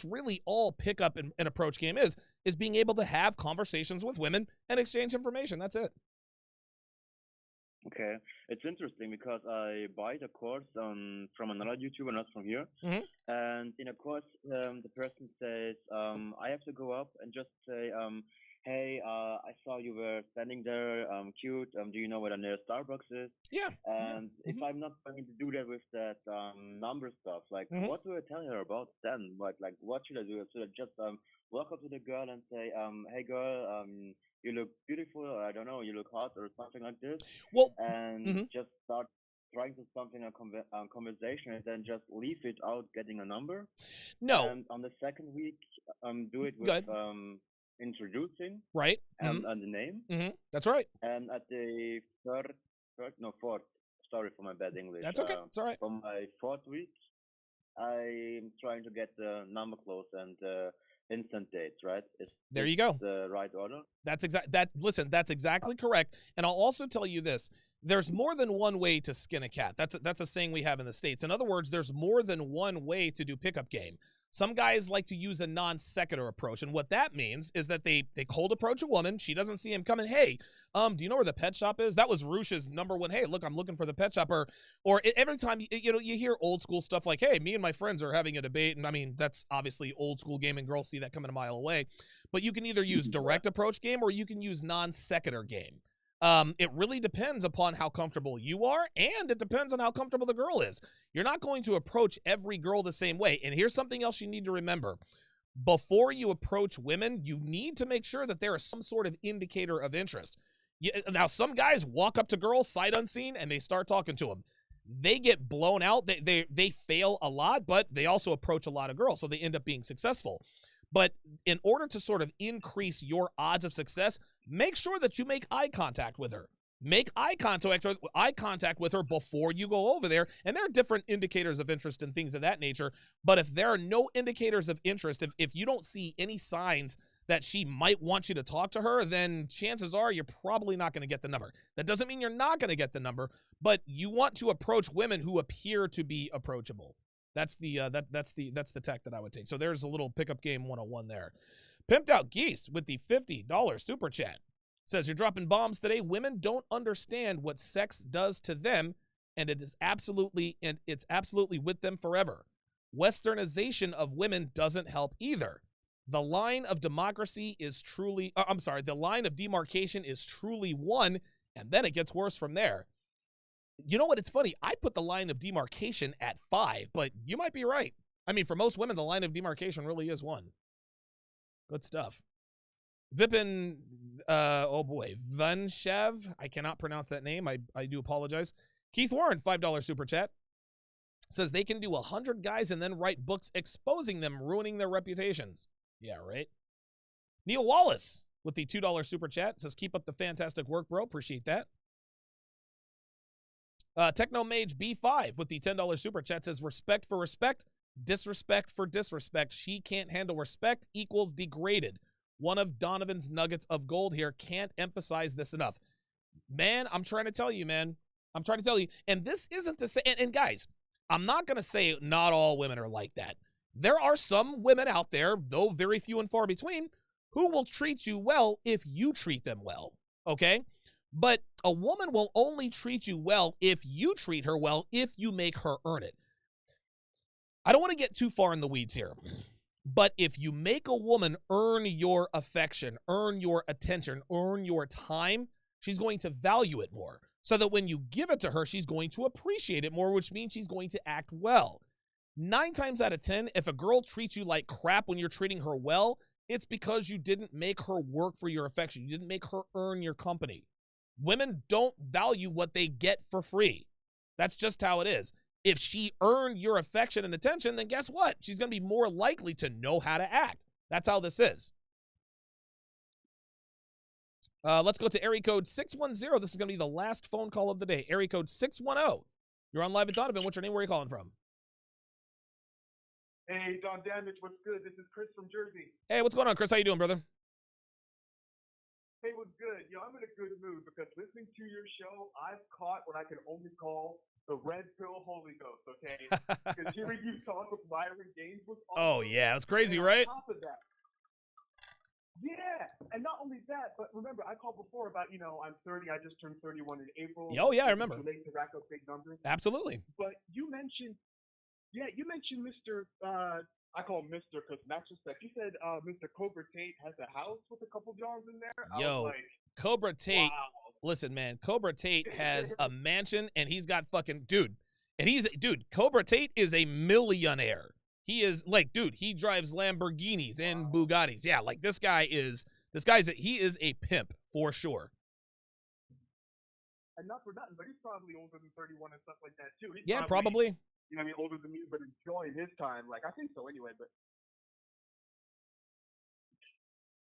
really all pickup and approach game is being able to have conversations with women and exchange information. That's it. Okay, it's interesting because I buy the course from another YouTuber, not from here. And in a course, the person says, I have to go up and just say, hey, I saw you were standing there, cute. Do you know where the nearest Starbucks is? Yeah. And if I'm not going to do that with that number stuff, like, what do I tell her about then? Like, what should I do? Should I just walk up to the girl and say, hey, girl, you look beautiful, or I don't know, you look hot, or something like this? Well, and just start trying to start a conversation and then just leave it out getting a number? No. And on the second week, do it with introducing. Right. And the name. That's right. And at the fourth, sorry for my bad English. That's okay. It's all right. For my fourth week, I'm trying to get the number close and instant dates, right? There you go. The right order. That's exactly correct. And I'll also tell you this. There's more than one way to skin a cat. That's a saying we have in the States. In other words, there's more than one way to do pickup game. Some guys like to use a non-sequitur approach, and what that means is that they cold approach a woman. She doesn't see him coming. Hey, do you know where the pet shop is? That was Rush's number one. Hey, look, I'm looking for the pet shop. Or every time you hear old school stuff like, hey, me and my friends are having a debate, and I mean that's obviously old school game, and girls see that coming a mile away. But you can either use direct approach game or you can use non-sequitur game. It really depends upon how comfortable you are, and it depends on how comfortable the girl is. You're not going to approach every girl the same way. And here's something else you need to remember. Before you approach women, you need to make sure that there is some sort of indicator of interest. Now, some guys walk up to girls sight unseen and they start talking to them. They get blown out. They fail a lot, but they also approach a lot of girls, so they end up being successful. But in order to sort of increase your odds of success, make sure that you make eye contact with her. Make eye contact with her before you go over there. And there are different indicators of interest and things of that nature. But if there are no indicators of interest, if you don't see any signs that she might want you to talk to her, then chances are you're probably not going to get the number. That doesn't mean you're not going to get the number, but you want to approach women who appear to be approachable. That's the tech that I would take. So there's a little pickup game 101 there. Pimped Out Geese with the $50 super chat says, you're dropping bombs today. Women don't understand what sex does to them, and it's absolutely with them forever. Westernization of women doesn't help either. The line of democracy is truly, the line of demarcation is truly one, and then it gets worse from there. You know what? It's funny. I put the line of demarcation at 5, but you might be right. I mean, for most women, the line of demarcation really is 1. Good stuff. Vipin, Vanshev. I cannot pronounce that name. I do apologize. Keith Warren, $5 super chat. Says they can do 100 guys and then write books exposing them, ruining their reputations. Yeah, right. Neil Wallace with the $2 super chat says, keep up the fantastic work, bro. Appreciate that. Technomage B5 with the $10 super chat says, respect for respect, disrespect for disrespect. She can't handle respect equals degraded. One of Donovan's nuggets of gold here. Can't emphasize this enough. Man, I'm trying to tell you, man. I'm trying to tell you. And this isn't to say, and guys, I'm not going to say not all women are like that. There are some women out there, though very few and far between, who will treat you well if you treat them well, okay? But a woman will only treat you well if you treat her well, if you make her earn it. I don't want to get too far in the weeds here, but if you make a woman earn your affection, earn your attention, earn your time, she's going to value it more. So that when you give it to her, she's going to appreciate it more, which means she's going to act well. 9 times out of 10, if a girl treats you like crap when you're treating her well, it's because you didn't make her work for your affection. You didn't make her earn your company. Women don't value what they get for free. That's just how it is. If she earned your affection and attention, then guess what? She's going to be more likely to know how to act. That's how this is. Let's go to area code 610. This is going to be the last phone call of the day. Area code 610. You're on Live at Donovan. What's your name? Where are you calling from? Hey, Don Damage, what's good? This is Chris from Jersey. Hey, what's going on, Chris? How you doing, brother? Hey, what's good? Yo, I'm in a good mood because listening to your show, I've caught what I can only call the red pill Holy Ghost, okay? Because hearing you talk with Myron Gaines was awesome. Oh, yeah. It was crazy, and right? On top of that, yeah, and not only that, but remember, I called before about, I'm 30, I just turned 31 in April. Oh, yeah, I remember. It's too late to rack up big numbers. Absolutely. But you mentioned Mr. I call him Mr. because Max respect. You said Mr. Cobra Tate has a house with a couple jars in there. Yo, I was like, Cobra Tate. wow. Listen, man, Cobra Tate has a mansion, and he's got fucking Cobra Tate is a millionaire. He is he drives Lamborghinis and Bugattis. Yeah, like he is a pimp for sure. And not for nothing, but he's probably older than 31 and stuff like that too. He's probably. You know what I mean, older than me, but enjoying his time. Like, I think so anyway, but.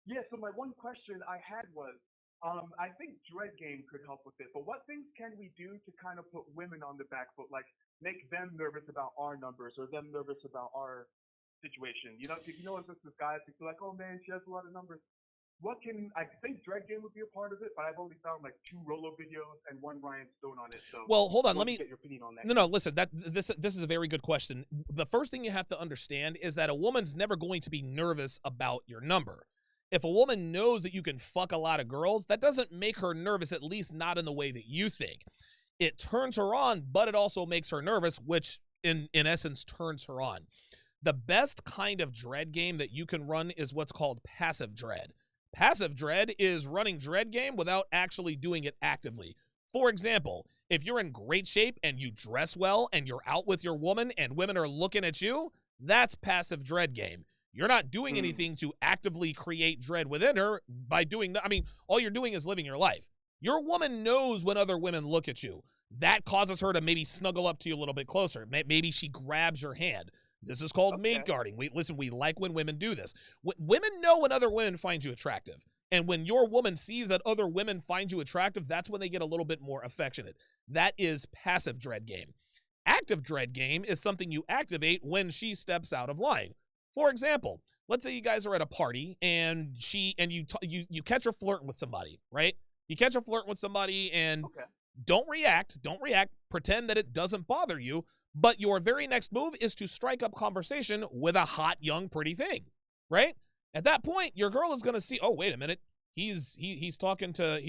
Yeah, so my one question I had was, I think Dread Game could help with it, but what things can we do to kind of put women on the back foot, like make them nervous about our numbers or them nervous about our situation? It's just this guy thinks like, oh man, she has a lot of numbers. I think Dread Game would be a part of it, but I've only found like 2 Rolo videos and 1 Ryan Stone on it. So well, hold on, let me get your opinion on that. No, listen, this is a very good question. The first thing you have to understand is that a woman's never going to be nervous about your number. If a woman knows that you can fuck a lot of girls, that doesn't make her nervous, at least not in the way that you think. It turns her on, but it also makes her nervous, which in essence turns her on. The best kind of dread game that you can run is what's called passive dread. Passive dread is running dread game without actually doing it actively. For example, if you're in great shape and you dress well and you're out with your woman and women are looking at you, that's passive dread game. You're not doing anything to actively create dread within her by doing that. I mean, all you're doing is living your life. Your woman knows when other women look at you. That causes her to maybe snuggle up to you a little bit closer. Maybe she grabs your hand. This is called maid guarding. We like when women do this. Women know when other women find you attractive. And when your woman sees that other women find you attractive, that's when they get a little bit more affectionate. That is passive dread game. Active dread game is something you activate when she steps out of line. For example, let's say you guys are at a party and you catch her flirting with somebody, right? You catch her flirting with somebody and don't react. Pretend that it doesn't bother you. But your very next move is to strike up conversation with a hot, young, pretty thing, right? At that point, your girl is going to see, oh, wait a minute. He's talking to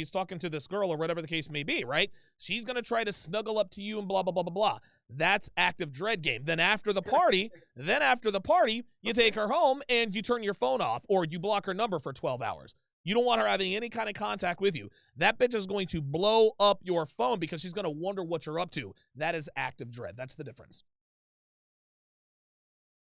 this girl or whatever the case may be, right? She's going to try to snuggle up to you and blah, blah, blah, blah, blah. That's active dread game. Then after the party, you take her home and you turn your phone off or you block her number for 12 hours. You don't want her having any kind of contact with you. That bitch is going to blow up your phone because she's going to wonder what you're up to. That is active dread. That's the difference.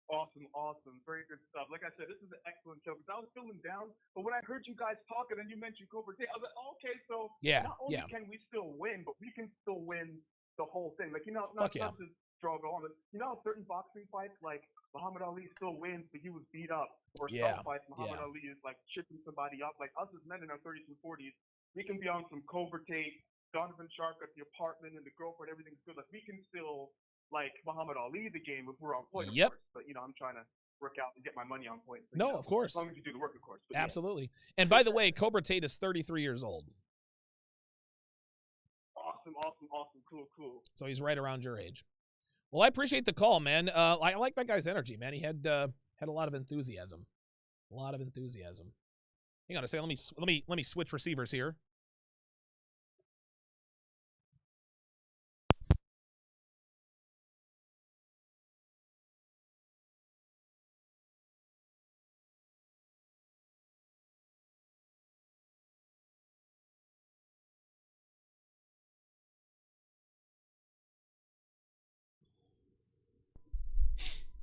Awesome. Very good stuff. Like I said, this is an excellent show because I was feeling down, but when I heard you guys talking and you mentioned Cobra Day, I was like, okay, so not only can we still win, but we can still win the whole thing. Like, not to struggle on, but certain boxing fights, like Muhammad Ali still wins, but he was beat up. Or some fights, Muhammad Ali is like chipping somebody up. Like us as men in our 30s and 40s, we can be on some Cobra tape, Donovan Sharpe at the apartment and the girlfriend, everything's good. Like we can still like Muhammad Ali the game if we're on point, of course. But I'm trying to work out and get my money on point. So, of course. As long as you do the work, of course. But, absolutely. And by the way, Cobra Tate is 33 years old. Awesome. Cool. So he's right around your age. Well, I appreciate the call, man. I like that guy's energy, man. He had a lot of enthusiasm. Hang on a second. Let me switch receivers here.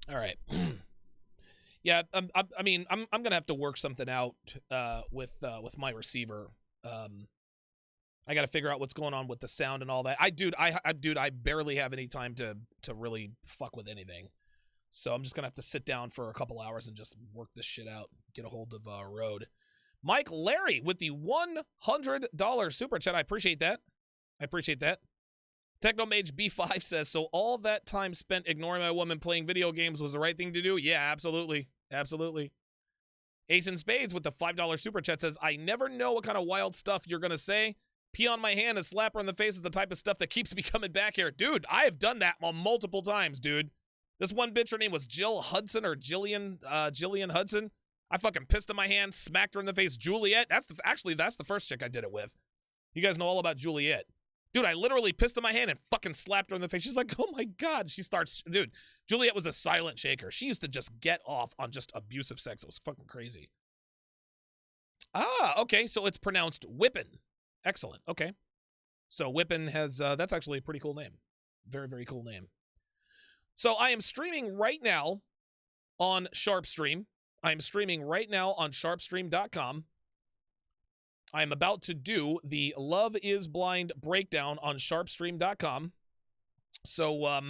All right. Yeah, I'm gonna have to work something out with my receiver. I got to figure out what's going on with the sound and all that. I barely have any time to really fuck with anything. So I'm just gonna have to sit down for a couple hours and just work this shit out. Get a hold of Rode. Mike Larry with the $100 super chat. I appreciate that. Technomage B5 says, so all that time spent ignoring my woman playing video games was the right thing to do? Yeah, absolutely. Ace in Spades with the $5 super chat says, I never know what kind of wild stuff you're going to say. Pee on my hand and slap her in the face is the type of stuff that keeps me coming back here. Dude, I have done that multiple times, dude. This one bitch, her name was Jill Hudson or Jillian Hudson. I fucking pissed in my hand, smacked her in the face. Juliet, that's the first chick I did it with. You guys know all about Juliet. Dude, I literally pissed in my hand and fucking slapped her in the face. She's like, oh my God. Dude, Juliet was a silent shaker. She used to just get off on just abusive sex. It was fucking crazy. Okay. So it's pronounced whippin'. Excellent. Okay. So whippin' has, that's actually a pretty cool name. Very, very cool name. So I am streaming right now on SharpeStream. I am streaming right now on sharpestream.com. I am about to do the Love is Blind breakdown on sharpestream.com. So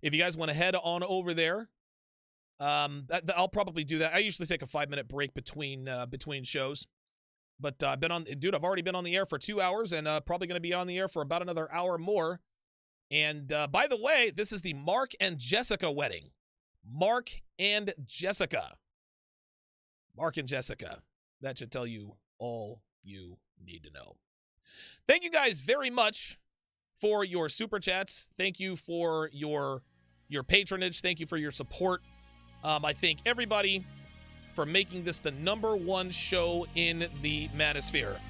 if you guys want to head on over there, I'll probably do that. I usually take a 5-minute break between shows. But I've already been on the air for 2 hours and probably going to be on the air for about another hour more. And by the way, this is the Mark and Jessica wedding. Mark and Jessica. That should tell you all you need to know. Thank you guys very much for your super chats. Thank you for your patronage. Thank you for your support. I thank everybody for making this the #1 show in the Manosphere.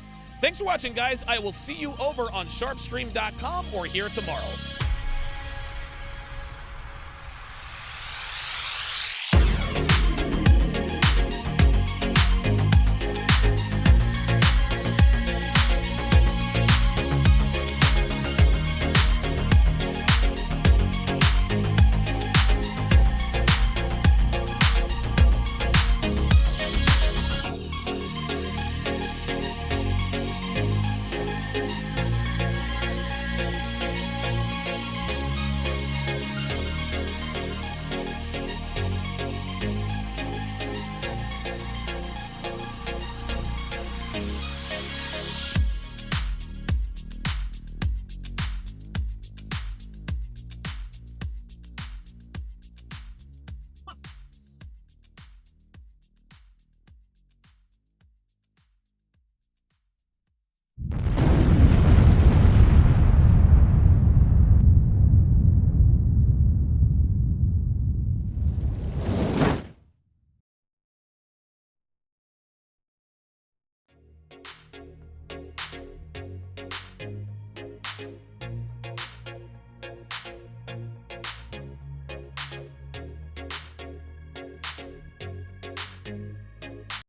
Thanks for watching, guys. I will see you over on sharpestream.com or here tomorrow.